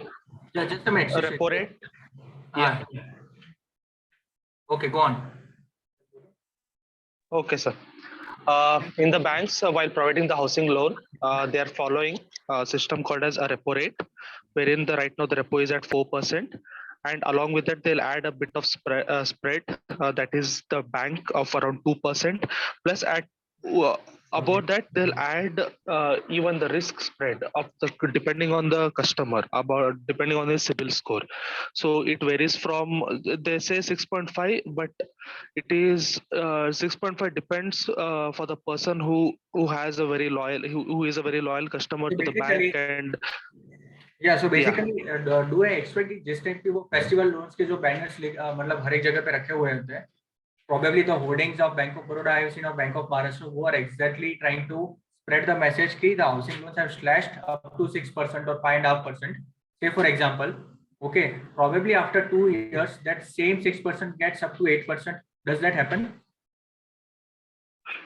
Just a minute. repo rate. Yeah. Okay, go on. Okay, sir. In the banks, while providing the housing loan, they are following a system called as a repo rate, wherein right now the repo is at 4%, and along with that they'll add a bit of spread, that is the bank of around 2%, plus at about that they'll add even the risk spread of the depending on the customer, about depending on his CIBIL score. So it varies from, they say 6.5, but it is 6.5 depends for the person who has a very loyal, who is a very loyal customer So to the bank. And yeah, so basically do I expect कि जिस type की वो festival loans के जो banners मतलब हर एक जगह पे रखे हुए होते हैं, probably the hoardings of Bank of Baroda I have seen, of Bank of Maharashtra, who are exactly trying to spread the message कि the housing loans have slashed up to 6% or 5.5%. Say for example, okay, probably after 2 years that same 6% gets up to 8%. Does that happen?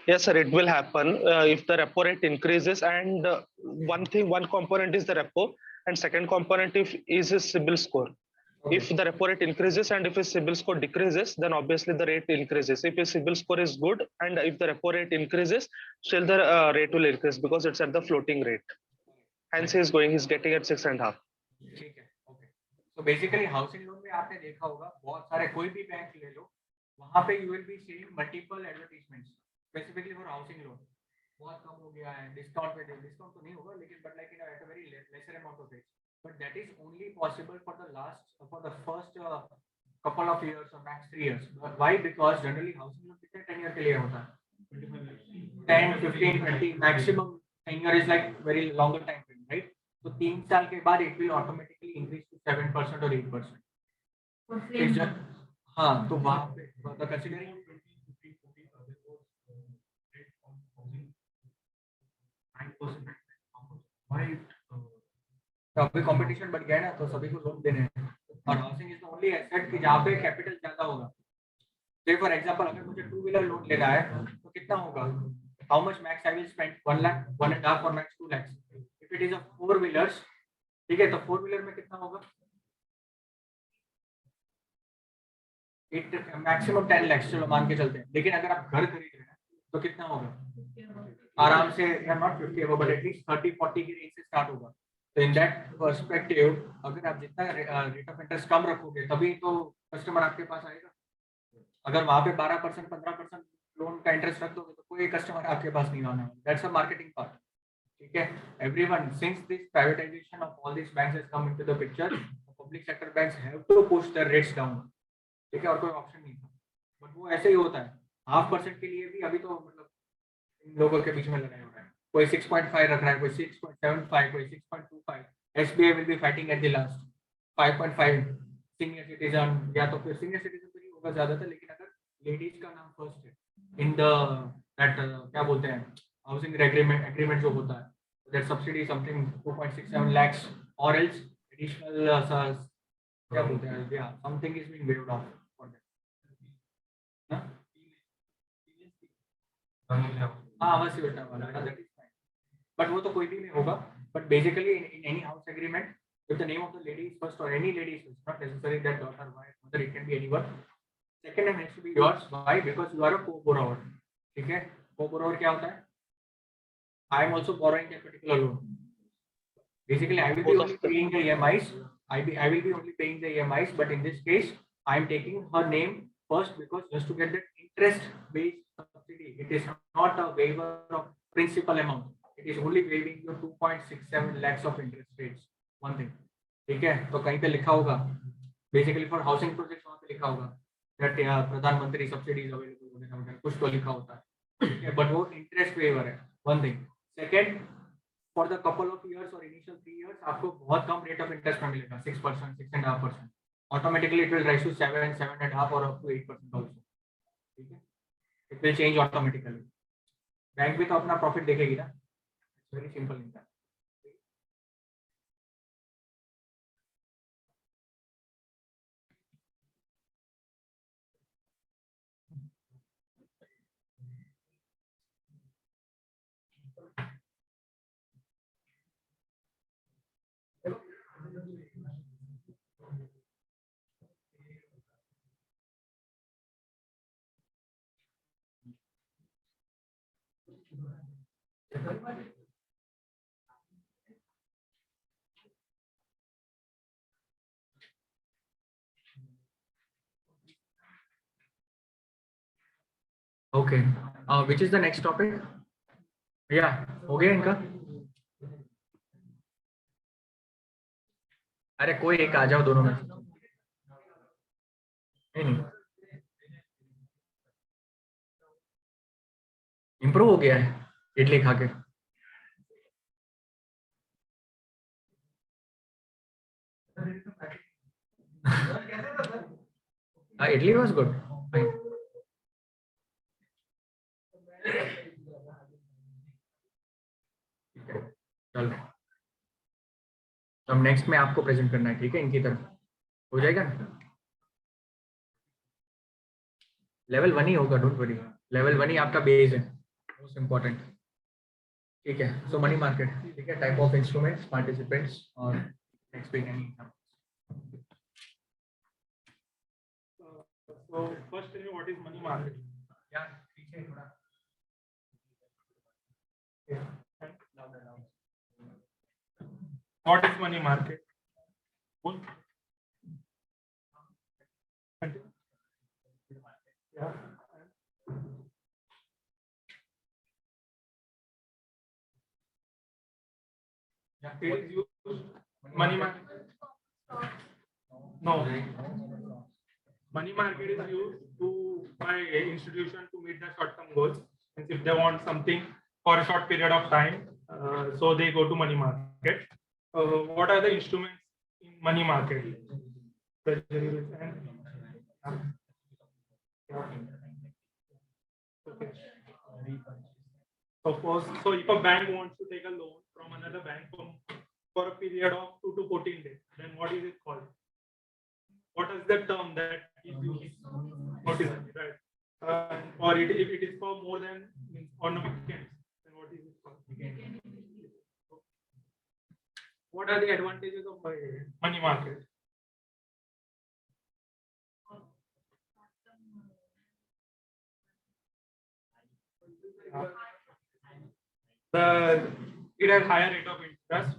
yes, sir, it will happen if the repo rate increases. And one component is the repo, and second component is his CIBIL score. Okay. If the repo rate increases and if his CIBIL score decreases, then obviously the rate increases. If his CIBIL score is good and if the repo rate increases, still the rate will increase because it's at the floating rate. Hence he's getting at 6.5. ठीक है, okay. So basically housing loan में आपने देखा होगा बहुत सारे, कोई भी बैंक ले लो, वहाँ पे you will be seeing multiple advertisements specifically for housing loan. बहुत कम हो गया है, डिस्काउंट पे, डिस्काउंट तो नहीं होगा लेकिन but like at a very lesser amount of it. But that is only possible for the first couple of years or max 3 years. Why? Because generally housing loan कितने 10 year के लिए होता है? 10, 15, 20 maximum. 10 year is like very longer time frame, right? So 3 साल के बाद it will automatically increase to 7% or 8%. हाँ, तो वहाँ पे considering अभी कंपटीशन बढ़ गया है ना, तो सभी को लोन देने हैं, और housing is the only asset कि जहाँ पे कैपिटल ज्यादा होगा. से फॉर एग्जांपल अगर मुझे टू व्हीलर लोन लेना है तो कितना होगा? How much max I will spend? 1 lakh, 1.5 और max 2 lakh. If it is a 4 wheelers, ठीक है, तो 4 व्हीलर में कितना होगा? मैक्सिमम 10 लाख चलो मान के चलते हैं. लेकिन अगर आप घर खरीद रहे हैं तो कितना होगा? आराम से या नॉट 50 बट एटलीस्ट 30-40 की रेंज से स्टार्ट होगा. तो इन दैट पर्सपेक्टिव अगर आप जितना रेट ऑफ इंटरेस्ट कम रखोगे तभी तो कस्टमर आपके पास आएगा. अगर वहां पे 12%, 15% लोन का इंटरेस्ट रख दोगे तो कोई कस्टमर आपके पास नहीं आना. That's a marketing part. ठीक है, everyone, since this privatization of all this banks has come into the picture, public sector banks have to push the rates down. ठीक है, और कोई ऑप्शन नहीं था. बट वो ऐसे ही होता है. 0.5% के लिए भी अभी तो मतलब इन लोगों के बीच में लड़ाई हो रहा है. कोई 6.5 रख रहा है, कोई 6.75, कोई 6.25. SBI will be fighting at the last. 5.5 senior citizen, या तो फिर सीनियर सिटीजन तो नहीं होगा ज्यादातर, लेकिन अगर लेडीज का नाम फर्स्ट है इन द दैट क्या बोलते हैं हाउसिंग एग्रीमेंट जो होता है, दैट सब्सिडी समथिंग 2.67 lakhs और एल्स एडिशनल क्या बोलते हैं, या something is being waived of for that. हाँ बस ये बेटा वाला दैट इज फाइन. बट वो तो कोई भी में होगा. But basically in any house agreement, if the name of the lady is first or any lady is first, not necessarily that daughter, wife, mother, it can be anyone. Second name has to be yours. Why? Because you are a co-borrower. ठीक है, co-borrower क्या होता है? I am also borrowing that particular loan. Basically, I will be only paying the EMIs. I will be only paying the EMIs, but in this case, I am taking her name first because just to get that interest-based subsidy. It is not a waiver of principal amount. It is only waiving your 2.67 lakhs of interest rates. One thing. ठीक है, तो कहीं पे लिखा होगा basically for housing projects, वहाँ पे लिखा होगा दैट प्रधानमंत्री सब्सिडीज अवेलेबल वगैरह कुछ तो लिखा होता है. ठीक है, बट वो इंटरेस्ट वेवर है. One thing. Second, for the couple of years और इनिशियल 3 years आपको बहुत कम रेट ऑफ इंटरेस्ट में मिलेगा, 6%, 6.5%. Automatically it will rise to 7, 7.5 और अप टू 8% आल्सो. ठीक है, it will change automatically. Bank भी तो अपना प्रॉफिट देखेगी ना. Very simple in that. Okay. Which is the next topic? Yeah. हो गया इनका? अरे कोई एक आ जाओ दोनों में से। नहीं इम्प्रूव हो गया है इडली खा के। Idli was good. चलो अब नेक्स्ट में आपको प्रेजेंट करना है, ठीक है? इनकी तरफ हो जाएगा ना? लेवल 1 ही होगा, डोंट वरी। लेवल 1 ही आपका बेस है, मोस्ट इम्पोर्टेंट। ठीक है, सो मनी मार्केट, ठीक है, टाइप ऑफ इंस्ट्रूमेंट्स, पार्टिसिपेंट्स और next week any. So first tell me what is money market? Yeah, पीछे थोड़ा। What is money market? Yeah. It is used money market. No. Money market is used by institution to meet the short-term goals. And if they want something for a short period of time, so they go to money market. What are the instruments in money market? Treasury bills and okay. Suppose so if a bank wants to take a loan from another bank for a period of 2 to 14 days, then what is it called? What is the term that is used? Notice, right? Or if it is for more than on a weekend, then what is it called? What are the advantages of money market? It has higher rate of interest,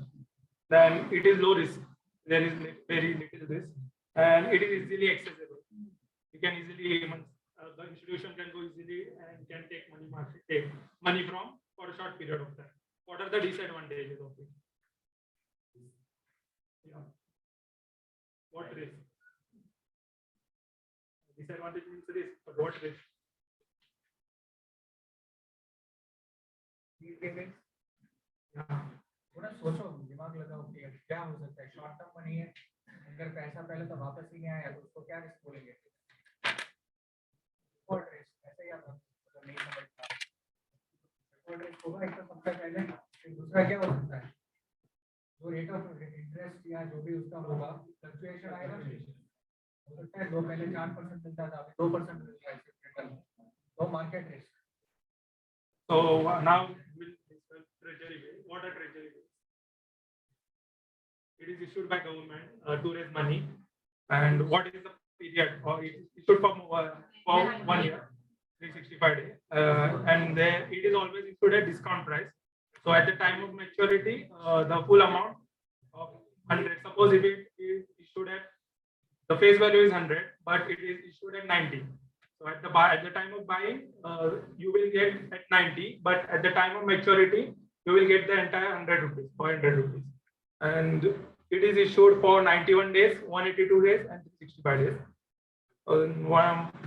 then it is low risk. There is very little risk, and it is easily accessible. You can easily, the institution can go easily and can take money from for a short period of time. What are the disadvantages of it? Yeah. What risk? Disadvantage means risk, but what risk? थोड़ा सोचो, दिमाग लगाओ कि क्या हो सकता है। Short term money है, अगर पैसा पहले तो वापस ही नहीं आया तो उसको क्या रिस्क बोलेंगे? डिफॉल्ट रिस्क, ऐसे ही आप नहीं समझ पा रहे। डिफॉल्ट रिस्क होगा एक तो सबसे पहले, फिर दूसरा क्या हो सकता है? जो रेट ऑफ इंटरेस्ट या जो भी उसका होगा, फ्लक्चुएशन आएगा। हो सकता है जो पहले 4% मिलता था, अभी 2% मिल रहा है रिटर्न, तो market risk. So now we'll discuss treasury bill. What are treasury bills? It is issued by government to raise money, and what is the period? Or it is issued for 1 year, 365 days, and it is always issued at discount price. So at the time of maturity, the full amount of 100. Suppose if it is issued at the face value is 100, but it is issued at 90. So at the time of buying, you will get at 90, but at the time of maturity, you will get the entire 100 rupees, 400 rupees. And it is issued for 91 days, 182 days, and 365 days.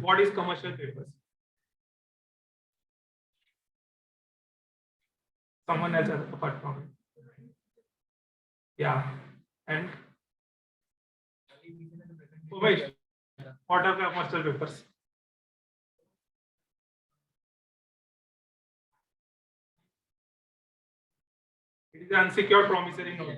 What is commercial papers? Someone else apart from it. Yeah. And Umesh, what are commercial papers? is an unsecured promissory note.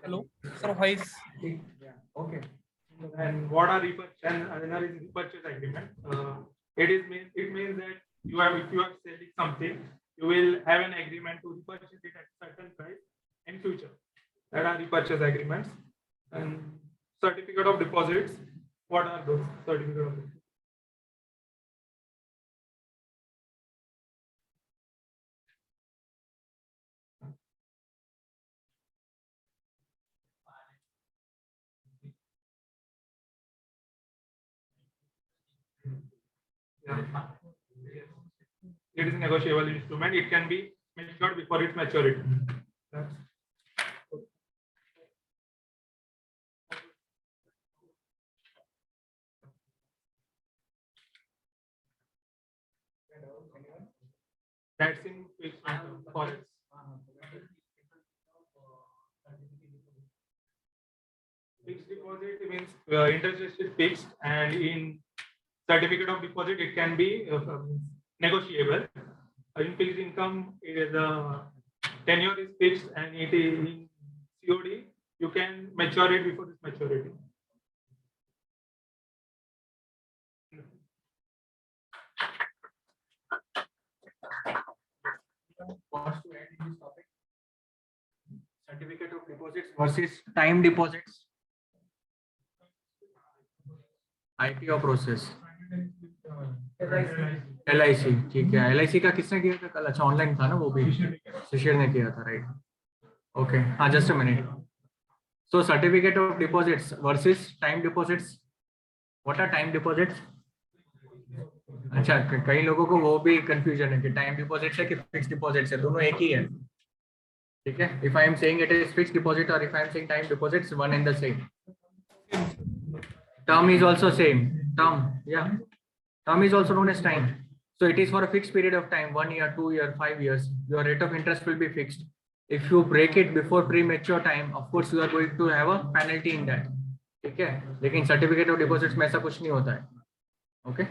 Hello, sir, voice. Okay. And what are repurchase and another is repurchase agreement? It means that if you are selling something, you will have an agreement to repurchase it at certain price in future. That are repurchase agreements. And certificate of deposits. What are those certificate of deposits? It is a negotiable instrument. It can be matured before its maturity. That's in fixed income forex. Fixed deposit means interest rate is fixed, and in certificate of deposit it can be negotiable. In fixed income, tenure is fixed, and it is in COD. You can mature it before its maturity. Wants to add in this topic? Certificate of deposits versus time deposits. IPO process. LIC, ठीक है। LIC का किसने किया था कल? अच्छा online था ना वो भी, शिशिर ने किया था, राइट? ओके, हाँ, just a minute. So certificate of deposits versus time deposits. What are time deposits? अच्छा, कई लोगों को वो भी कंफ्यूजन है कि टाइम डिपॉजिट है कि फिक्स डिपॉजिट है, दोनों एक ही है, ठीक है। If I am saying it is fix deposit और if I am saying time deposits, one and the same. Term is also same. Term, yeah. Term is also known as time. So it is for a fixed period of time, 1 year, 2 year, 5 years. Your rate of interest will be fixed. If you break it before premature time, of course you are going to have a penalty in that. ठीक है, लेकिन certificate of deposits में ऐसा कुछ नहीं होता है. Okay,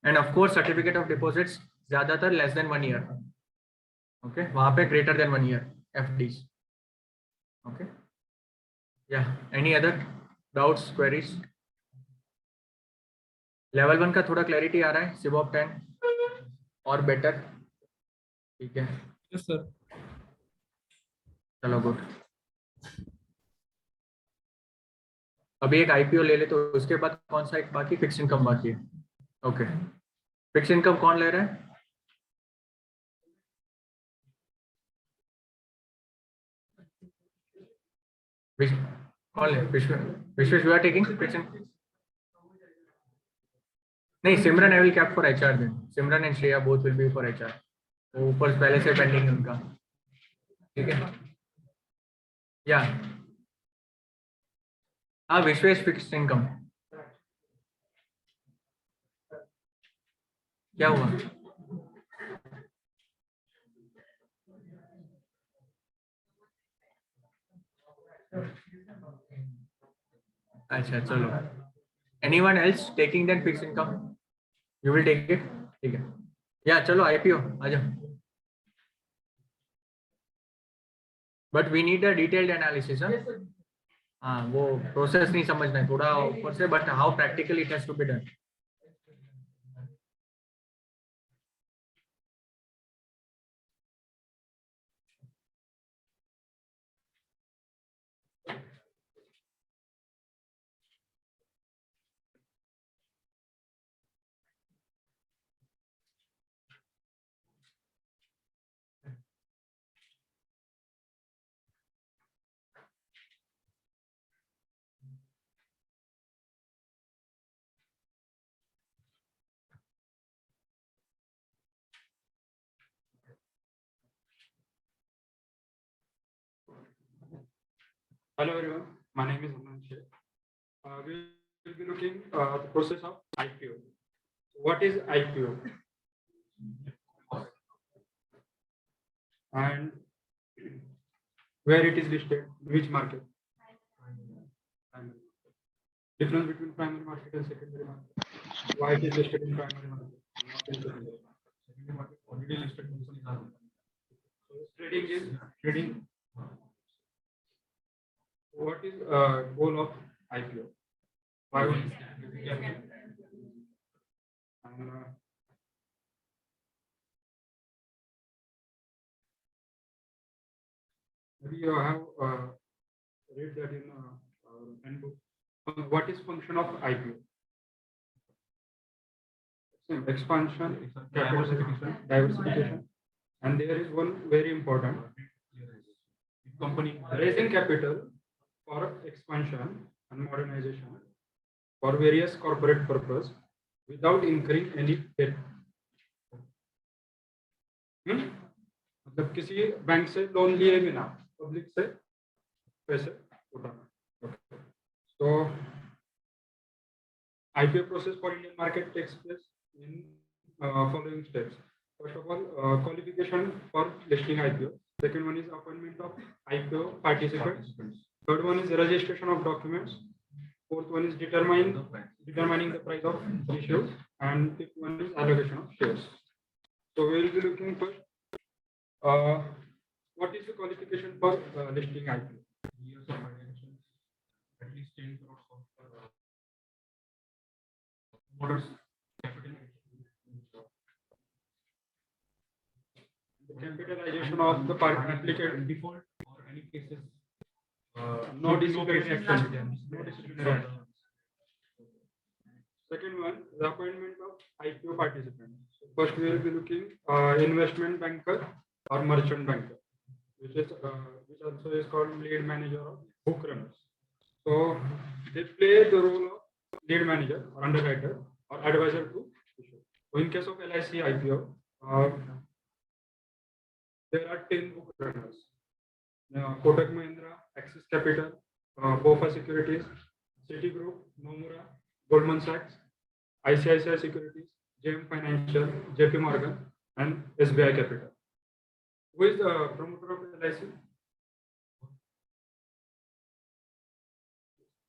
and of course certificate of deposits ज्यादातर लेस देन 1 ईयर. ओके, वहां पे greater than 1 year FDs. Okay, या any other doubts, queries? Level 1 का थोड़ा क्लैरिटी आ रहा है, सिबॉप 10 और बेटर, ठीक है? Yes sir. चलो गुड. अभी एक आईपीओ ले ले तो उसके बाद कौन सा एक बाकी? फिक्स इनकम बाकी है. ओके, फिक्स इनकम कौन ले रहा है? कौन ले? Vishwesh, you are taking fix income? नहीं, Simran I will keep for HR then. Simran and Shreya both will be for HR. ऊपर पहले से पेंडिंग है उनका, ठीक है? या हाँ, विश्वेश फिक्स इनकम क्या हुआ? अच्छा चलो, anyone else taking then fix income? You will take it, ठीक है? या चलो आईपीओ आ जाओ. But we need a detailed analysis. हाँ, वो प्रोसेस नहीं समझना है, थोड़ा ऊपर से, but how practically it has to be done. Hello everyone, my name is Aman Sheikh. We will be looking the process of IPO. What is IPO? And where it is listed, which market? Difference between primary market and secondary market. Why it is listed in primary market, not in secondary market. Secondary market already listed company is on. So trading is trading. What is goal of IPO? Why one is and maybe you have read that in handbook. What is function of IPO? Expansion, diversification, and there is one very important company raising capital for expansion and modernization for various corporate purpose without incurring any debt. मतलब किसी bank से loan लिए बिना public से पैसे उठाना. So IPO process for Indian market takes place in following steps. First of all, qualification for listing IPO. Second one is appointment of IPO participants. Third one is registration of documents. Fourth one is determining the price of issue, and fifth one is allocation of shares. So we will be looking first. What is the qualification for listing IPO? Years of organization, at least 10 crores of promoters capital. The capitalization of the applicant default or any cases. No disciplinary action. No disciplinary action. Second one, the appointment of IPO participants. So first, we will be looking investment banker or merchant banker, which also is called lead manager or book runners. So they play the role of lead manager or underwriter or advisor to issue. So in case of LIC IPO, there are 10 book runners. Kotak Mahindra, Axis Capital, BofA Securities, Citigroup, Nomura, Goldman Sachs, ICICI Securities, JM Financial, JP Morgan, and SBI Capital. Who is the promoter of LIC?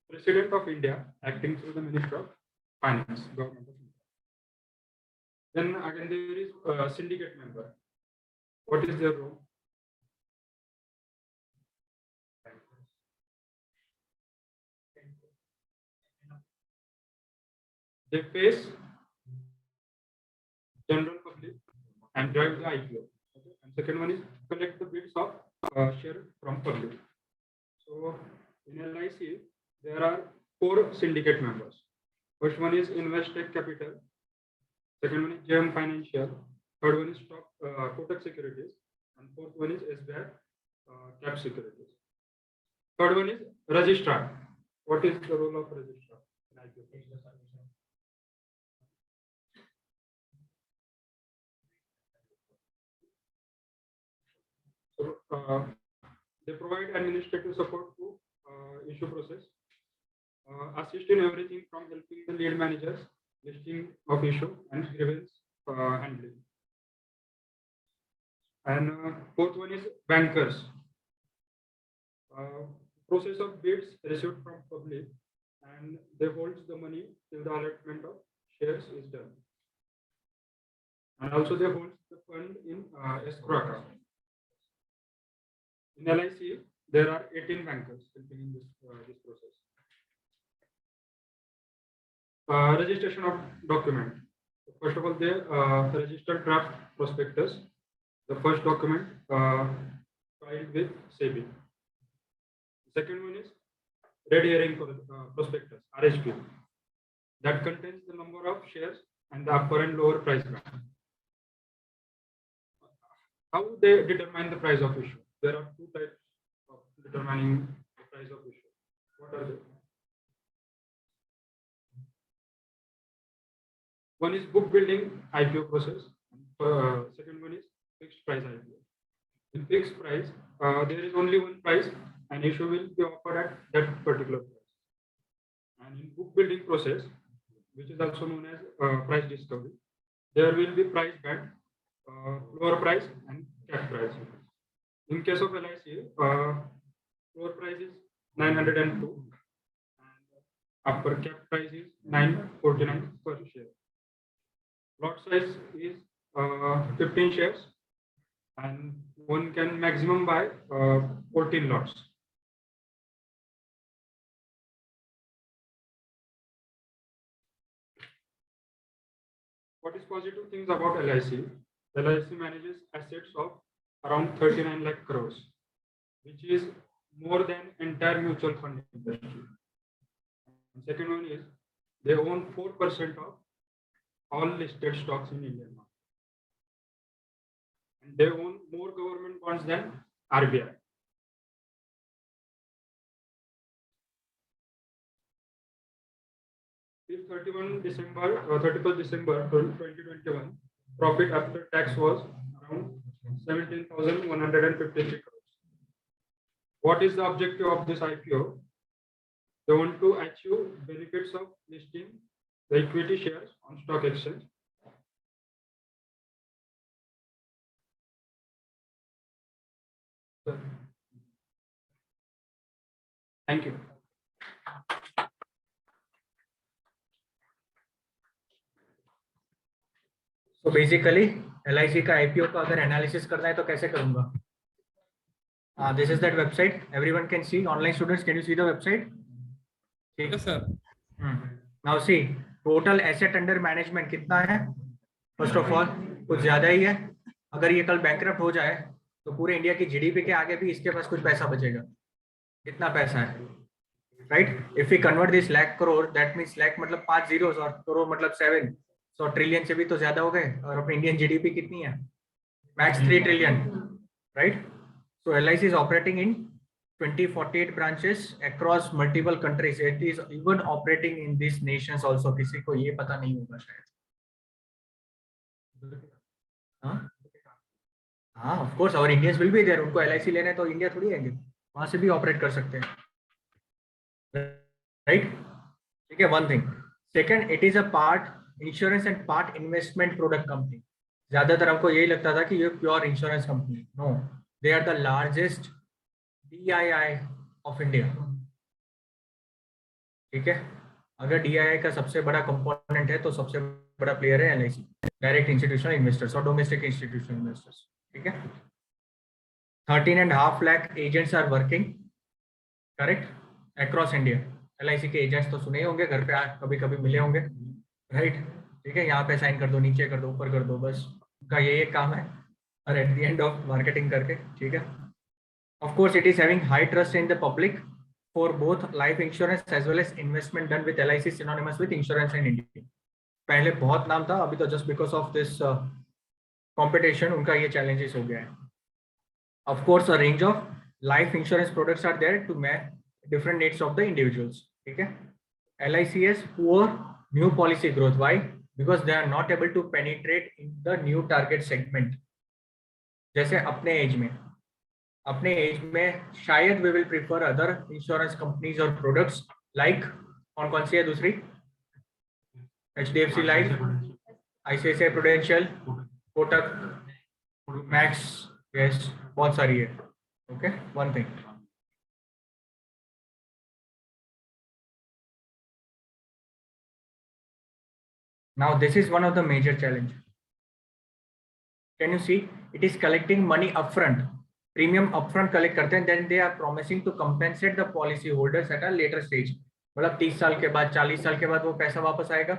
President of India, acting through the Minister of Finance, Government of India. Then again there is a syndicate member. What is their role? They face general public and drive the IPO. Okay. And second one is collect the bids of share from public. So in LIC, there are 4 syndicate members. First one is Investec Capital. Second one is JM Financial. Third one is Kotak Securities. And fourth one is SBI Cap Securities. Third one is Registrar. What is the role of Registrar in IPO? So they provide administrative support to issue process, assist in everything from helping the lead managers, listing of issue and grievance handling. And fourth one is bankers. Process of bids received from public, and they hold the money till the allotment of shares is done. And also they hold the fund in escrow account. In LIC, there are 18 bankers helping in this process. Registration of document. First of all, they registered draft prospectus. The first document filed with SEBI. Second one is red herring prospectus, RHP. That contains the number of shares and the upper and lower price band. How they determine the price of issue? There are 2 types of determining the price of issue. What are they? One is book building IPO process. Second one is fixed price IPO. In fixed price, there is only one price, and issue will be offered at that particular price. And in book building process, which is also known as price discovery, there will be price band, lower price and cap price. In case of LIC, floor price is 902, and Upper cap price is 949 per share. Lot size is 15 shares, and one can maximum buy 14 lots. What is positive things about LIC? LIC manages assets of around 39 lakh crores, which is more than entire mutual fund industry. And second one is they own 4% of all listed stocks in India now. And they own more government bonds than RBI. If 31st December 2021, profit after tax was around 17,153 crores. What is the objective of this IPO? They want to achieve benefits of listing the equity shares on stock exchange. Thank you. So basically LIC का IPO का अगर analysis करना है तो कैसे करूंगा? This is that website. Everyone can see. Online students, can you see the website? Yes, sir. Now see, total asset under management कितना है? First of all, कुछ ज्यादा ही है. अगर ये कल बैंकरप्ट हो जाए तो पूरे इंडिया की जीडीपी के आगे भी इसके पास कुछ पैसा बचेगा. कितना पैसा है? Right? If we convert this lakh crore, that means lakh मतलब 5 zeros और crore मतलब 7. So ट्रिलियन से भी तो ज्यादा हो गए. और अपनी इंडियन जीडीपी कितनी है? Max 3 trillion. Right? So LIC is operating in 2048 branches across multiple countries. It is even operating in these nations also. किसी को ये पता नहीं होगा शायद. हाँ, of course our Indians will be there. उनको LIC लेना है तो इंडिया थोड़ी आएंगे. वहाँ से भी ऑपरेट कर सकते हैं. Right? ठीक है, one thing. Second, it is a part insurance and part investment product company. ज्यादातर हमको यही लगता था कि ये pure insurance company. No. They are the largest DII of India. ठीक है, अगर DII का सबसे बड़ा कंपोनेंट है तो सबसे बड़ा प्लेयर है LIC, डायरेक्ट इंस्टीट्यूशनल इन्वेस्टर्स और डोमेस्टिक इंस्टीट्यूशनल इन्वेस्टर्स. ठीक है, 13.5 lakh agents are working correct across India. LIC के एजेंट्स तो सुने होंगे, घर पे कभी कभी मिले होंगे. राइट? ठीक है, यहाँ पे साइन कर दो, नीचे कर दो, ऊपर कर दो, बस उनका यही काम है. और at the end of marketing करके. ठीक है, of course it is having high trust in the public for both life insurance as well as investment done with LIC synonymous with insurance in India. पहले बहुत नाम था, अभी तो just because of this competition उनका ये challenges हो गया है. Of course a range of life insurance products are there to match different needs of the individuals. ठीक है, LIC has poor new policy growth. Why? Because they are not able to penetrate in the new target segment. जैसे अपने as में शायद we will prefer other insurance companies or products like कौन सी है दूसरी? HDFC Life, ICICI Prudential, Kotak, Max. Yes, बहुत सारी है. Okay, one thing. Now this is one of the major challenge. Can you see? It is collecting money upfront, premium upfront collect करते हैं, then they are promising to compensate the policy holders at a later stage. मतलब 30 साल के बाद, 40 साल के बाद वो पैसा वापस आएगा.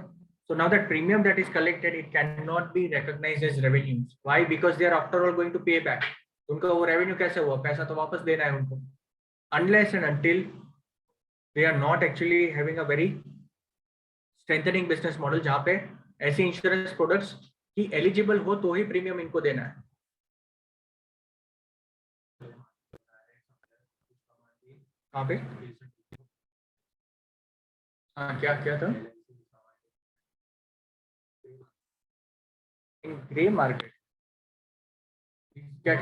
So now the premium that is collected, it cannot be recognized as revenues. Why? Because they are after all going to pay back. उनका वो revenue कैसे हुआ? पैसा तो वापस देना है उनको. Unless and until they are not actually having a very strengthening business model जहां पे ऐसे इंश्योरेंस प्रोडक्ट्स की एलिजिबल हो तो ही प्रीमियम इनको देना है. कहां पे? हाँ, क्या था? ग्रे मार्केट क्या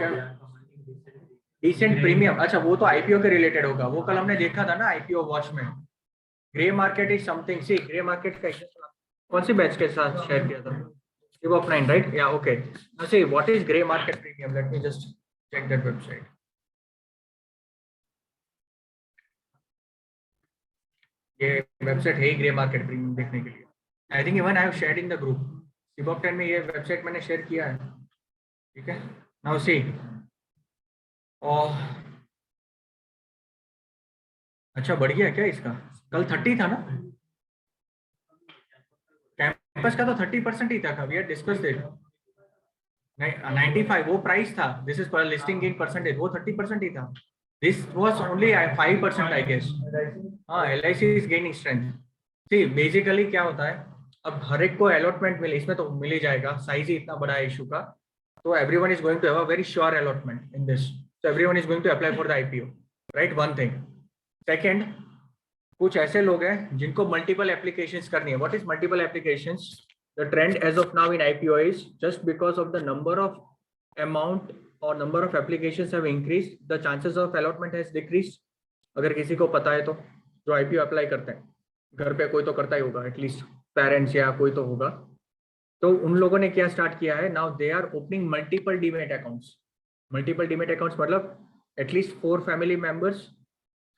डिसेंट प्रीमियम. अच्छा, वो तो IPO के रिलेटेड होगा. वो कल हमने देखा था ना IPO वॉच में. Grey market is something. See, grey market का कौन सी बैच के साथ शेयर किया था? Give up 9, right? Yeah, okay. Now see, what is gray market premium? Let me just check that website. ये वेबसाइट है ही ग्रे मार्केट प्रीमियम देखने के लिए. I think even I have shared in the group. सीबॉक 10 में ये website मैंने शेयर किया है. ठीक है. Now see. और अच्छा बढ़ गया क्या इसका? कल 30 था ना? कैंपस का तो 30% ही था. We had discussed it. नहीं 95 वो प्राइस था. This is for listing gain percentage. वो 30% ही था. This was only 5% I guess. हाँ LIC is gaining strength. See basically क्या होता है, अब हर एक को अलॉटमेंट मिले, इसमें तो मिल ही जाएगा. साइज ही इतना बड़ा है इशू का. तो everyone is going to have a very sure allotment in this. So everyone is going to apply for the IPO. Right. One thing. Second, कुछ ऐसे लोग हैं जिनको मल्टीपल एप्लीकेशंस करनी है. What is multiple applications? The trend as of now in IPO is just because of the number of amount और number of applications have increased, the chances of allotment has decreased. अगर किसी को पता है तो, जो IPO अप्लाई करते हैं, घर पे कोई तो करता ही होगा, एटलीस्ट पेरेंट्स या कोई तो होगा. तो उन लोगों ने क्या स्टार्ट किया है, now they are opening multiple demat accounts. Multiple demat accounts मतलब एटलीस्ट 4 फैमिली मेंबर्स.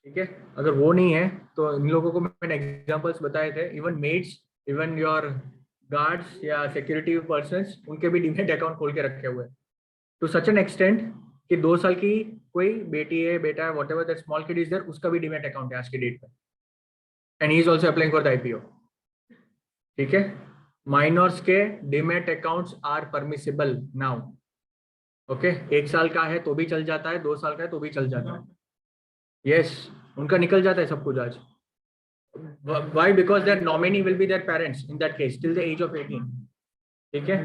ठीक है. अगर वो नहीं है तो इन लोगों को मैंने एग्जांपल्स बताए थे. Even maids, even your guards या सिक्योरिटी पर्सन्स, उनके भी डीमेट अकाउंट खोल के रखे हुए हैं. टू सच एन एक्सटेंट कि 2 साल की कोई बेटी है, बेटा है, whatever that small kid is there, उसका भी डीमेट अकाउंट है आज की डेट में. And he is also applying for the IPO. ठीक है. माइनर्स के demat accounts are permissible now. Okay. 1 साल का है तो भी चल जाता है, 2 साल का है तो भी चल जाता है. यस, उनका निकल जाता है सब कुछ आज. Why? Because their nominee will be their parents in that case till the age of 18. ठीक है.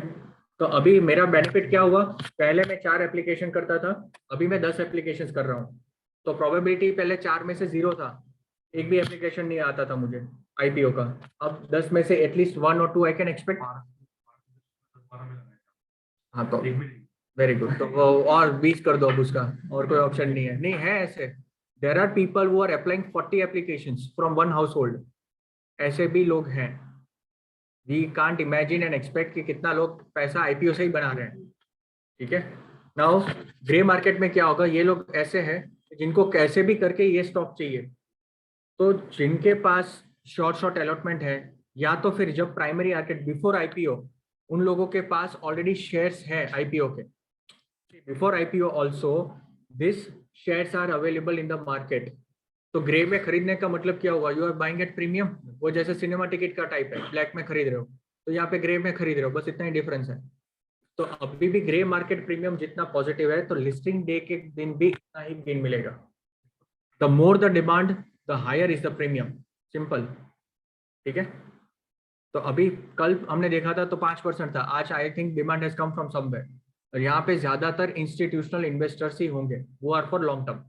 तो अभी मेरा बेनिफिट क्या हुआ, पहले मैं 4 एप्लीकेशन करता था, अभी मैं 10 एप्लीकेशन कर रहा हूँ. तो प्रोबेबिलिटी पहले 4 में से 0 था, एक भी एप्लीकेशन नहीं आता था मुझे IPO का. अब 10 में से एटलीस्ट 1 और 2 आई कैन एक्सपेक्ट. हाँ तो वेरी गुड. तो वो और 20 कर दो अब उसका, और कोई ऑप्शन नहीं है. नहीं है ऐसे. There are people who are applying 40 applications from one household. ऐसे भी लोग हैं. We can't imagine and expect कि कितना लोग पैसा IPO से ही बना रहे हैं. ठीक है. नाउ ग्रे मार्केट में क्या होगा, ये लोग ऐसे हैं जिनको कैसे भी करके ये स्टॉक चाहिए. तो जिनके पास शॉर्ट अलॉटमेंट है, या तो फिर जब प्राइमरी मार्केट बिफोर IPO, उन लोगों के पास ऑलरेडी शेयर्स है IPO के. Before IPO also this shares are available in the market. तो ग्रे में खरीदने का मतलब क्या होगा, you are buying at premium. वो जैसे सिनेमा टिकट का टाइप है, ब्लैक में खरीद रहे हो, तो यहाँ पे ग्रे में खरीद रहे हो, बस इतना ही डिफरेंस है. तो अभी भी ग्रे मार्केट प्रीमियम जितना पॉजिटिव है, तो लिस्टिंग डे के दिन भी इतना ही गेन मिलेगा. The more the demand, the higher is the premium. Simple. ठीक है. तो अभी कल हमने देखा था तो 5% था, आज I think demand has come from somewhere. और यहाँ पे ज्यादातर इंस्टीट्यूशनल इन्वेस्टर्स ही होंगे, वो आर फॉर लॉन्ग टर्म.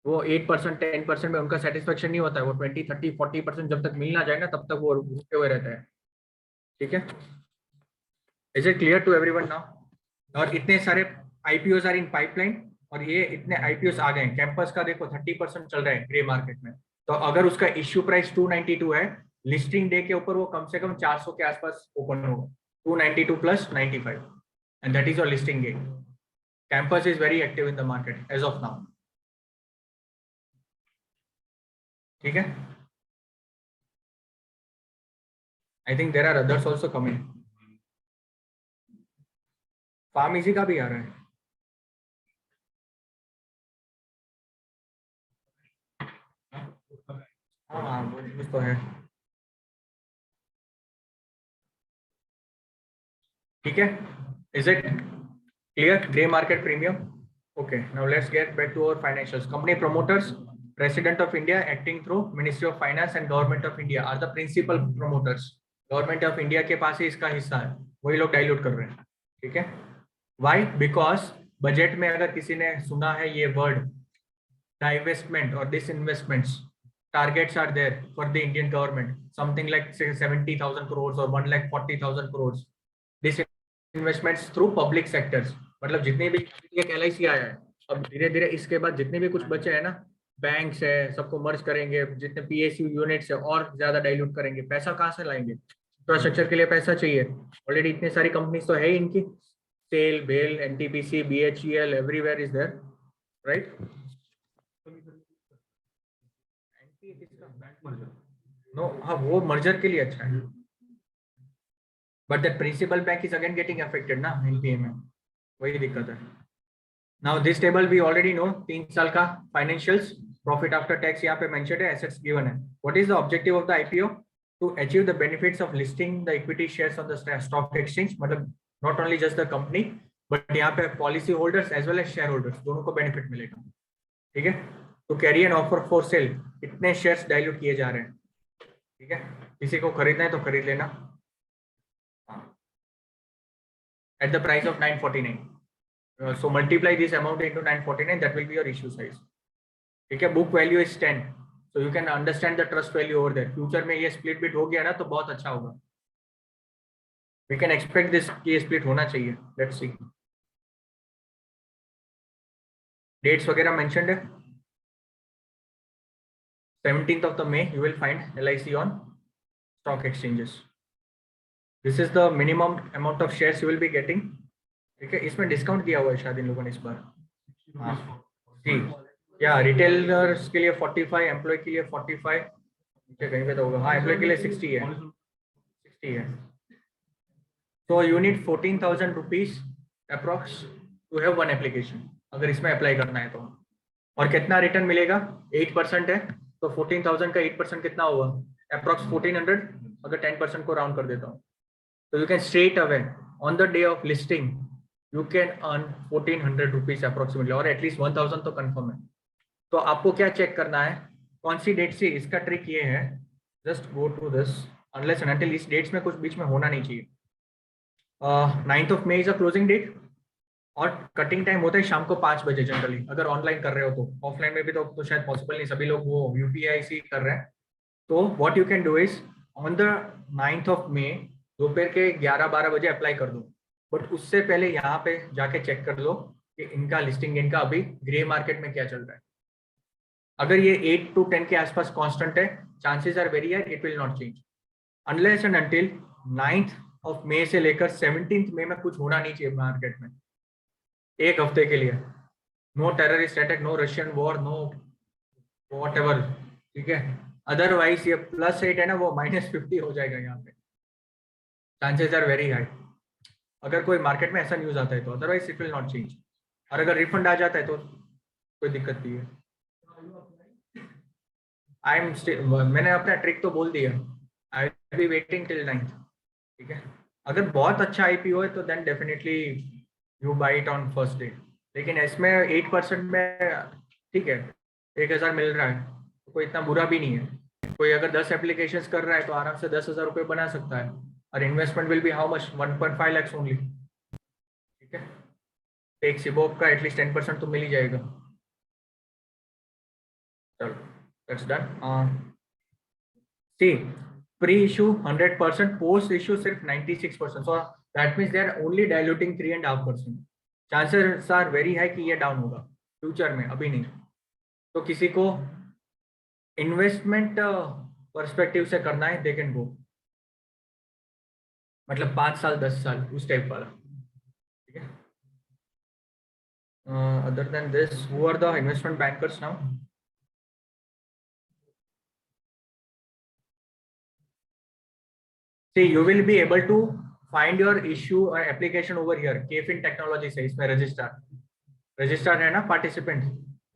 वो 8% 10% में उनका सेटिस्फेक्शन नहीं होता है. वो 20 30 40% जब तक मिल ना जाए ना, तब तक वो रुके हुए रहते हैं. ठीक है. Is it clear to everyone now? और इतने सारे IPOs आर इन पाइपलाइन, और ये इतने IPOs आ गए हैं. कैंपस का देखो 30% चल रहा है ग्रे मार्केट में. तो अगर उसका इश्यू प्राइस 292 है, लिस्टिंग डे के ऊपर वो कम से कम 400 के आसपास ओपन होगा. 292 plus 95, and that is your listing day. Campus is very active in the market as of now. ठीक है. I think there are others also coming. PharmEasy का भी आ रहा है. हाँ वो कुछ तो है. ठीक है. Is it clear? Grey market premium. Okay. Now let's get back to our financials. Company promoters, President of India acting through Ministry of Finance and Government of India are the principal promoters. Government of India के पास ही इसका हिस्सा है, वही लोग dilute कर रहे हैं. ठीक है. Why? Because बजट में अगर किसी ने सुना है ये वर्ड डाइवेस्टमेंट और डिसइन्वेस्टमेंट्स, targets are there for the Indian government, something like 70,000 crores or 1,40,000 crores. Disinvestments through public sectors. मतलब जितने भी एक LIC आया है, अब धीरे धीरे इसके बाद जितने भी कुछ बचे हैं ना, बैंक्स है, सबको मर्ज करेंगे, जितने PSU यूनिट्स है और ज्यादा डाइल्यूट करेंगे. पैसा कहाँ से लाएंगे? इंफ्रास्ट्रक्चर के लिए पैसा चाहिए. ऑलरेडी इतनी सारी कंपनीज तो है ही इनकी. SAIL, BEL, NTPC, BHEL, everywhere is there. Right. No हाँ वो मर्जर के लिए अच्छा है, but that principal bank is again getting affected ना एनपीए में, वही दिक्कत है। Now this table we already know, 3 साल का फाइनेंशियल्स, प्रॉफिट आफ्टर टैक्स यहाँ पे मेंशन्ड है, एसेट्स गिवन है। What is the objective of the IPO? To achieve the benefits of listing the equity shares on the stock exchange, मतलब not only just the company but यहाँ पे policy holders as well as share holders दोनों को benefit मिलेगा। ठीक है, तो carry an offer for sale, कितने शेयर्स डाइल्यूट किए जा रहे हैं। ठीक है, किसी को खरीदना है तो खरीद लेना at the price of 949, so multiply this amount into 949, that will be your issue size. ठीक है, book value is 10, so you can understand the trust value over there. Future में ये स्प्लिट बिट हो गया ना तो बहुत अच्छा होगा, we can expect this कि स्प्लिट होना चाहिए। let's see, dates वगैरह mentioned है। 17th of the May you will find LIC on stock exchanges. This is the minimum amount of shares you will be getting. ठीक है, इसमें discount दिया हुआ है शायद इन लोगों ने इस बार। हाँ ठीक, या रिटेलर्स के लिए 45, एम्प्लॉय के लिए 45, कहीं पे तो होगा, हाँ एम्प्लॉय के लिए 60 है, 60 है। तो you need 14,000 rupees approx to have one application, अगर इसमें अप्लाई करना है तो। और कितना रिटर्न मिलेगा? 8% है, तो 14,000 का 8% कितना हुआ? अप्रोक्स 1400, अगर 10% को राउंड कर देता हूँ तो you can straight away on the day of listing you can earn 1400 rupees approximately, और एटलीस्ट 1000 तो कंफर्म है। तो आपको क्या चेक करना है, कौन सी डेट से? इसका ट्रिक ये है, just go to this, unless and until इस डेट्स में कुछ बीच में होना नहीं चाहिए। 9th of May is a closing date, और कटिंग टाइम होता है शाम को 5 बजे जनरली, अगर ऑनलाइन कर रहे हो तो। ऑफलाइन में भी तो शायद पॉसिबल नहीं, सभी लोग वो यूपीआई से कर रहे हैं। तो what you can do is on the 9th of May दोपहर के 11-12 बजे अप्लाई कर दो, बट उससे पहले यहाँ पे जाके चेक कर लो कि इनका लिस्टिंग इनका अभी ग्रे मार्केट में क्या चल रहा है। अगर ये 8 to 10 के आसपास कांस्टेंट है, chances are very high it will not change unless and until 9th of May से लेकर 17th मई में कुछ होना नहीं चाहिए मार्केट में, एक हफ्ते के लिए। No terrorist attack, no Russian war, no whatever. ठीक है, अदरवाइज ये +8 है ना, वो -50 हो जाएगा यहाँ पे, चांसेस आर वेरी हाई, अगर कोई मार्केट में ऐसा न्यूज आता है तो। Otherwise it will not change, और अगर रिफंड आ जाता है तो कोई दिक्कत नहीं है। मैंने अपना ट्रिक तो बोल दिया, I will be waiting till 9th। ठीक है, अगर बहुत अच्छा आईपीओ है तो then definitely you buy it on first day, लेकिन इसमें 8% में ठीक है 1000 मिल रहा है तो कोई इतना बुरा भी नहीं है। कोई अगर 10 एप्लीकेशंस कर रहा है तो आराम से 10,000 रुपये बना सकता है, और investment will be how much? 1.5 lakhs only. ठीक है, एक सिबोक का एटलीस्ट 10% तो मिल ही जाएगा। चलो that's done. See pre issue 100%, post issue सिर्फ 96%, so that means they are only diluting 3.5%। Chances are very high कि ये डाउन होगा फ्यूचर में, अभी नहीं। तो किसी को इन्वेस्टमेंट पर्सपेक्टिव से करना है दे कैन गो, मतलब 5 साल 10 साल उस टाइप वाला। ठीक है, other than this who are the investment bankers now? See, you will be able to find your issue or application over here, KFin Technology से, इसमें रजिस्टर है ना participant,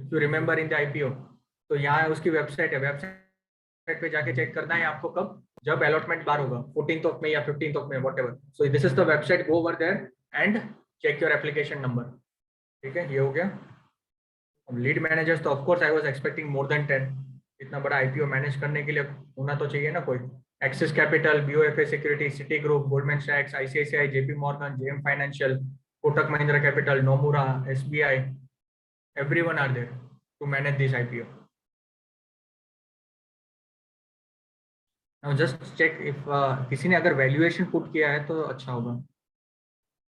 if you remember in the IPO. तो यहाँ उसकी website है, website पे जाके चेक करना है आपको कब, जब अलॉटमेंट बार होगा 14th ऑफ मई या 15th of May whatever. So this is the website, go over there and check your application number. ठीक है, ये हो गया। अब लीड मैनेजर्स तो of course I was expecting more than 10, इतना बड़ा आईपीओ मैनेज करने के लिए होना तो चाहिए ना कोई। Axis Capital, BofA security, Citi group, Goldman सैक्स, ICICI, JP Morgan, JM Financial, Kotak Mahindra Capital, Nomura, SBI, everyone are there to manage this IPO. Now just check if किसी ने अगर वैल्यूएशन पुट किया है तो अच्छा होगा।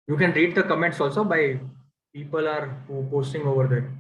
You can read the comments also by people are posting over there.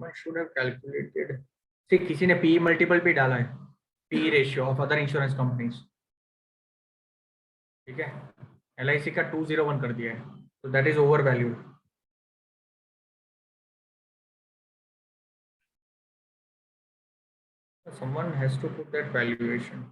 someone should have calculated. See, किसी ने PE multiple पे डाला है, PE ratio of other insurance companies. ठीक है, LIC का 201 कर दिया है, so that is overvalued. Someone has to put that valuation.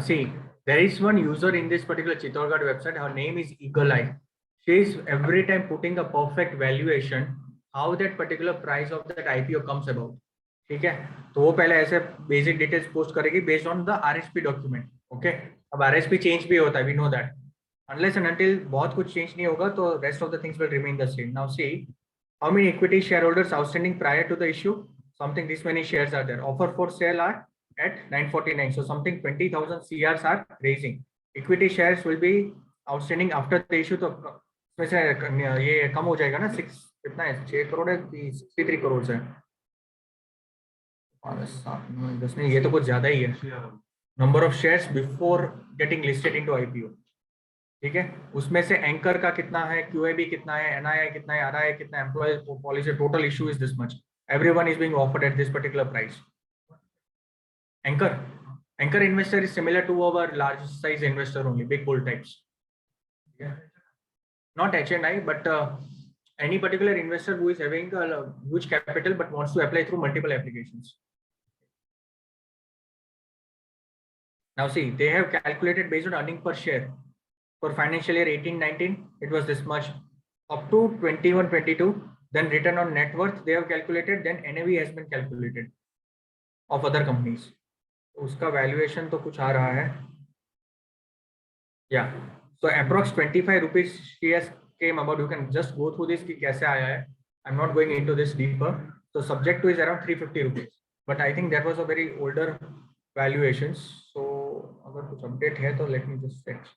See, there is one user in this particular Chittorgarh website. Her name is Eagle Eye. She is every time putting a perfect valuation how that particular price of that IPO comes about. ठीक है, तो वो पहले ऐसे basic details post करेगी based on the RSP document. Okay, अब RSP change भी होता है, we know that. Unless and until बहुत कुछ चेंज नहीं होगा तो rest of the things will remain the same. Now see how many equity shareholders outstanding prior to the issue. Something this many shares are there. Offer for sale are at 949. So something 20,000 CRs are raising. Equity shares will be outstanding after the issue. तो इसमें से ये कम हो जाएगा ना. 6 कितना है, 6 करोड़ है, 63 करोड़ है. 10 नहीं, ये तो कुछ ज्यादा ही है. Number of shares before getting listed into IPO. ठीक है, उसमें से एंकर का कितना है, QIB कितना है, NII कितना है, RI कितना है, employ policy, total issue is this much. Everyone is being offered at this particular price. Anchor investor is similar to our large size investor only, big bull types. Yeah. Not HNI, but any particular investor who is having a huge capital but wants to apply through multiple applications. Now see, they have calculated based on earning per share. For financial year 18-19, it was this much. Up to 21-22, then return on net worth they have calculated, then NAV has been calculated of other companies. उसका valuation तो कुछ आ रहा है. Yeah, so approx 25 rupees shares came about. You can just go through this कि कैसे आया है. I'm not going into this deeper. So subject to is around 350 rupees. But I think that was a very older valuations. So अगर कुछ update है तो let me just check.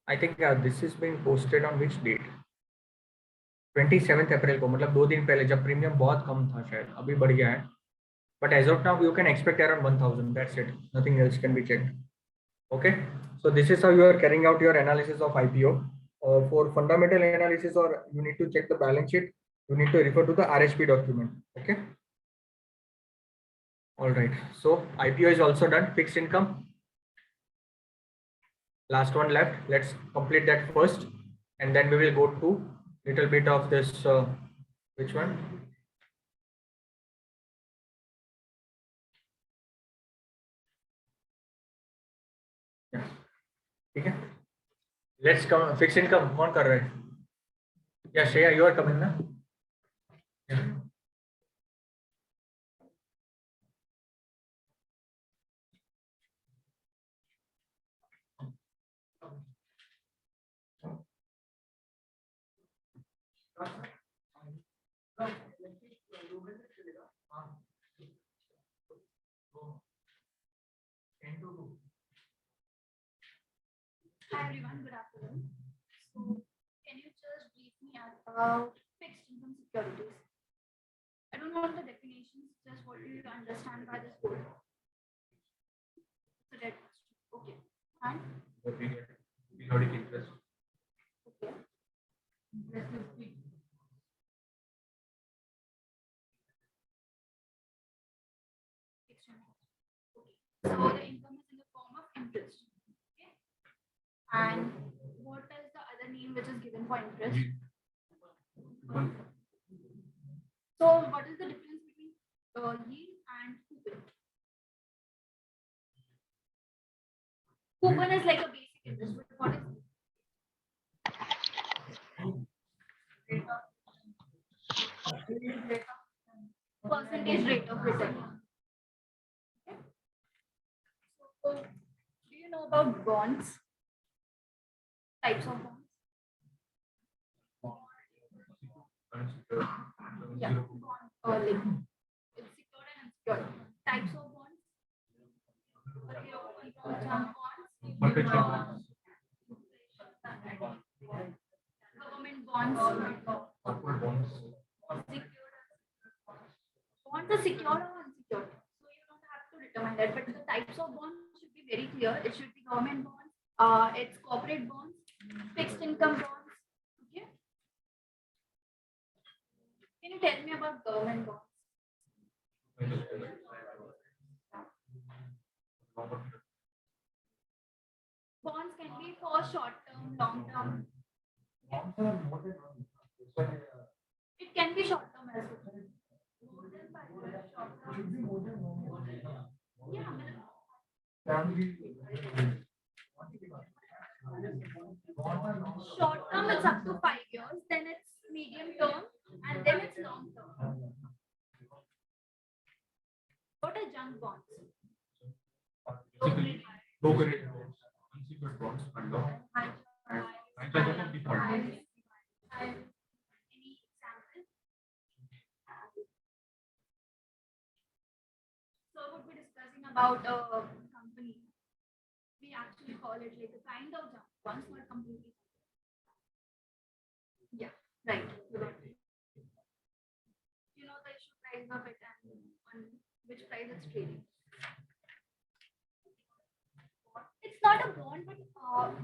I think this is being posted on which date? 27th April को, मतलब 2 दिन पहले, जब premium बहुत कम था, शायद अभी बढ़ गया है. But as of now, you can expect around 1,000. That's it. Nothing else can be checked. Okay. So this is how you are carrying out your analysis of IPO. For fundamental analysis, or you need to check the balance sheet, you need to refer to the RSP document. Okay. All right. So IPO is also done. Fixed income. Last one left. Let's complete that first, and then we will go to little bit of this. Which one? Yeah. ठीक है. Let's come. Fixed income. कौन कर रहे हैं? Yeah, Shreya, you are coming ना? Yeah. Hi everyone, good afternoon. So, can you just brief me about fixed income securities? I don't want the definitions, just what do you understand by this word? So that, okay. And? Periodic interest. Okay. question. Okay. So the income is in the form of interest. Okay. And what is the other name which is given for interest? So what is the difference between yield and coupon? Coupon is like a basic interest, but what is percentage rate of return? Okay. So, do you know about bonds? Types of bonds? Yeah, like it's secured and unsecured. Types of bonds? Government bonds. Bonds are secured or unsecured. So you don't have to determine that. But the types of bonds should be very clear. It should be government bonds, it's corporate bonds, fixed income bonds. Okay. Can you tell me about government bonds? Bonds can be for short term, long term. It can be short term as well. More than 5 years, short term. Short term it's up to 5 years, then it's medium term, and then it's long term. What are junk bonds? Low credit bonds, unsecured bonds, and high chance of default. Any example? So we'll be discussing about a company. We actually call it like a kind of junk bonds, not completely. Yeah, right. You know the issue price of it and on which price it's trading. It's not a bond, but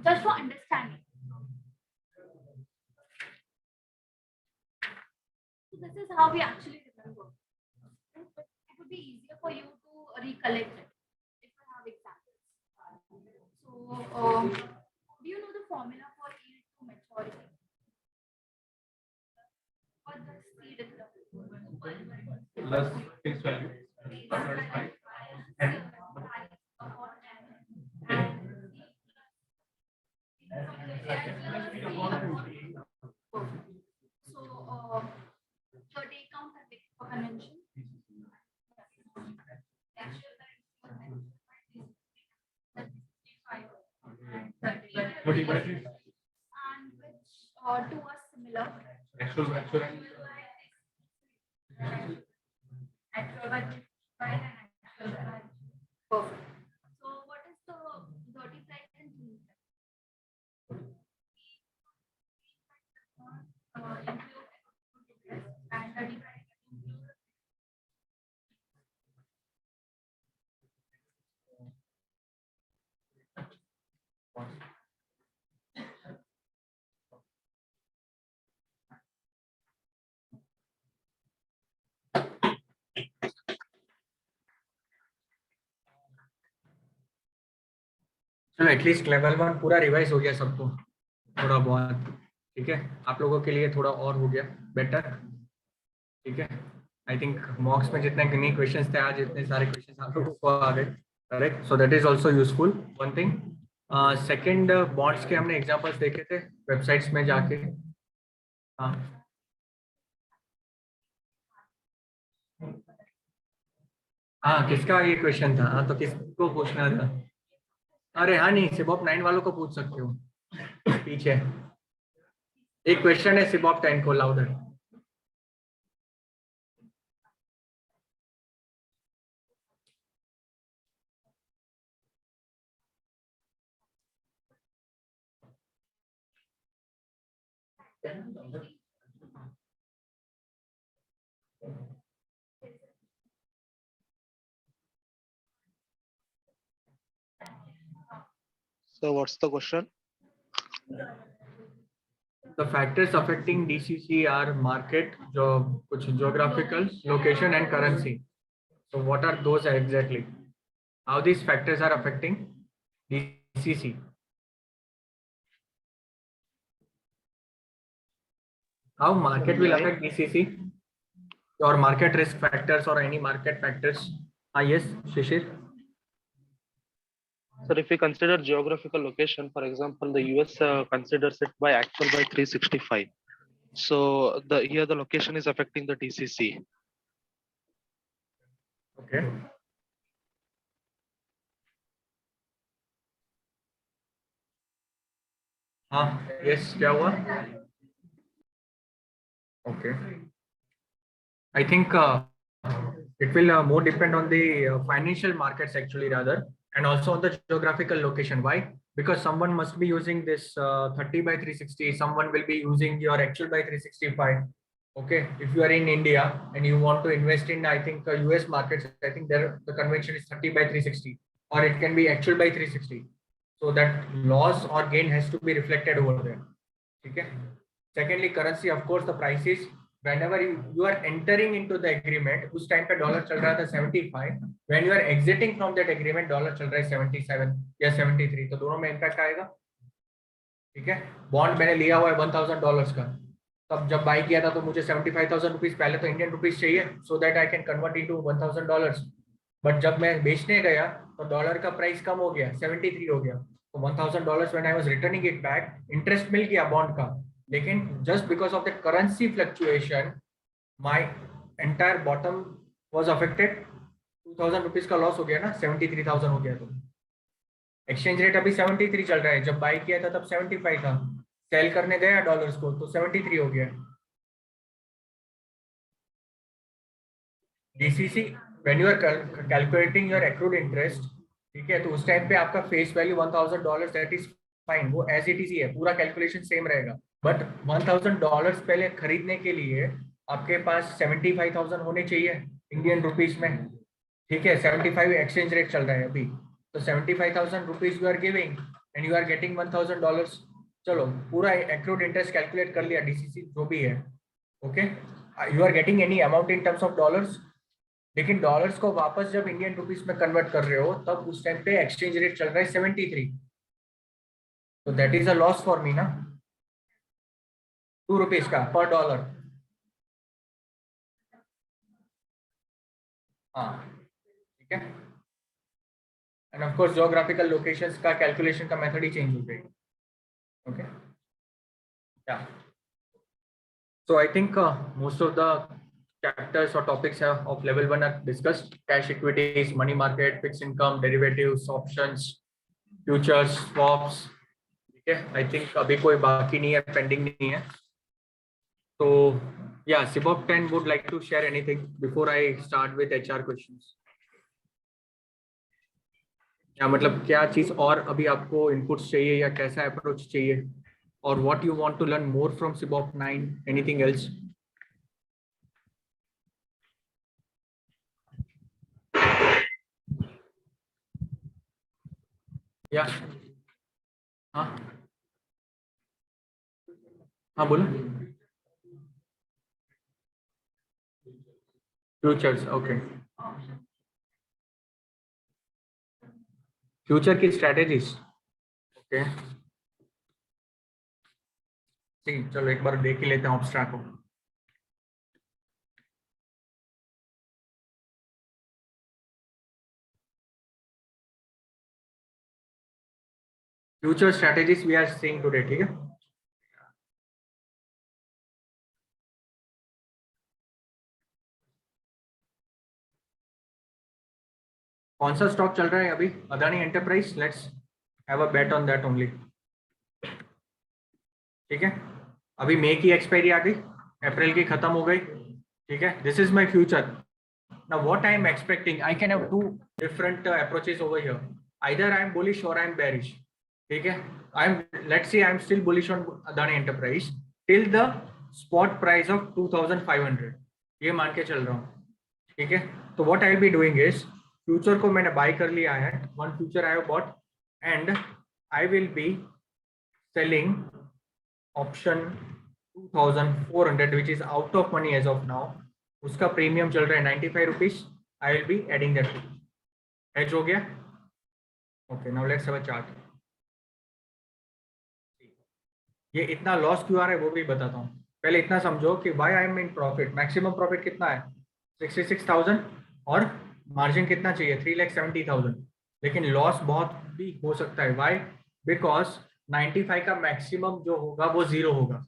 just for understanding. So this is how we actually remember. But it would be easier for you to recollect it if you have examples. So, do you know the formula for yield to maturity? Or the seed itself? Plus fixed value. And so, the day count and day for convention. And which two are similar. actual and Actual by 35 and actual by. Perfect. So what is the dirty price and clean price? And dirty price include. चलो at least level 1 पूरा revise हो गया सबको थोड़ा बहुत, ठीक है। आप लोगों के लिए थोड़ा और हो गया बेटर, ठीक है। आई थिंक मॉक्स में जितने नहीं क्वेश्चंस थे आज इतने सारे क्वेश्चंस आप लोगों को आ गए, correct. So that is also useful one thing. Second, bonds के हमने एग्जांपल्स देखे थे वेबसाइट्स में जाके। हाँ किसका ये क्वेश्चन था? हाँ तो किसको पूछना था? अरे हाँ नहीं, सिबॉप 9 वालों को पूछ सकते हो। पीछे एक क्वेश्चन है सिबॉप 10 को, louder. So what's the question? The factors affecting DCC are market, जो कुछ geographical, location and currency. So what are those exactly? How these factors are affecting DCC? How market will affect DCC? Or market risk factors or any market factors? Yes, Shishir. So if we consider geographical location, for example, the US considers it by actual by 365. So here the location is affecting the DCC. Okay. Yes, क्या हुआ? Okay. I think it will more depend on the financial markets actually rather, and also on the geographical location. Why? Because someone must be using this 30 by 360, someone will be using your actual by 365. Okay, if you are in India and you want to invest in, I think US markets, I think there the convention is 30 by 360, or it can be actual by 360. So that loss or gain has to be reflected over there. Okay. Secondly, currency, of course, the prices. Whenever you are entering into the agreement, उस time पे dollar चल रहा था 75. When you are exiting from that agreement, dollar चल रहा है 77 या 73. तो दोनों में इम्पैक्ट आएगा. ठीक है. बॉन्ड मैंने लिया हुआ है $1,000 का. तब जब बाई किया था तो मुझे 75,000 रुपीज पहले तो इंडियन रुपीज चाहिए, so that I can convert into $1,000. But जब मैं बेचने गया तो डॉलर का प्राइस कम हो गया, 73 हो गया. तो $1,000 when I was returning it back, interest मिल गया बॉन्ड का. लेकिन just because of the currency fluctuation, my entire bottom was affected. 2,000 rupees का लॉस हो गया ना, 73,000 हो गया. तो एक्सचेंज रेट अभी 73 चल रहा है, जब बाई किया था तब 75 था, सेल करने गया डॉलर्स को तो 73 हो गया. DCC when you are calculating your accrued interest, ठीक है, तो उस टाइम पे आपका face value $1,000, that is fine, वो एज इट इज ही है, पूरा कैलकुलेशन सेम रहेगा. बट $1,000 पहले खरीदने के लिए आपके पास 75,000 होने चाहिए इंडियन रुपीज में. ठीक है, 75 एक्सचेंज रेट चल रहा है अभी, तो 75,000 rupees you are giving and you are getting $1,000. चलो पूरा एक्रूड इंटरेस्ट कैलकुलेट कर लिया, DCC जो भी है. Okay, you are getting any amount in terms of dollars, लेकिन डॉलर्स को वापस जब इंडियन रुपीस में कन्वर्ट कर रहे हो तब उस टाइम पे एक्सचेंज रेट चल रहा है 73. तो that is a loss for me ना, ₹2 का पर डॉलर. हाँ ठीक है. And of course geographical locations का कैलकुलेशन का मेथड ही चेंज हो जाएगा. Okay, yeah. So I think most of the chapters or topics of level 1 are discussed. Cash equities, money market, fixed income, derivatives, options, futures, swaps. ठीक है, I think अभी कोई बाकी नहीं है, pending नहीं है. So yeah, Sibop 10 would like to share anything before I start with HR questions. या मतलब क्या चीज और अभी आपको इनपुट्स चाहिए या कैसा अप्रोच चाहिए, और what you want to learn more from Sibop 9, anything else? या हाँ हाँ बोलो. Futures, okay. फ्यूचर की स्ट्रेटेजीज, ओके. ठीक, चलो एक बार देख ही लेते हैं ऑब्स्ट्रैक्ट को. Future strategies we are seeing today. ठीक है, कौन सा स्टॉक चल रहा है अभी? Adani enterprise. Let's have a bet on that only. ठीक है, अभी मई की एक्सपायरी आ गई, अप्रैल की खत्म हो गई. ठीक है, this is my future. Now what I am expecting, I can have two different approaches over here. Either I am bullish और आई एम बेरिश. ठीक है, I am, let's see, I am still bullish on Adani enterprise till the spot price of 2500, ये मान के चल रहा हूँ. ठीक है, तो what I will be doing is, future को मैंने बाय कर लिया है, one future I have bought, and I will be selling option 2400 which is out of money as of now. उसका प्रीमियम चल रहा है 95 rupees, I will be adding that. Hedge हो गया? Okay, now let's have a chart. ये इतना loss क्यों आ रहा है वो भी बताता हूँ. पहले इतना समझो कि why I am in profit. Maximum profit कितना है? 66,000 और मार्जिन कितना चाहिए? 3,70,000. लेकिन लॉस बहुत भी हो सकता है. Why? Because 95 का मैक्सिमम जो होगा वो 0 होगा.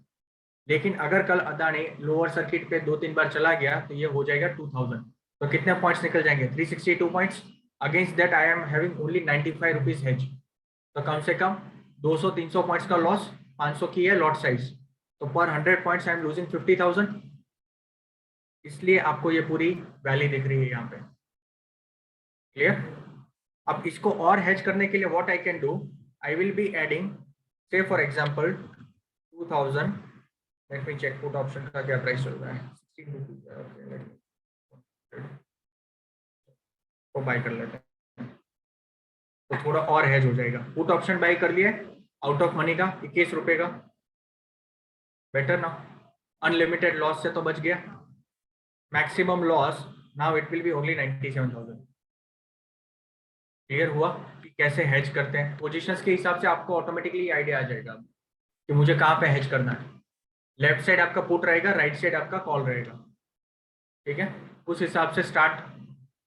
लेकिन अगर कल अदानी लोअर सर्किट पे 2-3 बार चला गया तो ये हो जाएगा 2000. तो कितने पॉइंट्स निकल जाएंगे? 362 points. Against that I am having only 95 rupees hedge. तो कम से कम 200-300 पॉइंट्स का लॉस. 500 की है लॉट साइज, तो पर 100 पॉइंट्स आई एम लूजिंग 50,000. इसलिए आपको ये पूरी वैल्यू दिख रही है यहाँ पे. क्लियर? अब इसको और हेज करने के लिए what I can do, I will be adding say for example 2000. Let me check put option का क्या प्राइस चल रहा है. 16 रुपीज को बाय कर लेते हैं तो थोड़ा और हेज हो जाएगा. पुट ऑप्शन बाय कर लिए आउट ऑफ मनी का 21 रुपए का. बेटर ना. अनलिमिटेड लॉस से तो बच गया. Maximum loss now it will B only 97,000. Clear हुआ कि कैसे हेज करते हैं. पोजीशंस के हिसाब से आपको ऑटोमेटिकली आइडिया आ जाएगा कि मुझे कहाँ पे हेज करना है. लेफ्ट साइड आपका पुट रहेगा, राइट साइड आपका कॉल रहेगा. ठीक है, उस हिसाब से स्टार्ट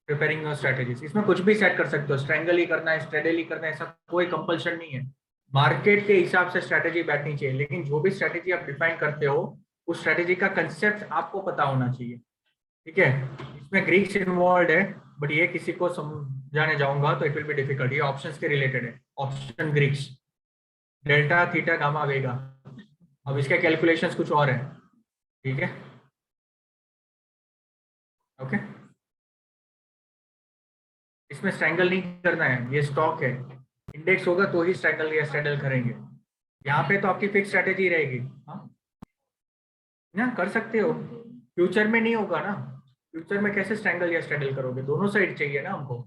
प्रिपेयरिंग योर स्ट्रेटेजीज. इसमें कुछ भी सेट कर सकते हो. स्ट्रेंगल ही करना है, स्ट्रेडल ही करना है, ऐसा कोई कंपल्शन नहीं है. मार्केट के हिसाब से स्ट्रेटेजी बैठनी चाहिए, लेकिन जो भी स्ट्रेटेजी आप डिफाइन करते हो उस स्ट्रेटेजी का कंसेप्ट आपको पता होना चाहिए. ठीक है, इसमें ग्रीक्स इन्वॉल्व है बट ये किसी को समझाने जाऊंगा तो इट विल बी डिफिकल्ट. ये ऑप्शंस के रिलेटेड है. Option Greeks, delta, theta, gamma, vega. अब इसके कैलकुलेशंस कुछ और है. ठीक है, ओके. इसमें स्ट्रैंगल नहीं करना है. ये स्टॉक है, इंडेक्स होगा तो ही स्ट्रैंगल या स्ट्रैडल करेंगे. यहाँ पे तो आपकी फिक्स स्ट्रेटेजी रहेगी. हाँ ना, कर सकते हो. फ्यूचर में नहीं होगा ना. फ्यूचर में कैसे स्ट्रैंगल या स्ट्रैडल करोगे? दोनों साइड चाहिए ना हमको.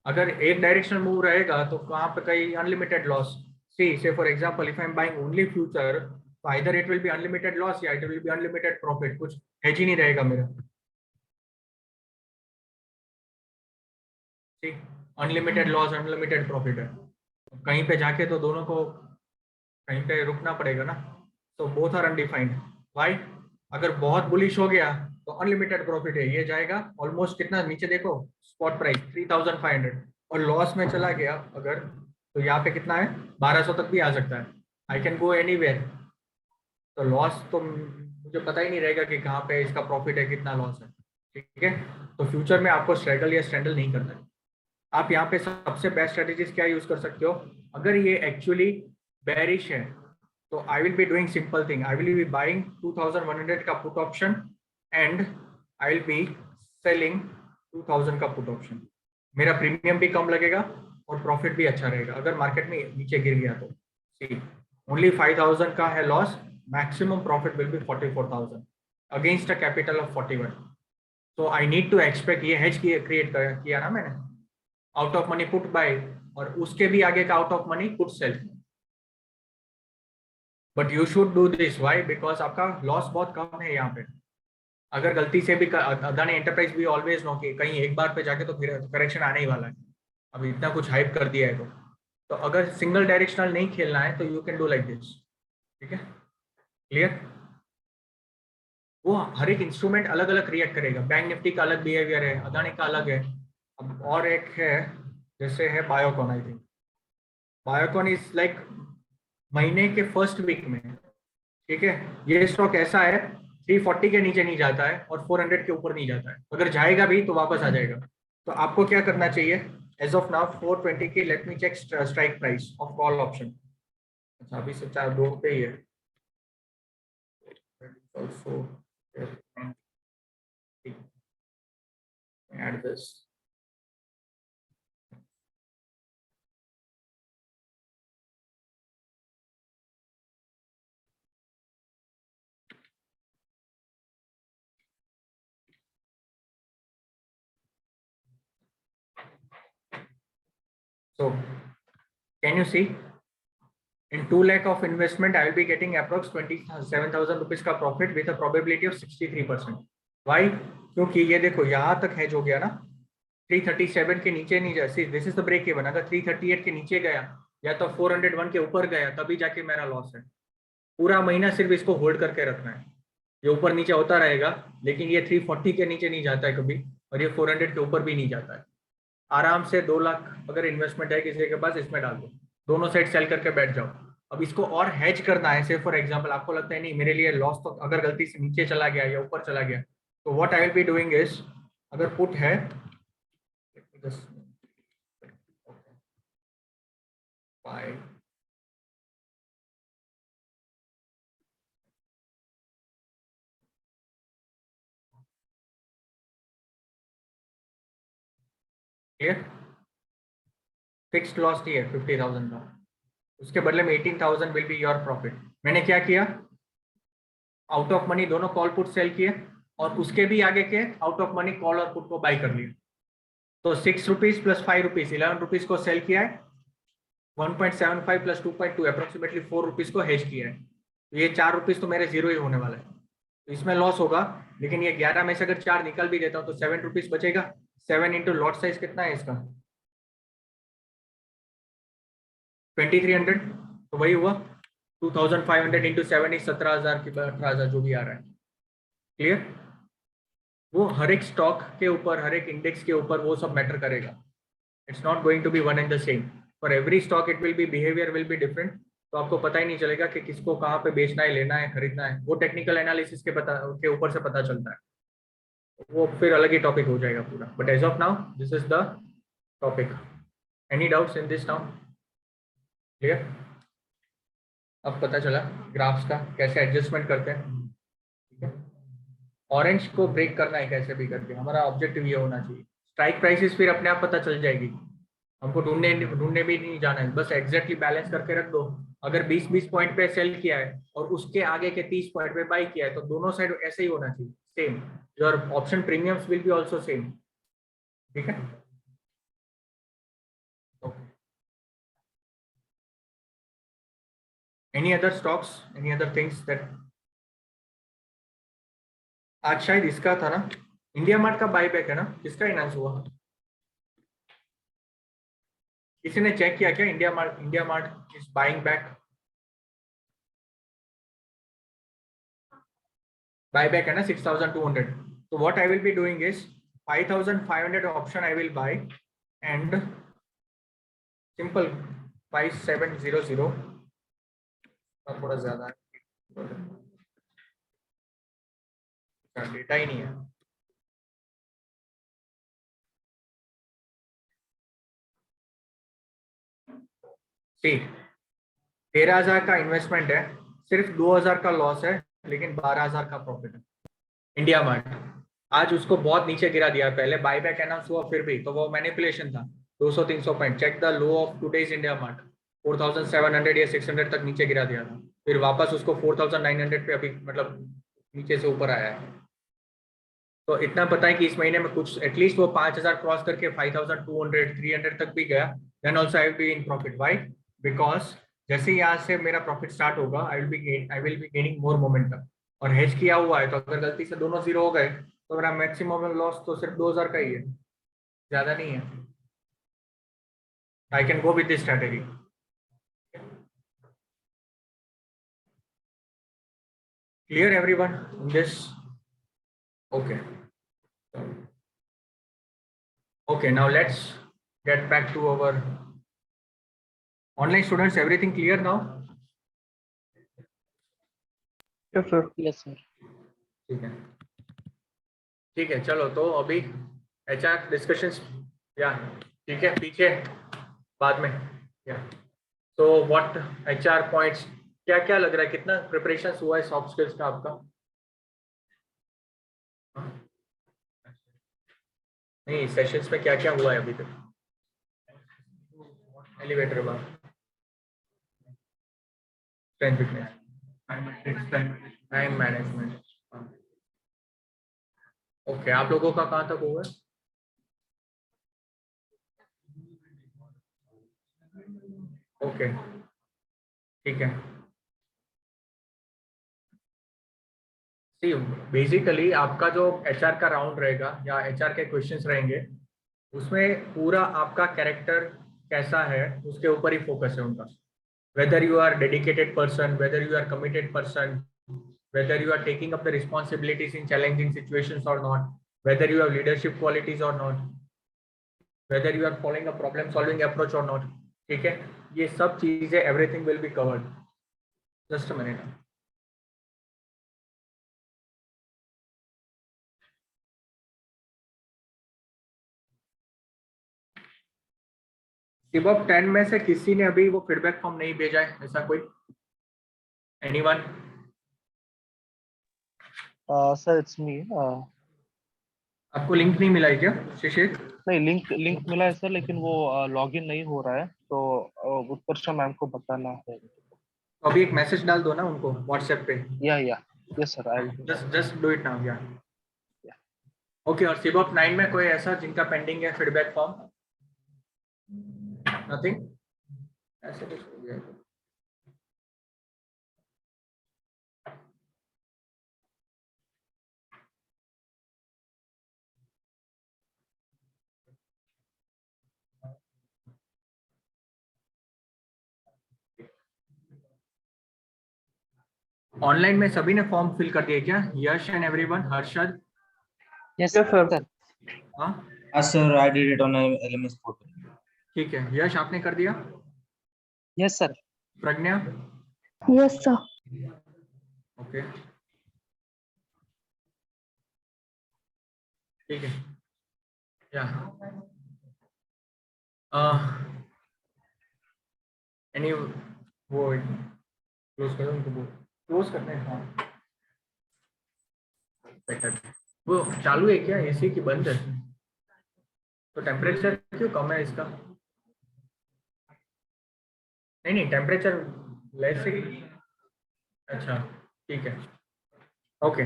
अगर एक डायरेक्शनल मूव रहेगा तो कहाँ पे कहीं unlimited loss. See say for example if I am buying only future तो either it will be unlimited loss या it will be unlimited profit. कुछ हेज ही नहीं रहेगा मेरा. अनलिमिटेड लॉस, अनलिमिटेड प्रॉफिट है. कहीं पे जाके तो दोनों को कहीं पे रुकना पड़ेगा ना. तो बोथ आर अनडिफाइंड. व्हाई? अगर बहुत बुलिश हो गया तो अनलिमिटेड प्रॉफिट है, ये जाएगा ऑलमोस्ट कितना नीचे देखो, स्पॉट प्राइस 3,500. और लॉस में चला गया अगर तो यहाँ पे कितना है, 1200 तक भी आ सकता है. I can go anywhere. तो लॉस तो मुझे पता ही नहीं रहेगा कि कहाँ पे इसका प्रॉफिट है, कितना लॉस है. ठीक है, तो फ्यूचर में आपको स्ट्रैगल या स्ट्रैंडल नहीं करना है. आप यहाँ पे सबसे बेस्ट स्ट्रेटेजीज क्या यूज कर सकते हो? अगर ये एक्चुअली बेरिश है तो I will be doing simple thing. I will B buying 2100 का put option and I will be selling 2000 का पुट ऑप्शन. मेरा प्रीमियम भी कम लगेगा और प्रॉफिट भी अच्छा रहेगा. अगर मार्केट में नीचे गिर गया तो सी ओनली 5,000 का है loss. Maximum profit will be 44,000 against a capital of 41. So I need to expect. ये हेज क्रिएट किया ना मैंने, out of money put buy और उसके भी आगे का out of money put sell. But you should do this. Why? Because आपका लॉस बहुत कम है यहाँ पे. अगर गलती से भी अदानी एंटरप्राइज भी ऑलवेज नो कि कहीं एक बार पे जाके तो फिर करेक्शन आने ही वाला है. अब इतना कुछ हाइप कर दिया है तो अगर सिंगल डायरेक्शनल नहीं खेलना है तो you can do like this. ठीक है, क्लियर? वो हर एक इंस्ट्रूमेंट अलग अलग रिएक्ट करेगा. बैंक निफ्टी का अलग बिहेवियर है, अदानी का अलग है. अब और एक है जैसे है Biocon. I think Biocon is like महीने के फर्स्ट वीक में. ठीक है, ये स्टॉक ऐसा है 340 के नीचे नहीं जाता है और 400 के ऊपर नहीं जाता है. अगर जाएगा भी तो वापस आ जाएगा. तो आपको क्या करना चाहिए? एज ऑफ नाउ 420 की. Let me check strike price of call option. अच्छा, अभी से 4-2 पे ही है. Also add this. So can you see in 2 lakh of investment I will be getting approx 27,000 rupees का profit with a probability of 63%. Why? क्योंकि ये देखो यहाँ तक हेज हो गया ना, 337 के नीचे नहीं जा, this is the break even. अगर 338 के नीचे गया या तो 401 के ऊपर गया तभी जाके मेरा लॉस है। पूरा महीना सिर्फ इसको होल्ड करके रखना है, ये ऊपर नीचे होता रहेगा, लेकिन ये 340 के नीचे नहीं जाता है कभी, और ये 400 के ऊपर भी नहीं जाता है। आराम से 2 लाख अगर इन्वेस्टमेंट है किसी के पास, इसमें डाल दो, दोनों साइड सेल करके बैठ जाओ। अब इसको और हेज करना है, से फॉर एग्जांपल आपको लगता है नहीं मेरे लिए लॉस तो अगर गलती से नीचे चला गया या ऊपर चला गया, तो what I will be doing is, अगर पुट है बाय फिक्स्ड लॉस नहीं है 50,000 का, उसके बदले में 18,000 विल बी योर प्रॉफिट। मैंने क्या किया, आउट ऑफ मनी दोनों कॉल पुट सेल किए, और उसके भी आगे के आउट ऑफ मनी कॉल और पुट को बाई कर लिए। तो 6 रुपीज प्लस 5 रुपीज 11 रुपीज को सेल किया है, 1.75 प्लस 2.2 अप्रोक्सीमेटली 4 रुपीज को हेज किया है। तो ये 4 रुपीज तो मेरे जीरो ही होने वाला है, तो इसमें लॉस होगा। लेकिन ये 11 में से अगर 4 निकल भी देता हूँ तो 7 रुपीज बचेगा। 7 इंटू लॉट साइज कितना है इसका, 2300, तो वही हुआ 2500 इंटू 7 इज 17,000 की 18,000 जो भी आ रहा है। क्लियर? वो हर एक स्टॉक के ऊपर, हर एक इंडेक्स के ऊपर वो सब मैटर करेगा। It's not going to be one and the same, for every stock it will be, behaviour will be different. तो आपको पता ही नहीं चलेगा कि किसको कहाँ पे बेचना है, लेना है, खरीदना है। वो टेक्निकल एनालिसिस के ऊपर से पता चलता है, वो फिर अलग ही टॉपिक हो जाएगा पूरा। But as of now this is the topic. Any doubts in this now? Clear? अब पता चला ग्राफ्स का कैसे एडजस्टमेंट करते हैं। ठीक है, ऑरेंज को ब्रेक करना है कैसे भी करके, हमारा ऑब्जेक्टिव ये होना चाहिए। स्ट्राइक प्राइसेस फिर अपने आप पता चल जाएगी, हमको ढूंढने भी नहीं जाना है, बस एग्जैक्टली बैलेंस करके रख दो। अगर 20-20 पॉइंट पे सेल किया है और उसके आगे के 30 पॉइंट पे बाई किया है, तो दोनों साइड ऐसे ही होना चाहिए, same. Your option premiums will be also same. ठीक है, any other stocks, any other things that, आज शायद इसका था ना, इंडिया मार्ट का बाईबैक है ना, किसका इनाउंस हुआ? किसी ने चेक किया क्या? India mart is buying back, buyback है ना 6,200। तो what I will be doing is 5,500 option I will buy and simple 5700, थोड़ा ज्यादा है, डेटा ही नहीं है। सी 13,000 का इन्वेस्टमेंट है, सिर्फ 2,000 का लॉस है, लेकिन 12,000 का प्रॉफिट है। इंडिया मार्ट आज उसको बहुत नीचे गिरा दिया, पहले बाईबैक अनाउंस हुआ फिर भी, तो वो मैनिपुलेशन था। 200-300 point, check the low of today's India Mart, 4,700 या 600 तक नीचे गिरा दिया था, फिर वापस उसको 4,900 पे अभी मतलब नीचे से ऊपर आया है। तो इतना पता है कि इस महीने में कुछ एटलीस्ट वो 5,000 क्रॉस करके 5,200-300 तक भी गया, then also I will be in profit. Why? Because जैसे यहाँ से मेरा प्रॉफिट स्टार्ट होगा, I will be gaining more momentum, और हेज किया हुआ है, तो अगर गलती से दोनों जीरो हो गए तो मेरा मैक्सिमम लॉस तो सिर्फ 2,000 का ही है, ज्यादा नहीं है। I can go with this strategy. Clear everyone in this? Okay. Okay, now let's get back to our online students. Everything clear now? Yes, sir. Yes, sir. ठीक है, चलो तो अभी HR discussions या ठीक है, पीछे बाद में या so what HR points, क्या क्या लग रहा है, कितना प्रिपरेशन हुआ है सॉफ्ट स्किल्स का आपका? नहीं, सेशंस में क्या क्या हुआ है अभी तक? Elevator bar, strength fitness, time management. Okay, आप लोगों का कहाँ तक हुआ है? ओके, ठीक है। बेसिकली आपका जो HR का राउंड रहेगा या HR के क्वेश्चंस रहेंगे, उसमें पूरा आपका कैरेक्टर कैसा है उसके ऊपर ही फोकस है उनका. Whether you are dedicated person, whether you are committed person, whether you are taking up the responsibilities in challenging situations or not, whether you have leadership qualities or not, whether you are following a problem solving approach or not. ठीक है, ये सब चीजें everything will be covered. Just a minute. सिबॉब 10 में से किसी ने अभी वो फीडबैक फॉर्म नहीं भेजा है, ऐसा कोई? एनीवन? Sir it's me. आपको लिंक नहीं मिला है क्या शिशिर? नहीं, लिंक मिला है सर, लेकिन वो लॉगिन नहीं हो रहा है, तो उत्कर्षा मैम को बताना है. तो अभी एक मैसेज डाल दो ना उनको व्हाट्सएप पे. Yes sir, I just do it now. या ओके. और सिबॉब 9 में कोई ऐसा जिनका पेंडिंग है फीडबैक फॉर्म? नथिंग? ऐसे कुछ हो गया? ऑनलाइन में सभी ने फॉर्म फिल कर दिया क्या? Yash and everyone, Harshad? Yes sir. हाँ sir, I did it on LMS portal. ठीक है. यश आपने कर दिया? Yes sir. Pragya? Yes, sir. Okay ठीक है. या एनी वो क्लोज करो उनको, वो क्लोज करने हैं. हाँ वो चालू है क्या एसी की बंद है? तो टेम्परेचर क्यों कम है इसका? नहीं टेम्परेचर लेस है. अच्छा ठीक है. ओके.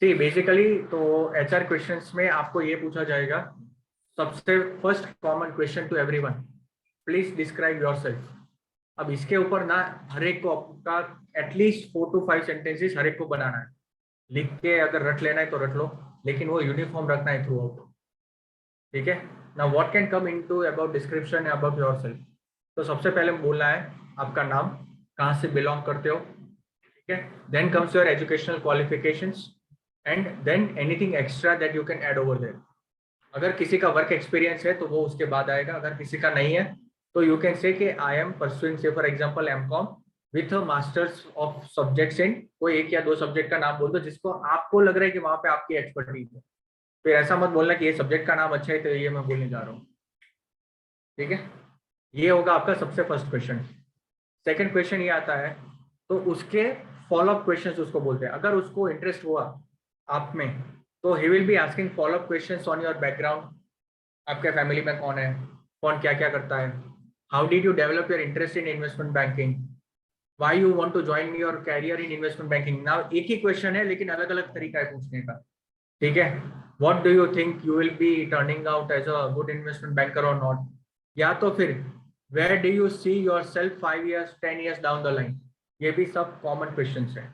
सी बेसिकली तो HR क्वेश्चंस में आपको ये पूछा जाएगा, सबसे first common question to everyone, please describe yourself. अब इसके ऊपर ना हर एक को आपका एटलीस्ट 4 to 5 सेंटेंसेस हर एक को बनाना है. लिख के अगर रट लेना है तो रट लो, लेकिन वो यूनिफॉर्म रखना है थ्रू आउट. ठीक है. Now what can come into about description about yourself. तो सबसे पहले बोलना है आपका नाम, कहाँ से बिलोंग करते हो. ठीक है. Then comes your educational qualifications and then anything extra that you can add over there. अगर किसी का वर्क एक्सपीरियंस है तो वो उसके बाद आएगा. अगर किसी का नहीं है तो यू कैन से कि I am pursuing say for example M Com with masters of subjects in, कोई 1 या 2 सब्जेक्ट का नाम बोल दो जिसको आपको लग रहा है कि वहां पे आपकी एक्सपर्टीज है. फिर ऐसा मत बोलना कि ये सब्जेक्ट का नाम अच्छा है तो ये मैं बोलने जा रहा हूँ. ठीक है. ये होगा आपका सबसे फर्स्ट क्वेश्चन. सेकंड क्वेश्चन ये आता है तो उसके फॉलोअप क्वेश्चंस उसको बोलते हैं. अगर उसको इंटरेस्ट हुआ आप में तो he will be asking follow up questions on your background. आपके फैमिली में कौन है, कौन क्या क्या करता है, how did you develop your interest in investment banking, why you want to join your career in investment banking. Now एक ही क्वेश्चन है लेकिन अलग अलग तरीका है पूछने का. ठीक है. What do you think you will be turning out as a good investment banker और नॉट. या तो फिर where do you see yourself 5 years 10 years down the line. ये भी सब कॉमन क्वेश्चंस है.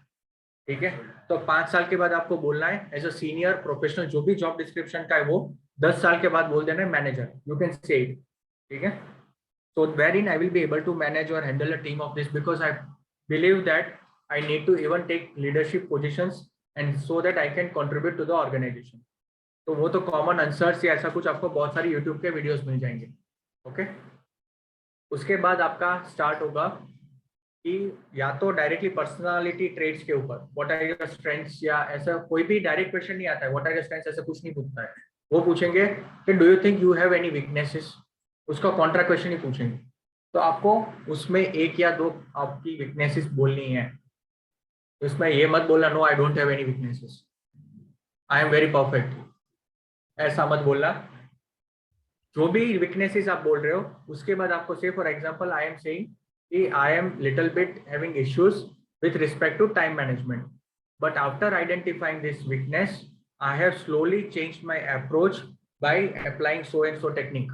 ठीक है. तो 5 साल के बाद आपको बोलना है एज अ सीनियर प्रोफेशनल, जो भी जॉब डिस्क्रिप्शन का है वो 10 साल के बाद बोल देना है manager. You can say it. ठीक है. So wherein I will be able to manage or handle a team of this because I believe that I need to even take leadership positions and so that I can contribute to the organization. तो वो तो common answers या ऐसा कुछ आपको बहुत सारी YouTube के वीडियोस मिल जाएंगे. ओके. उसके बाद आपका स्टार्ट होगा कि या तो डायरेक्टली पर्सनालिटी ट्रेड्स के ऊपर, व्हाट आर योर स्ट्रेंथ्स, या ऐसा कोई भी डायरेक्ट क्वेश्चन नहीं आता है व्हाट आर योर स्ट्रेंथ्स, ऐसा कुछ नहीं पूछता है. वो पूछेंगे कि do you think you have any weaknesses. उसका कॉन्ट्रा क्वेश्चन ही पूछेंगे. तो आपको उसमें 1 या 2 आपकी वीकनेसेस बोलनी है. उसमें ये मत बोलना no I don't have any weaknesses, I am very perfect, ऐसा मत बोलना. जो भी वीकनेसेस आप बोल रहे हो उसके बाद आपको say for example I am saying कि I am little bit having issues with respect to time management, but after identifying this weakness I have slowly changed my approach by applying so and so technique.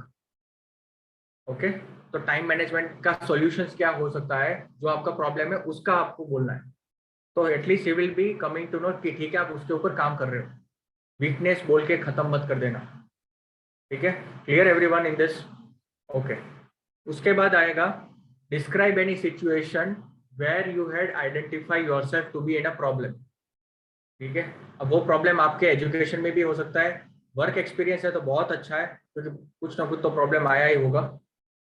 Okay. तो time management का solutions क्या हो सकता है, जो आपका problem है उसका आपको बोलना है. तो at least he will be coming to know कि ठीक है आप उसके ऊपर काम कर रहे हो. वीकनेस बोल के खत्म मत कर देना. ठीक है, clear everyone in this? Okay, उसके बाद आएगा describe any situation where you had identify yourself to be in a problem. ठीक है, अब वो प्रॉब्लम आपके एजुकेशन में भी हो सकता है, वर्क एक्सपीरियंस है तो बहुत अच्छा है क्योंकि कुछ ना कुछ तो प्रॉब्लम आया ही होगा,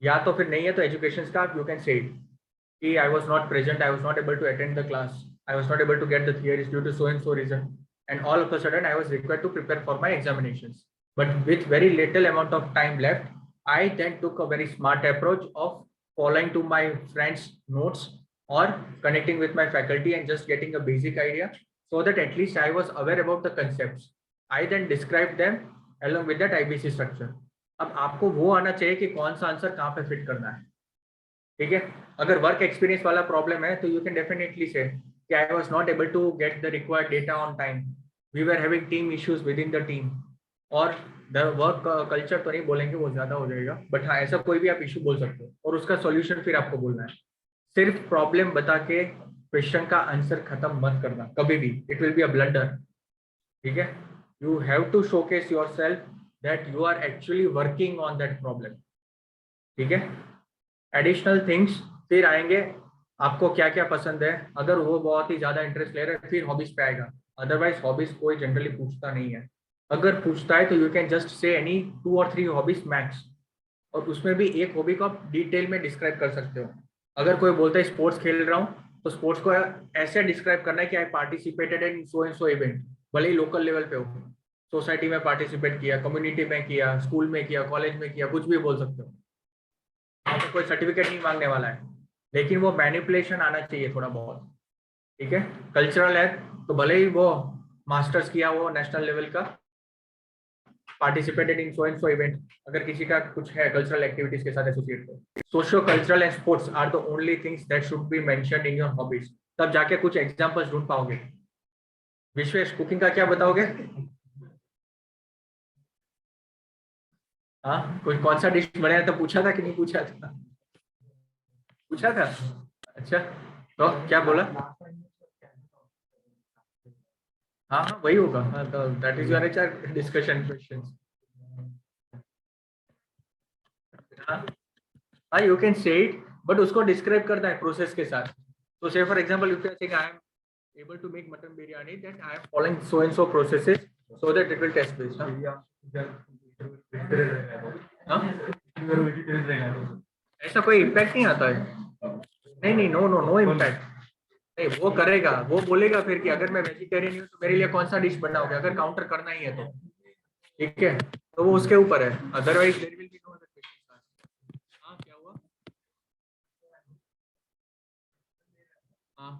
या तो फिर नहीं है तो एजुकेशन का यू कैन से कि I was not present, I was not able to attend the class, I was not able to get the theories due to so and so reason, and all of a sudden I was required to prepare for my examinations. But with very little amount of time left, I then took a very smart approach of following to my friends' notes or connecting with my faculty and just getting a basic idea so that at least I was aware about the concepts. I then described them along with that IBC structure. अब आपको वो आना चाहिए कि कौन सा answer कहाँ पे फिट करना है। ठीक है, अगर वर्क एक्सपीरियंस वाला प्रॉब्लम है तो यू कैन डेफिनेटली से I was not able to get the required data on time. We were having team issues within the team. और the work culture तो नहीं बोलेंगे, वो ज्यादा हो जाएगा, बट हाँ ऐसा कोई भी आप इशू बोल सकते हो और उसका सॉल्यूशन फिर आपको बोलना है। सिर्फ प्रॉब्लम बता के क्वेश्चन का आंसर खत्म मत करना कभी भी, it will be a blunder. ठीक है, you have to showcase yourself that you are actually working on that problem. ठीक है, एडिशनल थिंग्स फिर आएंगे, आपको क्या क्या पसंद है, अगर वो बहुत ही ज्यादा इंटरेस्ट ले रहे हैं फिर हॉबीज पे आएगा, अदरवाइज हॉबीज कोई जनरली पूछता नहीं है। अगर पूछता है तो you can just say any 2 or 3 hobbies max, और उसमें भी एक हॉबी को आप डिटेल में डिस्क्राइब कर सकते हो। अगर कोई बोलता है स्पोर्ट्स खेल रहा हूँ तो स्पोर्ट्स को ऐसे डिस्क्राइब करना है कि I participated in so and so event, भले ही लोकल लेवल पे हो, सोसाइटी में पार्टिसिपेट किया, कम्युनिटी में किया, स्कूल में किया, कॉलेज में किया, कुछ भी बोल सकते हो। आपको कोई सर्टिफिकेट नहीं मांगने वाला है, लेकिन वो मैनिपुलेशन आना चाहिए थोड़ा बहुत। ठीक है, कल्चरल है तो भले ही वो मास्टर्स किया वो नेशनल लेवल का, participated in so and so event, अगर किसी का कुछ है कल्चरल एक्टिविटीज के साथ एसोसिएट हो। Socio cultural and sports are the only things that should be mentioned in your hobbies, तब जाके कुछ एग्जांपल्स ढूंढ पाओगे। विश्वेश, कुकिंग का क्या बताओगे? हाँ, कोई कौन सा डिश बनाया था, पूछा था कि नहीं पूछा था? पूछा था, अच्छा तो क्या बोला? हाँ हाँ वही होगा, हाँ तो that is your HR discussion questions. हाँ you can say it, but उसको डिस्क्राइब करना है प्रोसेस के साथ। तो से फॉर एग्जांपल यू कैन से I am able to make mutton biryani, that I am following so and so processes so that it will test based. ऐसा कोई इम्पैक्ट नहीं आता है। नहीं, नो इम्पैक्ट नहीं, वो करेगा, वो बोलेगा फिर कि अगर मैं वेजिटेरियन हूँ तो मेरे लिए कौन सा डिश बनाओगे, अगर काउंटर करना ही है तो। ठीक है, तो वो उसके ऊपर है, otherwise there will be no other question. हाँ क्या हुआ? हाँ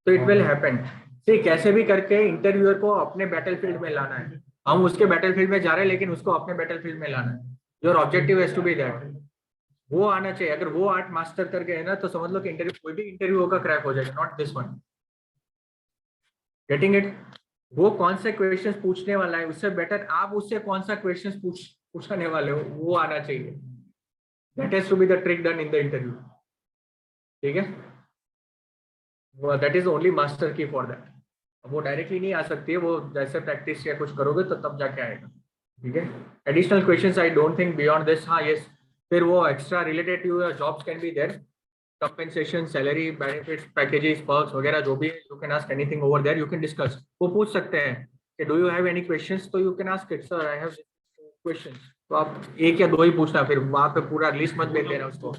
तो इट विल हैपन। see कैसे भी करके इंटरव्यूअर को अपने बैटलफील्ड में लाना है, हम उसके बैटलफील्ड में जा रहे हैं लेकिन उसको अपने बैटलफील्ड में लाना है। Your objective has to be that, वो आना चाहिए। अगर वो आर्ट मास्टर करके है ना तो समझ लो कि इंटरव्यू, कोई भी इंटरव्यू होगा क्रैक हो जाएगा, not this one. Getting it? वो कौन से क्वेश्चंस पूछने वाला है, उससे बेटर आप उससे कौन सा क्वेश्चंस पूछने वाले हो, वो आना चाहिए। That has to be the trick done in the interview. ठीक है, that is only master key for that. वो डायरेक्टली नहीं आ सकती है, वो जैसे प्रैक्टिस या कुछ करोगे तो तब जाके आएगा। ठीक है, additional questions I don't think beyond this. हाँ यस, फिर वो extra related to your jobs can be there, compensation, salary, benefits, packages, perks वगैरह जो भी है, you can ask anything over there, you can discuss. वो पूछ सकते हैं कि do you have any questions, तो you can ask it, sir I have questions. तो आप एक या दो ही पूछना, फिर वहां पे पूरा लिस्ट मत भेज देना उसको।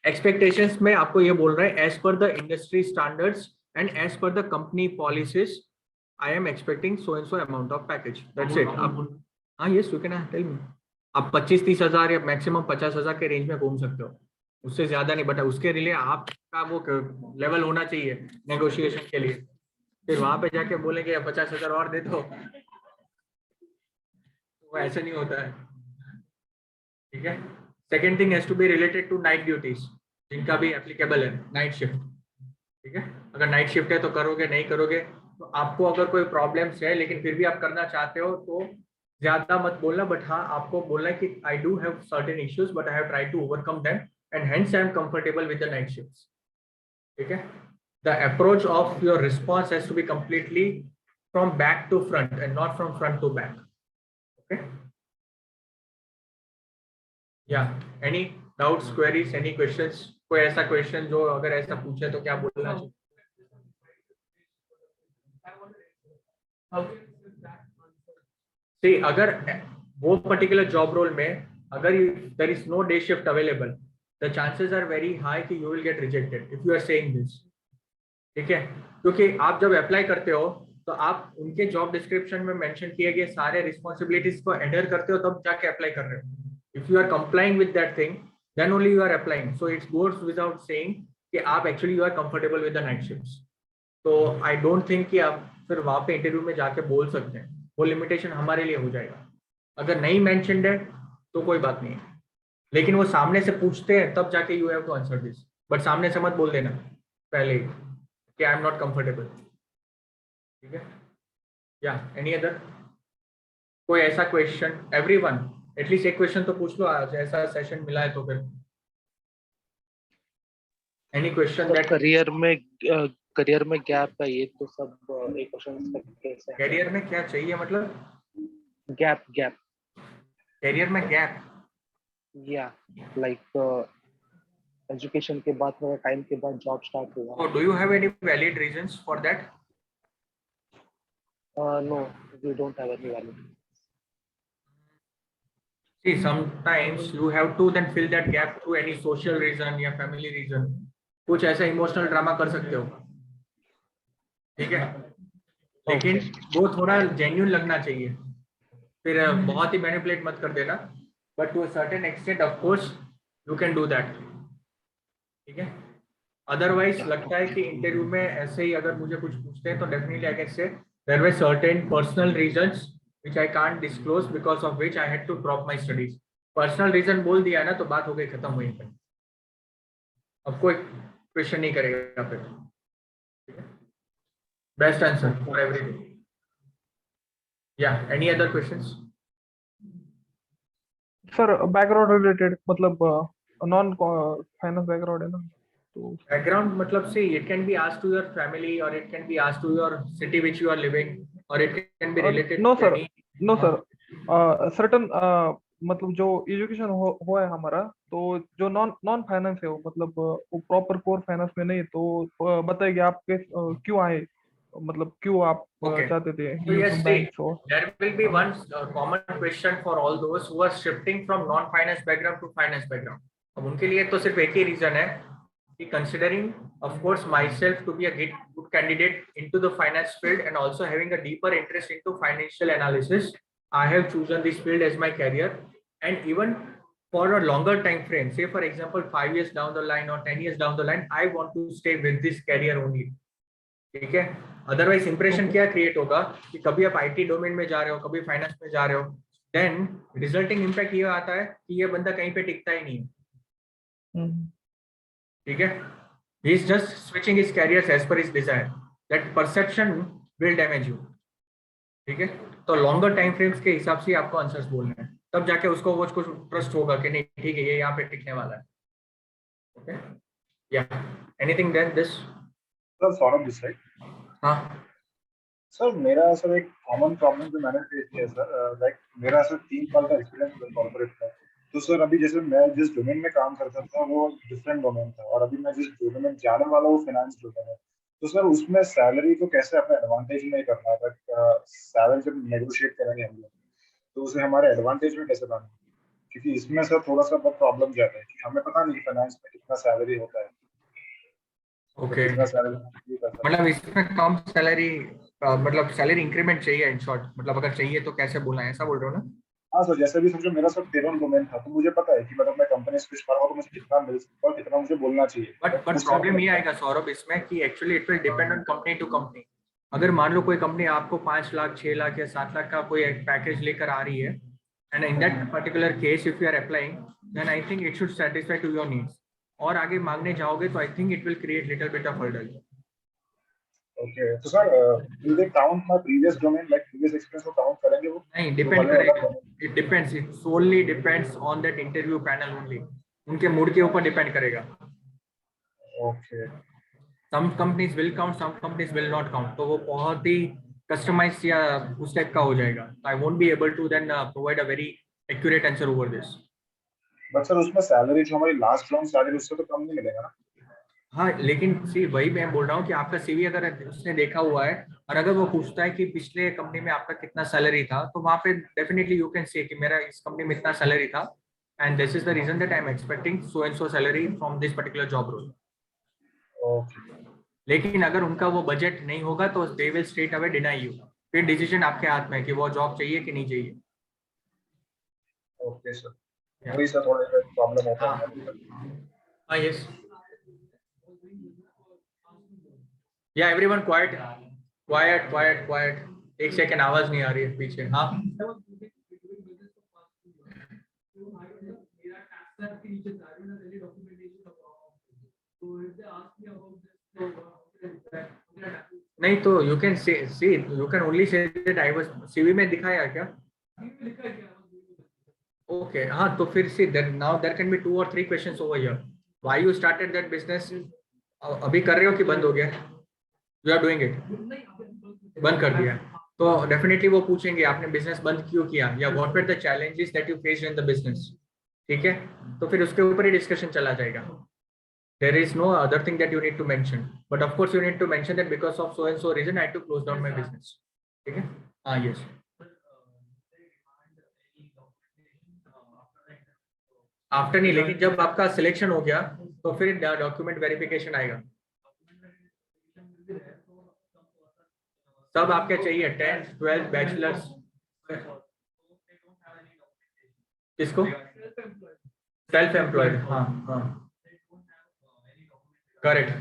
एक्सपेक्टेशंस में आपको ये बोल रहे हैं as per the industry standards and as per the company policies I am expecting so and so amount of package, that's it. आप हाँ yes you can tell me. आप 25-30 हजार या मैक्सिमम 50 हजार के रेंज में घूम सकते हो, उससे ज्यादा नहीं, बट उसके लिए आपका वो लेवल होना चाहिए नेगोशिएशन के लिए। फिर वहां पे जाके बोलेंगे 50 हजार और दे दो, वो ऐसे नहीं होता है। ठीक है, second thing has to be related to night duties, जिनका भी एप्लीकेबल है नाइट शिफ्ट। ठीक है, अगर नाइट शिफ्ट है तो करोगे, नहीं करोगे तो आपको अगर कोई प्रॉब्लम्स है लेकिन फिर भी आप करना चाहते हो तो ज्यादा मत बोलना, बट हाँ आपको बोलना है कि I do have certain issues but I have tried to overcome them and hence I am comfortable with the night shifts. ठीक है, the approach of your response has to be completely from back to front and not from front to back. Okay. Yeah. Any doubts, queries, any questions? कोई ऐसा question जो अगर ऐसा पूछे तो क्या बोलना चाहिए? See, अगर वो particular job role में अगर there is no day shift available, the chances are very high कि you will get rejected if you are saying this. ठीक है, क्योंकि आप जब अप्लाई करते हो तो आप उनके जॉब डिस्क्रिप्शन में मेंशन किए गए सारे रिस्पॉन्सिबिलिटीज को एडर करते हो तब जाके अप्लाई कर रहे हो. If you are complaining with that thing then only you are applying. So it's goes without saying कि आप actually you are comfortable with the night shifts. तो आई डोंट थिंक कि आप फिर वहां पे इंटरव्यू में जाके बोल सकते हैं. वो लिमिटेशन हमारे लिए हो जाएगा. अगर नहीं मेंशन्ड है तो कोई बात नहीं है, लेकिन वो सामने से पूछते हैं तब जाके you have to answer this. But सामने से मत बोल देना पहले ही कि आई एम नॉट कंफर्टेबल. ठीक है. या एनी अदर कोई ऐसा क्वेश्चन? एवरीवन एटलीस्ट एक क्वेश्चन तो पूछ लो आज, ऐसा सेशन मिला है तो फिर. एनी क्वेश्चन दैट करियर में गैप है, ये तो सब एक क्वेश्चन कैसे है? करियर में क्या चाहिए मतलब? गैप करियर में गैप या लाइक एजुकेशन के बाद थोड़ा टाइम के बाद जॉब स्टार्ट हुआ. Oh, do you have any valid reasons for that? No, we don't have any valid. See, sometimes you have to then fill that gap through any social reason या family reason. कुछ ऐसा emotional drama कर सकते हो. ठीक है, लेकिन वो थोड़ा जेन्युइन लगना चाहिए. फिर बहुत ही मैनिपुलेट मत कर देना. But to a certain extent of course you can do that. ठीक है. अदरवाइज लगता है कि इंटरव्यू में ऐसे ही अगर मुझे कुछ पूछते हैं तो definitely I can say there were certain personal reasons which I can't disclose because of which I had to drop my studies. Personal reason बोल दिया ना तो बात हो गई, खत्म हुई. अब कोई क्वेश्चन नहीं करेगा फिर. Best answer for everything. या any other questions? Sir background related मतलब नॉन फाइनेंस बैकग्राउंड है ना, तो बैकग्राउंड मतलब से it can be asked to your family और it can be asked to your city which you are living और it can be related. No sir certain मतलब जो एजुकेशन हुआ है हमारा, तो जो नॉन फाइनेंस है वो मतलब वो प्रॉपर कोर फाइनेंस में नहीं, तो बताइए आप क्यों आए, मतलब क्यों आप चाहते थे? So yes, see, there will be one common question for all those who are shifting from non-finance background to finance background. अब उनके लिए तो सिर्फ एक ही रीजन है कि considering of course myself to be a good candidate into the finance field and also having a deeper interest into financial analysis, I have chosen this field as my career. And even for a longer time frame, say for example 5 years down the line or 10 years down the line, I want to stay with this career only. ठीक है. Otherwise impression क्या create होगा कि कभी आप IT domain में जा रहे हो, कभी फाइनेंस में जा रहे हो, देन रिजल्टिंग इम्पैक्ट ये आता है कि ये बंदा कहीं पे टिकता ही नहीं है. ठीक है. He is just switching his career as per his desire. That perception will damage you. ठीक है. तो लॉन्गर टाइम फ्रेम्स के हिसाब से आपको आंसर्स बोलने हैं, तब जाके उसको वो कुछ ट्रस्ट होगा कि नहीं ठीक है ये यहाँ पे टिकने वाला है. ओके. या anything then this? Sir Saurabh this right. हाँ सर मेरा सर एक कॉमन प्रॉब्लम जो मैंने फेस किया सर, लाइक मेरा सर 3 साल का एक्सपीरियंस है कॉर्पोरेट का. तो सर अभी जैसे मैं जिस डोमेन में काम करता था वो डिफरेंट डोमेन था और अभी मैं जिस डोमेन में जाने वाला हूँ फाइनेंस डोमेन है. तो सर उसमें सैलरी को कैसे अपने एडवांटेज में करना है, सैलरी जब नेगोशिएट करेंगे हम लोग तो उसे हमारे एडवांटेज में कैसे लाना, क्योंकि इसमें सर थोड़ा सा बहुत प्रॉब्लम जाता है कि हमें पता नहीं फाइनेंस में कितना सैलरी होता है. ओके. मतलब इसमें कम सैलरी मतलब सैलरी इंक्रीमेंट चाहिए इन शॉर्ट, मतलब अगर चाहिए तो कैसे बोलना है, ऐसा बोल रहे हो ना? हाँ सर, जैसे भी समझो मेरा सब पेरोल डोमेन था तो मुझे पता है कि मतलब मैं कंपनी स्विच कर रहा हूँ तो मुझे कितना मिल सकता है, कितना मुझे बोलना चाहिए. बट प्रॉब्लम ये आएगा सौरभ इसमें कि actually it will depend on company to company. अगर मान लो कोई कंपनी आपको 5 लाख 6 लाख या 7 लाख का कोई पैकेज लेकर आ रही है and in that particular case if you are applying then I think it should satisfy to your needs. और आगे मांगने जाओगे तो I think it will create little bit of hurdle. Okay, so sir, will they count my previous domain, like previous experience को count करेंगे वो? नहीं, depend करेगा. It depends. It solely depends on that interview panel only. उनके mood के ऊपर depend करेगा. Okay. some companies will count, some companies will not count. तो वो बहुत ही customized या उस टाइप का हो जाएगा. I won't be able to then provide a very accurate answer over this. But sir उसमें सैलरी जो हमारी लास्ट राउंड सैलरी उससे तो कम नहीं मिलेगा ना? हाँ, लेकिन सी वही मैं बोल रहा हूँ कि आपका सीवी अगर उसने देखा हुआ है और अगर वो पूछता है कि पिछले कंपनी में आपका कितना सैलरी था, तो वहाँ पे डेफिनेटली यू कैन से कि मेरा इस कंपनी में इतना सैलरी था and this is the reason that I am expecting so and so salary from this particular job role. लेकिन अगर उनका वो बजट नहीं होगा तो they will straight away deny you. फिर डिसीजन आपके हाथ में है कि वो जॉब चाहिए कि नहीं चाहिए. ओके सर, वही सर थोड़ा सा प्रॉब्लम होता है. हाँ, यस. या everyone quiet quiet quiet quiet. एक सेकंड, आवाज नहीं आ रही है पीछे. हाँ, नहीं तो you can see you can only say that I was CV में दिखाया क्या? ओके, हाँ, तो फिर see then now there can be 2 or 3 questions over here. Why you started that business? अभी कर रहे हो कि बंद हो गया? यू आर डूइंग इट, बंद कर दिया. तो डेफिनेटली वो पूछेंगे आपने बिजनेस बंद क्यों किया या what were the challenges that you faced in the business. ठीक है, तो फिर उसके ऊपर ही डिस्कशन चला जाएगा. There is no other thing that you need to mention, but of course you need to mention that because of so and so reason I had to close down my business. ठीक है? हाँ, yes. After नहीं, लेकिन जब आपका selection हो गया तो फिर डॉक्यूमेंट वेरिफिकेशन आएगा. सब आपके चाहिए 10th 12th बैचलर्स. किसको? Self employed. हाँ हाँ, करेक्ट.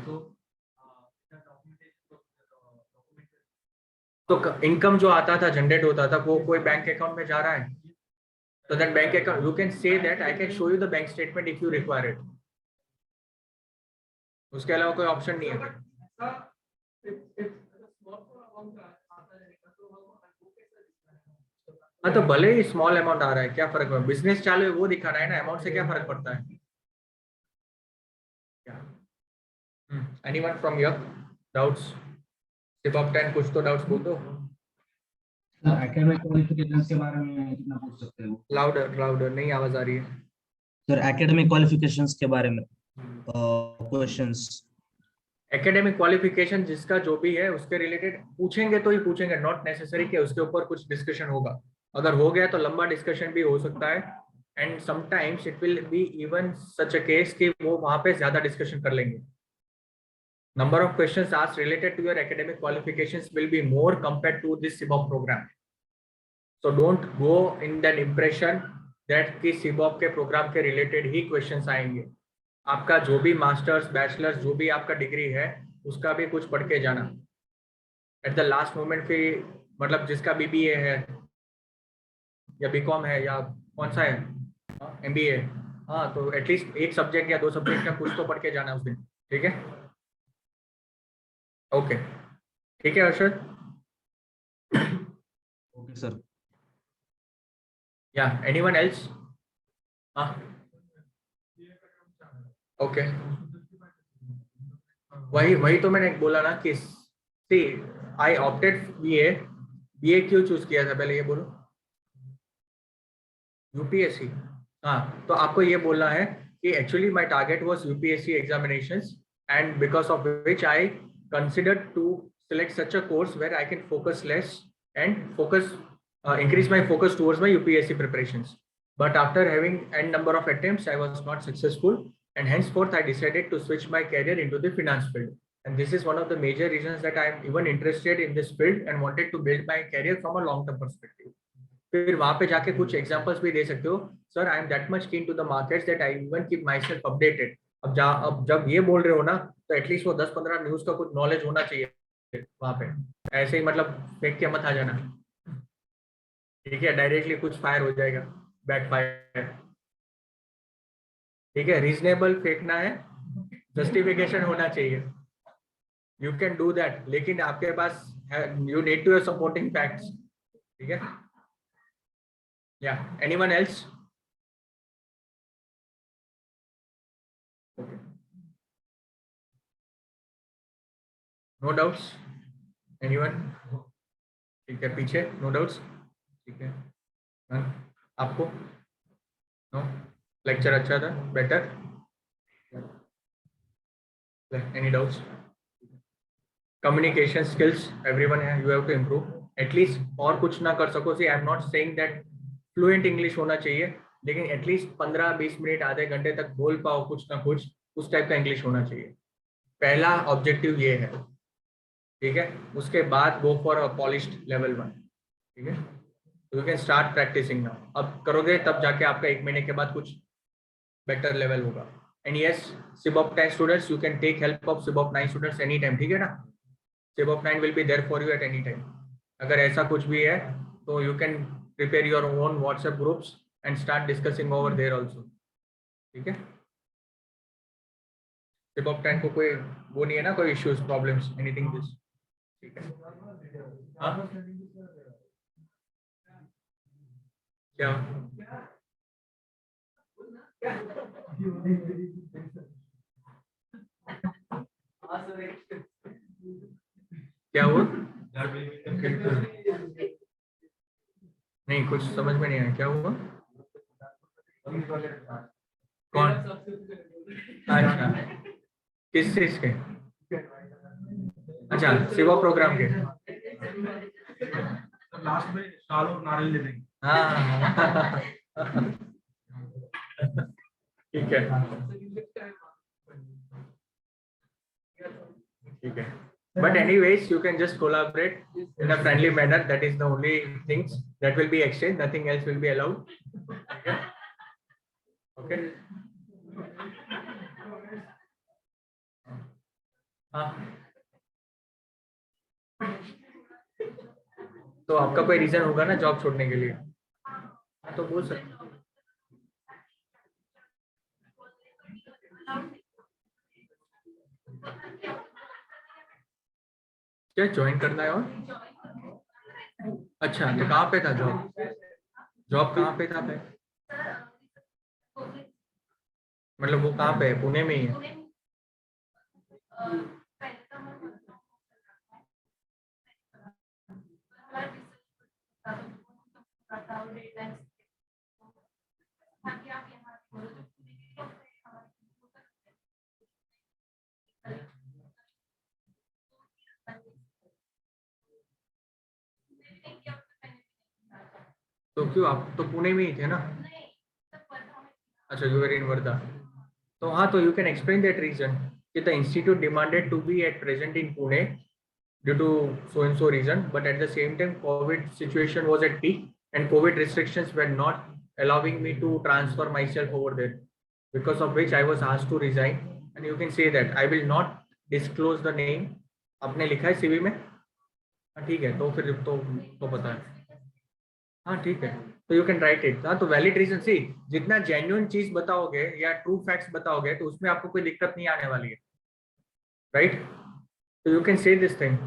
तो इनकम जो आता था जनरेट होता था वो कोई बैंक अकाउंट में जा रहा है, तो that bank account you can से that I can show you the bank statement if you require it. उसके अलावा कोई ऑप्शन नहीं है. हाँ, तो भले ही स्मॉल अमाउंट आ रहा है, क्या फर्क है? बिजनेस चालू है वो दिखा रहा है ना, अमाउंट से क्या फर्क पड़ता है? Anyone from your doubts? सिर्फ 10 कुछ तो डाउट्स बोल दो. एकेडमिक क्वालिफिकेशंस के बारे में कितना पूछ सकते हो? लाउडर लाउडर, नहीं आवाज आ रही है सर. एकेडमिक क्वालिफिकेशंस के बारे में क्वेश्चंस. एकेडमिक क्वालिफिकेशन जिसका जो भी है उसके रिलेटेड पूछेंगे तो ही पूछेंगे, नॉट नेसेसरी कि उसके ऊपर कुछ डिस्कशन होगा. अगर हो गया तो लंबा डिस्कशन भी हो सकता है and sometimes it will be even such a case कि वो वहां पे ज्यादा डिस्कशन कर लेंगे. Number of questions asked related to your academic qualifications will be more compared to this CBOP program. So don't go in that impression that कि CBOP के programme के रिलेटेड ही क्वेश्चंस आएंगे. आपका जो भी मास्टर्स बैचलर्स जो भी आपका डिग्री है उसका भी कुछ पढ़ के जाना. एट द लास्ट मोमेंट फिर मतलब जिसका BBA है या BCom है या कौन सा है MBA, हाँ, तो एटलीस्ट एक सब्जेक्ट या 2 सब्जेक्ट का कुछ तो पढ़ के जाना उस दिन. ठीक है, ओके. ठीक है अर्षद? Okay sir. या एनीवन एल्स? हाँ, ओके. वही तो मैंने बोला ना कि सी आई ऑप्टेड बीए क्यों चूज किया था, पहले ये बोलो. यूपीएससी. हाँ, तो आपको ये बोलना है कि actually my target was UPSC examinations and because of which I considered to select such a course where I can focus less and increase my focus towards my UPSC preparations. But after having n number of attempts, I was not successful, and henceforth I decided to switch my career into the finance field. And this is one of the major reasons that I am even interested in this field and wanted to build my career from a long-term perspective. फिर वहाँ पे जाके कुछ examples भी दे सकते हो. Sir, I am that much keen to the markets that I even keep myself updated. अब जब ये बोल रहे हो ना तो एटलीस्ट वो 10-15 न्यूज का कुछ नॉलेज होना चाहिए वहां पे. ऐसे ही मतलब फेंक के मत आ जाना. ठीक है, डायरेक्टली कुछ फायर हो जाएगा, बैक फायर. ठीक है, रीजनेबल फेंकना है, जस्टिफिकेशन होना चाहिए. यू कैन डू दैट, लेकिन आपके पास you need to have supporting facts. ठीक है, या anyone else? Okay. No doubts anyone? ठीक है, पीछे नो डाउट्स? ठीक है, आपको नो? लेक्चर अच्छा था, better? Any doubts? Communication skills everyone है, you have to improve at least. और कुछ ना कर सको, see I am not saying that fluent English होना चाहिए, लेकिन एटलीस्ट 15-20 मिनट आधे घंटे तक बोल पाओ कुछ ना कुछ, उस टाइप का इंग्लिश होना चाहिए। पहला ऑब्जेक्टिव ये है, ठीक है। उसके बाद go for a polished level 1, ठीक है। You can start practising now. अब करोगे तब जाके आपका 1 महीने के बाद कुछ बेटर लेवल होगा। एंड यस, सिबॉप 10 students, you can take help of सिबॉप 9 स्टूडेंट्स एनी टाइम, ठीक है ना। सिबॉप 9 will be there for you at any time. अगर ऐसा कुछ भी है तो you can prepare your own WhatsApp groups and start discussing over there also, ठीक है। सिबॉप 10 को कोई वो नहीं है ना, कोई इश्यूज, प्रॉब्लम्स, एनीथिंग दिस, ठीक है। हाँ? क्या क्या हुआ? नहीं, कुछ समझ में नहीं आया, क्या हुआ? कौन? अच्छा, किस चीज के? अच्छा, सेवा प्रोग्राम के। लास्ट में शाल और नारियल दे देंगे। हाँ ठीक है, ठीक है। But anyways, you can just collaborate in a friendly manner. That is the only things that will be exchanged. Nothing else will be allowed. Okay. Okay. हाँ, तो आपका कोई रीजन होगा ना जॉब छोड़ने के लिए, तो बोल सकते। क्या ज्वाइन करना है? और अच्छा, तो कहाँ पे था जॉब? जॉब कहाँ पे था? मतलब वो कहाँ पे है? पुणे में ही है? तो क्यों, आप तो पुणे में ही थे ना? अच्छा, यू वर इन वर्धा। तो हाँ, तो you can explain that reason कि the institute demanded to be at present in Pune due to so and so reason, but at the same time COVID situation was at peak and COVID restrictions were not allowing me to transfer myself over there, because of which I was asked to resign. And you can say that I will not disclose the name. आपने लिखा है CV में? हाँ ठीक है, तो फिर तो पता है। हाँ ठीक है, तो यू कैन राइट इट। हाँ, तो वैलिड रीजन, सी जितना जेन्युइन चीज बताओगे या ट्रू फैक्ट्स बताओगे तो उसमें आपको कोई दिक्कत नहीं आने वाली है, राइट। तो यू कैन से दिस थिंग।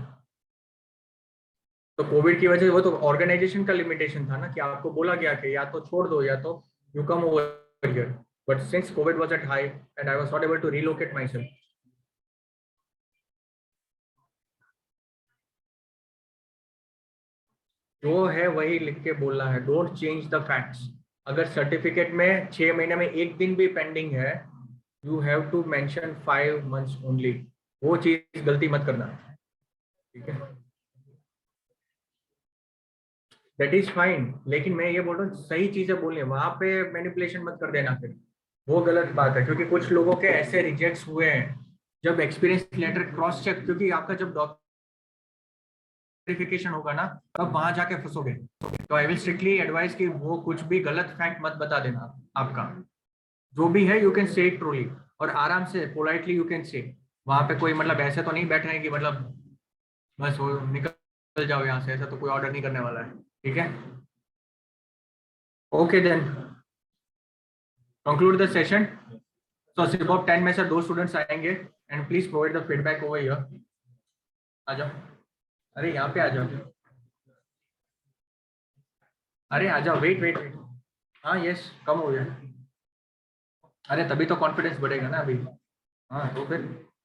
तो कोविड की वजह से वो तो ऑर्गेनाइजेशन का लिमिटेशन था ना, कि आपको बोला गया कि या तो छोड़ दो या तो you come over here, but since Covid was at high and I was not able to relocate myself. जो है वही लिख के बोलना है, डोंट चेंज द फैक्ट्स। अगर सर्टिफिकेट में 6 महीने में एक दिन भी पेंडिंग है, you have to mention 5 months only. वो चीज गलती मत करना, ठीक है। दैट इज फाइन, लेकिन मैं ये बोल रहा हूँ सही चीजें बोलनी, वहां पे मैनिपुलेशन मत कर देना, फिर वो गलत बात है। क्योंकि कुछ लोगों के ऐसे रिजेक्ट्स हुए हैं जब एक्सपीरियंस लेटर क्रॉस चेक, क्योंकि आपका जब वेरिफिकेशन होगा ना तब वहां जाके फंसोगे। तो आई विल स्ट्रिक्टली एडवाइस कि वो कुछ भी गलत फैक्ट मत बता देना। आपका जो भी है you can say it truly, और आराम से पोलाइटली यू कैन से। वहां पे कोई मतलब ऐसे तो नहीं बैठ रहे कि मतलब बस वो निकल जाओ यहाँ से, ऐसा तो कोई ऑर्डर नहीं करने वाला है, ठीक है। Okay then, conclude the session. So सिर्फ 10 में से 2 स्टूडेंट्स आएंगे and please provide the feedback over here. आ जाओ, अरे यहाँ पे आ जाओ, अरे आ जाओ, वेट वेट वेट। हाँ यस, कम हो गया। अरे तभी तो कॉन्फिडेंस बढ़ेगा ना अभी। हाँ तो फिर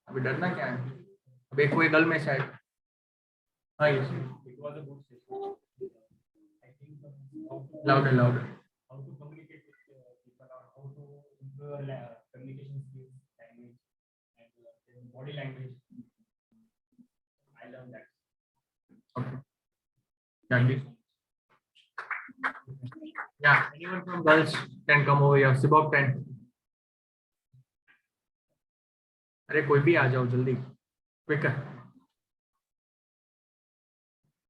अभी डरना क्या है? अब एक कोई गल में शायद हाँ ये louder how to communicate with people or how to improve your communication skills, language, and body language. I learned that. okay thank you yeah anyone from girls can come over here Sibop 10 अरे कोई भी आ जाओ जल्दी quick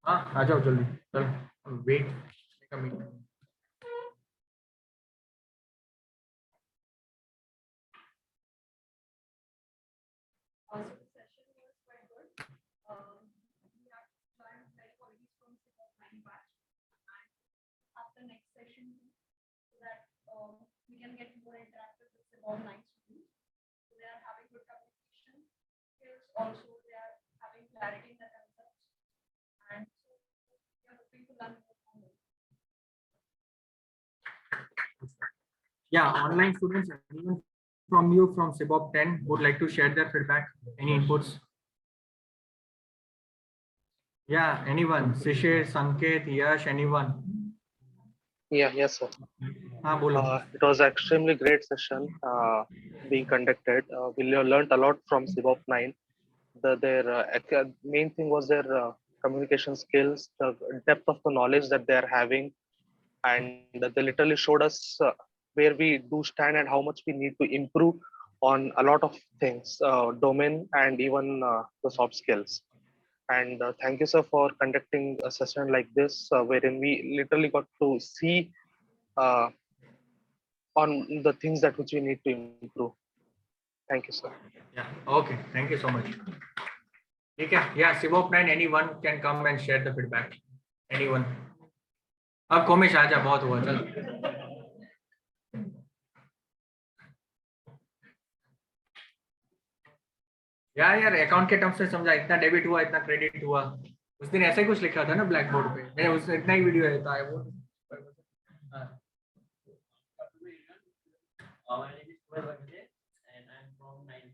हाँ आ जाओ जल्दी चलो wait Also, the session was quite good. We have learned many qualities from Sibop 9 batch, and after next session, so that we can get more interactive with Sibop 9 students. So they are having good communication skills. Also, they are having clarity in the concepts, and so we are hoping to learn more from them. Yeah, online students, anyone from you from Sibop 10 would like to share their feedback, any inputs? Yeah, anyone? Shishir, Sanket, Yash, anyone? Yeah, yes, sir. हाँ बोलो. It was an extremely great session being conducted. We learned a lot from Sibop 9. Their main thing was their communication skills, the depth of the knowledge that they are having, and they literally showed us where we do stand and how much we need to improve on a lot of things, domain and even the soft skills. And thank you, sir, for conducting a session like this, wherein we literally got to see on the things that which we need to improve. Thank you, sir. Yeah, okay, thank you so much. Okay, yeah, Sibop 9, anyone can come and share the feedback. Anyone? अब कोमेश आजा बहुत हुआ चल. यार account के terms से समझा इतना डेबिट हुआ इतना क्रेडिट हुआ उस दिन ऐसे कुछ लिखा था ना ब्लैक बोर्ड पे मैंने उससे इतना ही वीडियो रहता है वो My name is Kumar Bajaj and I'm from 9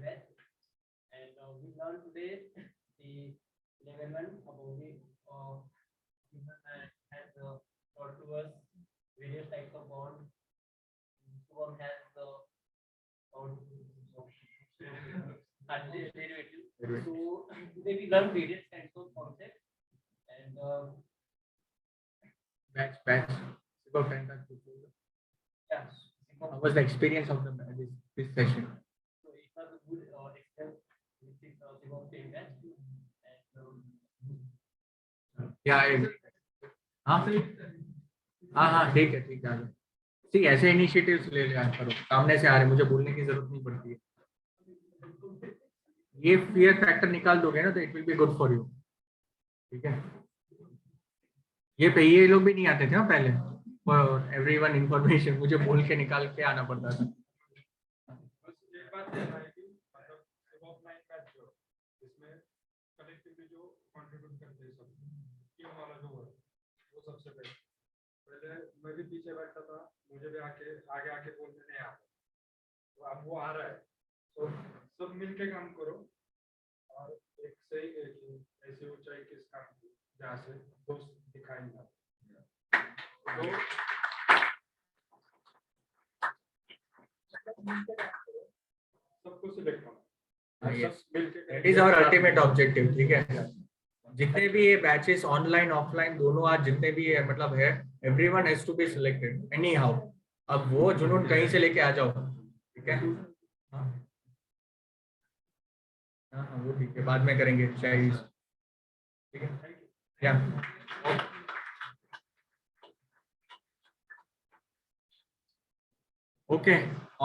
West and we learned today the level 1 about the has taught to us various types of bonds. One has the derivative. So today we learn various kinds of concepts and batch Sibop 10 yeah. How was the experience of this session? So it was a good experience with Sibop 10 batch and yeah हाँ ठीक है सी ऐसे initiatives ले लिया करो सामने से आ रहे मुझे बोलने की जरूरत नहीं पड़ती है ये फियर फैक्टर निकाल दोगे ना तो it will be good for you ठीक है ये लोग भी नहीं आते थे ना पहले फॉर एवरीवन इंफॉर्मेशन मुझे बोल के निकाल के आना पड़ता था सबसे पहले मैं भी पीछे बैठा था मुझे भी आगे बोलने नहीं आता तो अब वो आ रहा है तो सब मिलके काम करो और एक सही ऐसी ऊंचाई किस काम की जहाँ से दोस्त दिखाई ना सबको सिलेक्ट करना that is our ultimate objective ठीक है जितने भी ये बैचेस ऑनलाइन ऑफलाइन दोनों आज जितने भी है मतलब है everyone has to be selected anyhow अब वो जुनून कहीं से लेके आ जाओ ठीक है हाँ वो ठीक है बाद में करेंगे शायद ठीक है या okay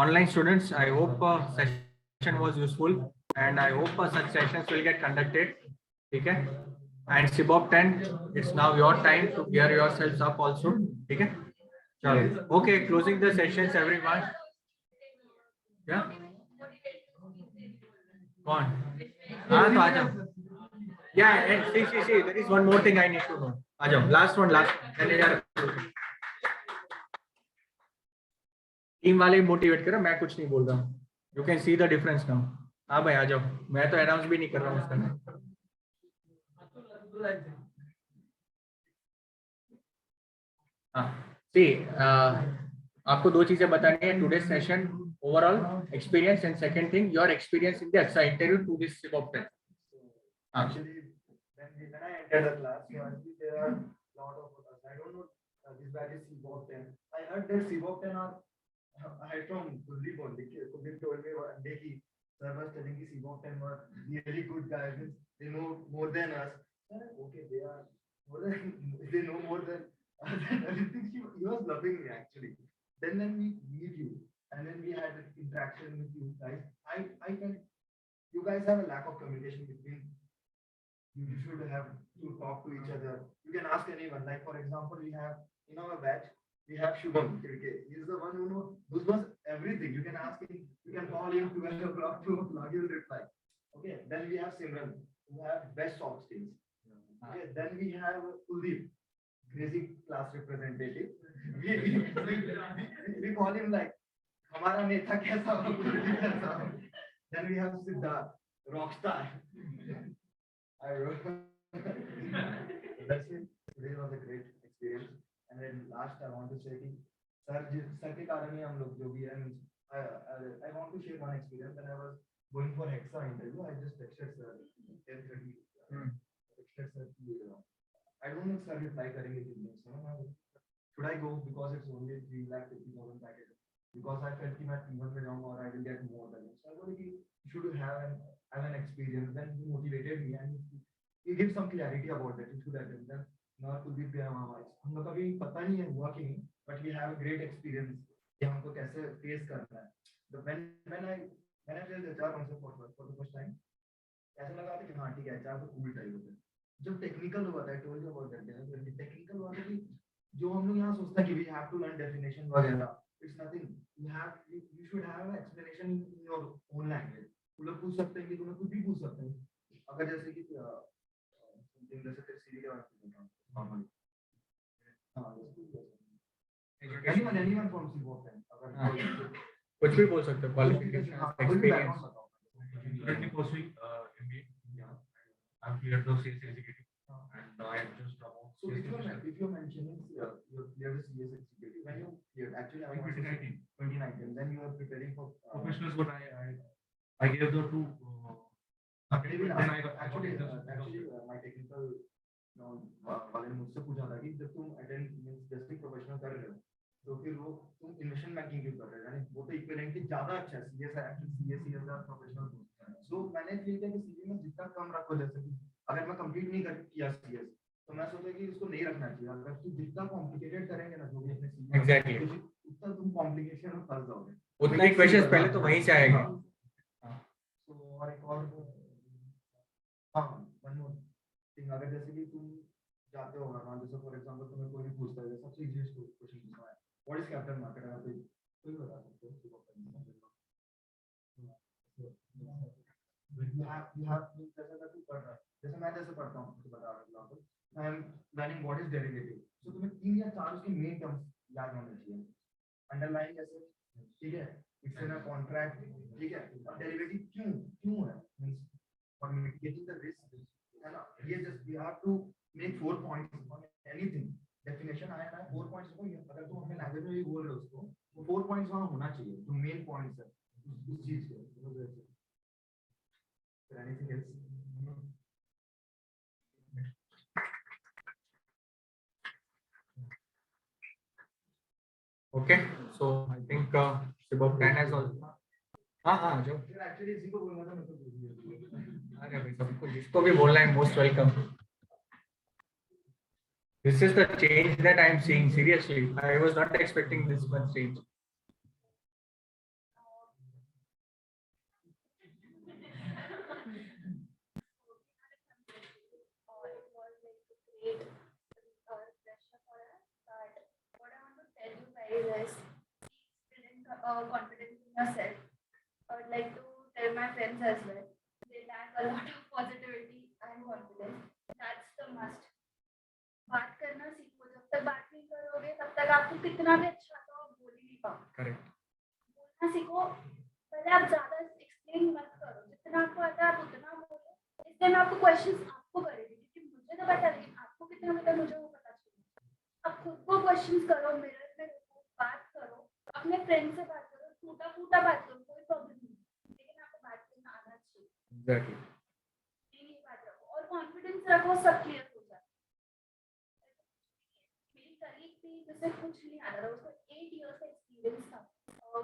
online students I hope session was useful and I hope such sessions will get conducted okay and Sibop 10 it's now your time to gear yourselves up also okay chalo okay closing the sessions everyone yeah कौन हाँ तो आ जाओ yeah see there is one more thing I need to know आ जाओ last one team वाले motivate करो मैं कुछ नहीं बोल रहा हूँ you can see the difference now हाँ भाई आ जाओ, मैं तो अनाउंस भी नहीं कर रहा हूँ उसका। हाँ सी, आपको दो चीजें बतानी है today session, overall experience and second thing your experience in the अच्छा इंटरव्यू टू दिस सिबॉप test. Actually, when I entered the class, there are lot of us. I don't know this batch is CBOP 10. I heard that CBOP 10 are I from Kuldeep only. Kuldeep told me one day he sir was telling me CBOP 10 were really good guys. They know more than us. Okay, they are more than they know more than everything. He was loving me actually. Then we meet you, and then we had an interaction with you guys. I can. You guys have a lack of communication between. You should have to talk to each other. You can ask anyone. Like for example, we have in our batch, we have Shubham. Okay, he's the one who knows everything. You can ask him. You can call him 12 o'clock, 2 o'clock. He will reply. Okay. Then we have Simran, who have best soft skills. Okay. Then we have Kuldeep, crazy class representative. We call him like, "Hamara neta kaisa ho, Kuldeep kaisa ho." Then we have Siddharth, rockstar. I wrote. That's it. Today was a great experience. And then last, I want to say, sir, के कारण ही हम लोग जो भी है, I want to share one experience. When I was going for Hexa interview, I just texted sir 10:30. Texted sir, I don't know if sir reply करेंगे कि नहीं. Should I go because it's only 3,50,000 package? Because I felt कि मैं T1 में जाऊँगा और I will get more than it. So I बोले कि you should have an experience. Then he motivated me and he gives some clarity about that. You should attend them. Not to be हम लोग कभी पता नहीं है हुआ कि नहीं, but we have a great experience कि हमको कैसे face करना है. So when I felt HR concept for the first time, ऐसा लगा था कि हाँ ठीक है HR तो cool type होता है. जब technical हुआ था, I told you about that. Technical हुआ था कि जो हम लोग यहाँ सोचते हैं कि we have to learn definition वगैरह, it's nothing. You should have an explanation in your own language. तुम लोग पूछ सकते हैं कि तुम्हें कुछ भी पूछ सकते हैं. अगर जैसे कि जैसे सीरी के बारे में बताऊं नॉर्मली. हाँ, anyone from CBOP 10 अगर कुछ भी बोल सकते हो, qualification, experience. Currently pursuing MBA. I've cleared the CS executive, and I am just about. So if you're mentioning you cleared the CS executive, when you cleared, actually I was 2019, then you are preparing for professionals, but I gave the two. Actually my technical वाले ने मुझसे पूछा था कि जब तुम attend जैसे professional कर रहे हो तो फिर वो तुम इन्वेस्टमेंट बैंकिंग क्यों कर रहे हो, यानी वो तो इक्विवेलेंटली ज्यादा अच्छा है. सीएस एक्चुअली सीएस का प्रोफेशनल. सो मैंने फील किया कि सीए में जितना कम रखो, जैसे कि अगर मैं कंप्लीट नहीं कर किया सीएस तो मैं सोचा कि इसको नहीं रखना चाहिए. अगर तुम जितना कॉम्प्लिकेटेड करेंगे ना जो भी अपने सीए एग्जैक्टली उतना तुम कॉम्प्लिकेशन में फंस जाओगे. उतना ही क्वेश्चंस पहले तो वहीं से आएंगे. तो और एक और हाँ वन मोर थिंग, अगर जैसे कि तुम जाते हो ना, जैसे फॉर एग्जांपल तुम्हें कोई भी पूछता है, सबसे इजीएस्ट क्वेश्चन पूछना है व्हाट इज कैपिटल मार्केट, अगर कोई बता सकते हो you have जैसे अगर तू पढ़ रहा है, जैसे मैं जैसे पढ़ता हूँ तो बता रहा हूँ, I am learning what is derivative. So तुम्हें 3 या 4 उसके मेन टर्म्स याद होने चाहिए. अंडरलाइंग एसेट, ठीक है, इट्स इन अ कॉन्ट्रैक्ट, ठीक है, और डेरिवेटिव क्यों है, means for mitigating the risk, है ना. ये just we have to make 4 points on anything. Definition आया ना 4 पॉइंट्स को, अगर तुम अपने लैंग्वेज में भी बोल रहे हो उसको, तो 4 पॉइंट्स वहां होना चाहिए जो मेन पॉइंट्स है उस चीज के. Anything else? Okay, so I think Shibab 10 has also. हाँ जो एक्चुअली इसी को बोलना था, मैं तो बोल दिया. अरे भाई सबको जिसको भी बोलना है most welcome. This is the change that I am seeing. Seriously, I was not expecting this much change. Confidence in yourself. I would like to tell my friends as well. They lack a lot of positivity and confidence. That's the must. बात करना सीखो. जब तक बात नहीं करोगे तब तक आपको कितना भी अच्छा तो आप बोल ही नहीं पाओगे. करेक्ट. बोलना सीखो. पहले आप ज्यादा एक्सप्लेन मत करो. जितना आपको आता है आप उतना बोलो, इसलिए मैं आपको क्वेश्चंस आपको करेंगी क्योंकि मुझे तो पता नहीं आपको कितना पता है, मुझे वो पता चाहिए। आप खुद को क्वेश्चंस करो, मिरर में रुको, बात करो, अपने फ्रेंड से बात करो, टूटा फूटा बात करो, कोई प्रॉब्लम नहीं, लेकिन आपको बात करना आना चाहिए। एग्जैक्टली ये बात रखो और कॉन्फिडेंस रखो, सब क्लियर हो जाए। मेरी कलीग थी जिसे कुछ नहीं आता था, उसको 8 इयर्स का एक्सपीरियंस था,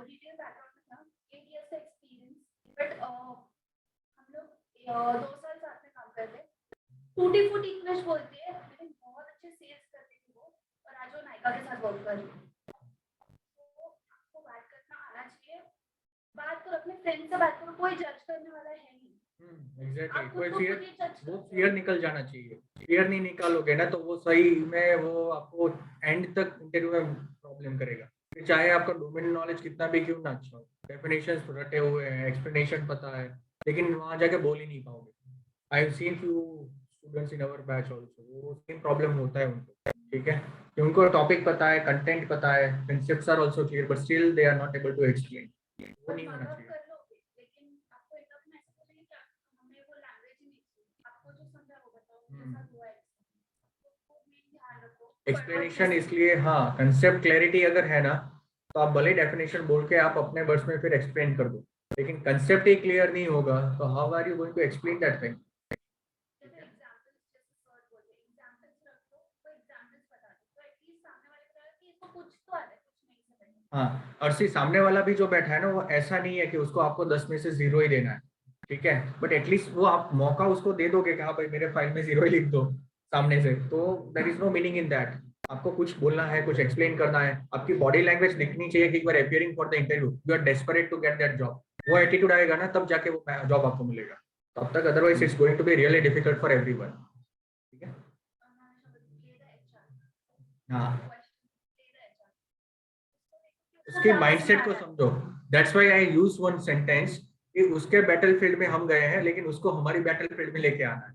रिटेल बैकग्राउंड में था, 8 इयर्स का एक्सपीरियंस, बट हम लोग 2 साल साथ में काम करते, टूटी फूटी इंग्लिश बोलती है लेकिन बहुत अच्छे सेल्स करती थी वो, और आज वो नायका के साथ वर्क कर रही है। तो आपको बात करना आना चाहिए, बात करो, अपने फ्रेंड से बात करो, कोई जज करने वाला है नहीं। एग्जैक्टली आप कोई खुद को फियर, खुद ही जज वो करो। फियर निकल जाना चाहिए। फियर नहीं निकालोगे ना तो वो सही में वो आपको एंड तक इंटरव्यू में प्रॉब्लम करेगा। फिर चाहे आपका डोमेन नॉलेज कितना भी क्यों ना अच्छा हो, डेफिनेशंस रटे हुए हैं, एक्सप्लेनेशन पता है, लेकिन वहां जाके बोल ही नहीं पाओगे। I have seen few students in our batch also, वो सेम प्रॉब्लम होता है उनको, ठीक है, कि उनको टॉपिक पता है, कंटेंट पता है, concepts are also clear but still they are not able to explain. वो नहीं होना चाहिए। कर लोगे, लेकिन आपको इंटरव्यू में ऐसा बोलेंगे कि हमें वो लैंग्वेज ही नहीं चाहिए, आपको जो समझा वो बताओ, मेरे साथ हुआ है। तो मेन ध्यान रखो एक्सप्लेनेशन इसलिए, हाँ, कंसेप्ट क्लैरिटी अगर है ना तो आप भले डेफिनेशन बोल के आप अपने वर्ड्स में फिर एक्सप्लेन कर दो, लेकिन कंसेप्ट ही क्लियर नहीं होगा तो how are you going to explain that thing. हाँ, और सी सामने वाला भी जो बैठा है ना वो ऐसा नहीं है कि उसको आपको 10 में से 0 ही देना है, ठीक है, बट एटलीस्ट वो आप मौका उसको दे दोगे कि हाँ भाई मेरे फाइल में 0 ही लिख दो सामने से, तो there is no meaning in that. आपको कुछ बोलना है, कुछ एक्सप्लेन करना है, आपकी बॉडी लैंग्वेज दिखनी चाहिए कि you are appearing for the interview, you are desperate to get that job. वो एटीट्यूड आएगा ना तब जाके वो जॉब आपको मिलेगा, तब तक otherwise it's going to be really difficult for everyone. ठीक है, हाँ, उसके माइंडसेट को समझो। That's why I use one sentence कि उसके बैटलफील्ड में हम गए हैं लेकिन उसको हमारी बैटलफील्ड में लेके आना है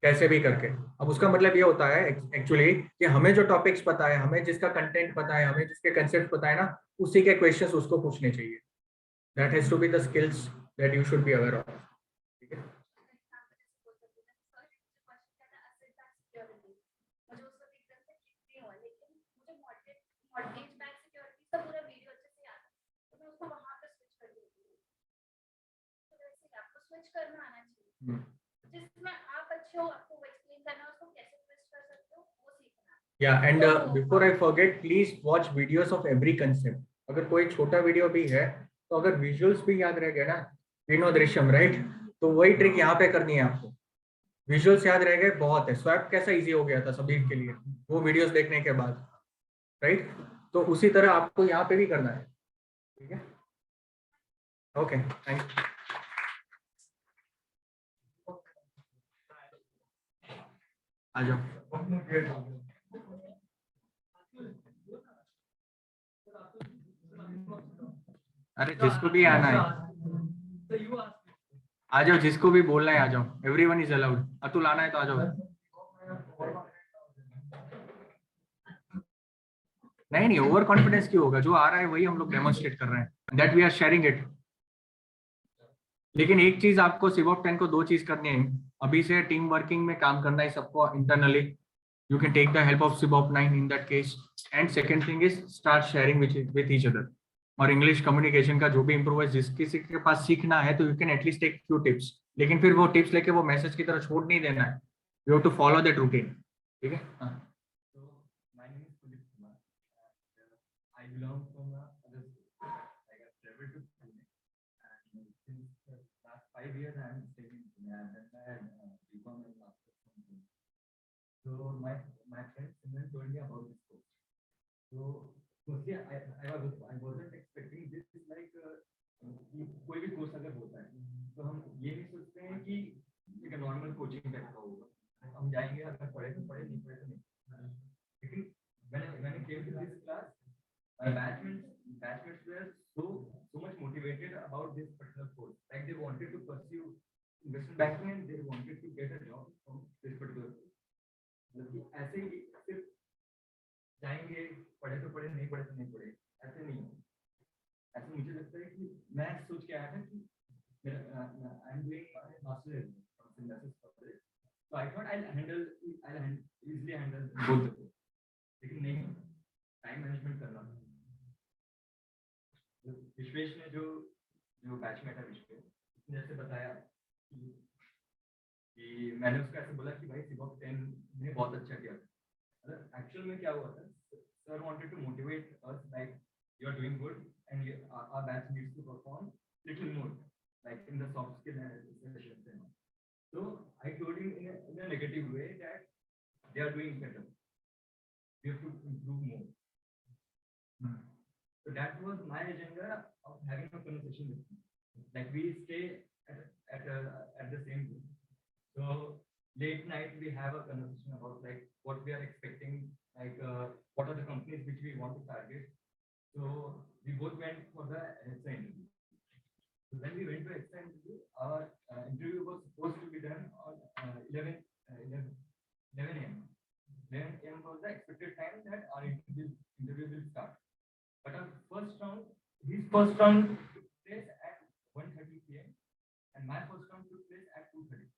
कैसे भी करके। अब उसका मतलब ये होता है एक्चुअली कि हमें जो टॉपिक्स पता है, हमें जिसका कंटेंट पता है, हमें जिसके कंसेप्ट पता है ना, उसी के क्वेश्चंस उसको पूछने चाहिए। That has to be the skills that you should be aware of. ठीक है, करना आना चाहिए, जिसमें आप अच्छे हो, आपको वो एक्सप्लेन करना, उसको कैसे ट्विस्ट कर सकते हो वो सीखना। Yeah, and before I forget, please watch videos of every concept. अगर कोई छोटा वीडियो भी है तो अगर विजुअल्स भी याद रह गए ना, विनो दृश्यम, राइट, तो वही ट्रिक यहाँ पे करनी है आपको। विजुअल्स याद रह गए बहुत है, स्वैप कैसा इजी हो गया था सभी के लिए वो वीडियोस देखने के बाद, राइट, तो उसी तरह आपको यहाँ पे भी करना है। ठीक है, ओके, थैंक यू। आ जाओ। अरे जिसको भी आना है आ जाओ, जिसको भी बोलना है आ जाओ, एवरीवन इज अलाउड। अतुल आना है तो आ जाओ। नहीं नहीं, ओवर कॉन्फिडेंस क्यों होगा, जो आ रहा है वही हम लोग डेमोन्स्ट्रेट कर रहे हैं, that we are sharing it. लेकिन एक चीज आपको सिवॉप 10 को 2 चीज करनी है अभी से, टीम वर्किंग में काम करना है सबको internally. You can take the help of सिवॉप 9 in that case, and second thing is start sharing with each other. और इंग्लिश कम्युनिकेशन का जो भी इंप्रूव है, जिस किसी के पास सीखना है तो you can at least take few tips, लेकिन फिर वो टिप्स लेके वो मैसेज की तरह छोड़ नहीं देना है, you have to follow that routine. ठीक है, हाँ। I belong from other school. Like I traveled to Pune, and since the last 5 years I am staying in Pune. And then I BCom and masters from Pune. So my friend Simran told me about this course. So firstly I wasn't expecting this, like कोई भी course अगर होता है तो हम ये नहीं सोचते हैं कि एक नॉर्मल कोचिंग टाइप का होगा, हम जाएंगे अगर पढ़े तो पढ़े, नहीं पढ़े तो नहीं। लेकिन when I came to this class, my batchmates were so much motivated about this particular course. Like they wanted to pursue investment banking and they wanted to get a job from this particular course. मतलब ऐसे ही सिर्फ जाएंगे, पढ़े तो पढ़े, नहीं पढ़े तो नहीं पढ़े, ऐसे नहीं है। ऐसे मुझे लगता है कि मैं सोच के आया था कि I So I thought I'll easily handle both the two. लेकिन नहीं, टाइम मैनेजमेंट करना था। विश्वेश ने जो बैचमेट है विश्वेश, उसने जैसे बताया कि मैंने उसको ऐसे बोला कि भाई सिबॉक 10 ने बहुत अच्छा किया था। एक्चुअल में क्या हुआ था, sir wanted to motivate us like you are doing good and our batch needs to perform little more like in the soft skill sessions and so I told him in a negative way that they are doing better, we have to improve more. So that was my agenda of having a conversation with him. Like we stay at the same room. So late night we have a conversation about like what we are expecting, like what are the companies which we want to target. So we both went for the SI interview. So when we went to SI interview, our interview was supposed to be done on 11 a.m. 11 a.m. was the expected time that our interview will start. But our his first round took place at 1:30 p.m. and my first round took place at 2:30.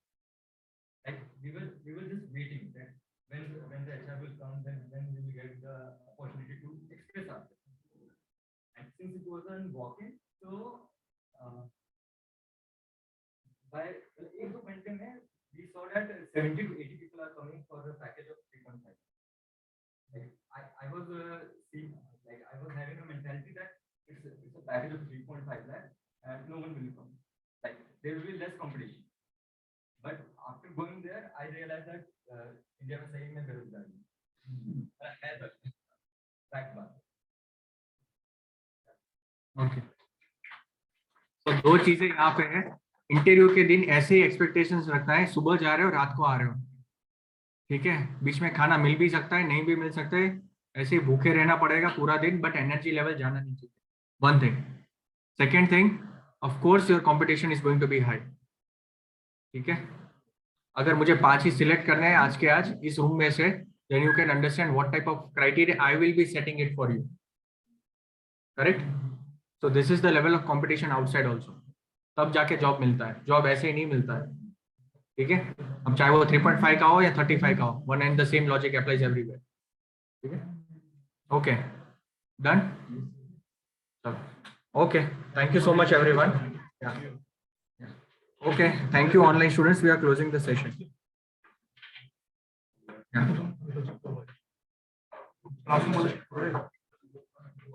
Like we were just waiting that when the HR will come, then we will get the opportunity to express ourselves. And since it was a walk-in, so by 1 घंटे में we saw that 70 to 80 people are coming for the package of 3.5. Like I was having a mentality that it's a package of 3.5 lakh and no one will come. Like there will be less competition. But after going there, I realized that India में सही में बेरोजगारी है तो fact बात। Okay. तो दो चीजें यहाँ पे है। इंटरव्यू के दिन ऐसे ही एक्सपेक्टेशंस रखना है, सुबह जा रहे हो रात को आ रहे हो, ठीक है। बीच में खाना मिल भी सकता है, नहीं भी मिल सकता है, ऐसे ही भूखे रहना पड़ेगा पूरा दिन, बट एनर्जी लेवल जाना नहीं चाहिए। One thing. Second thing, of course your competition is going to be high, ठीक है। अगर मुझे 5 ही सिलेक्ट करना है आज के आज इस रूम में से, then you can understand what type of criteria I will be setting it for you, correct. So this is the level of competition outside also, तब जाके जॉब मिलता है, जॉब ऐसे ही नहीं मिलता है, ठीक है। अब चाहे वो 3.5 का हो या 35 का हो, one and the same logic applies everywhere, ठीक है। Okay, done. Okay, thank you so much everyone. Okay, thank you online students, we are closing the session.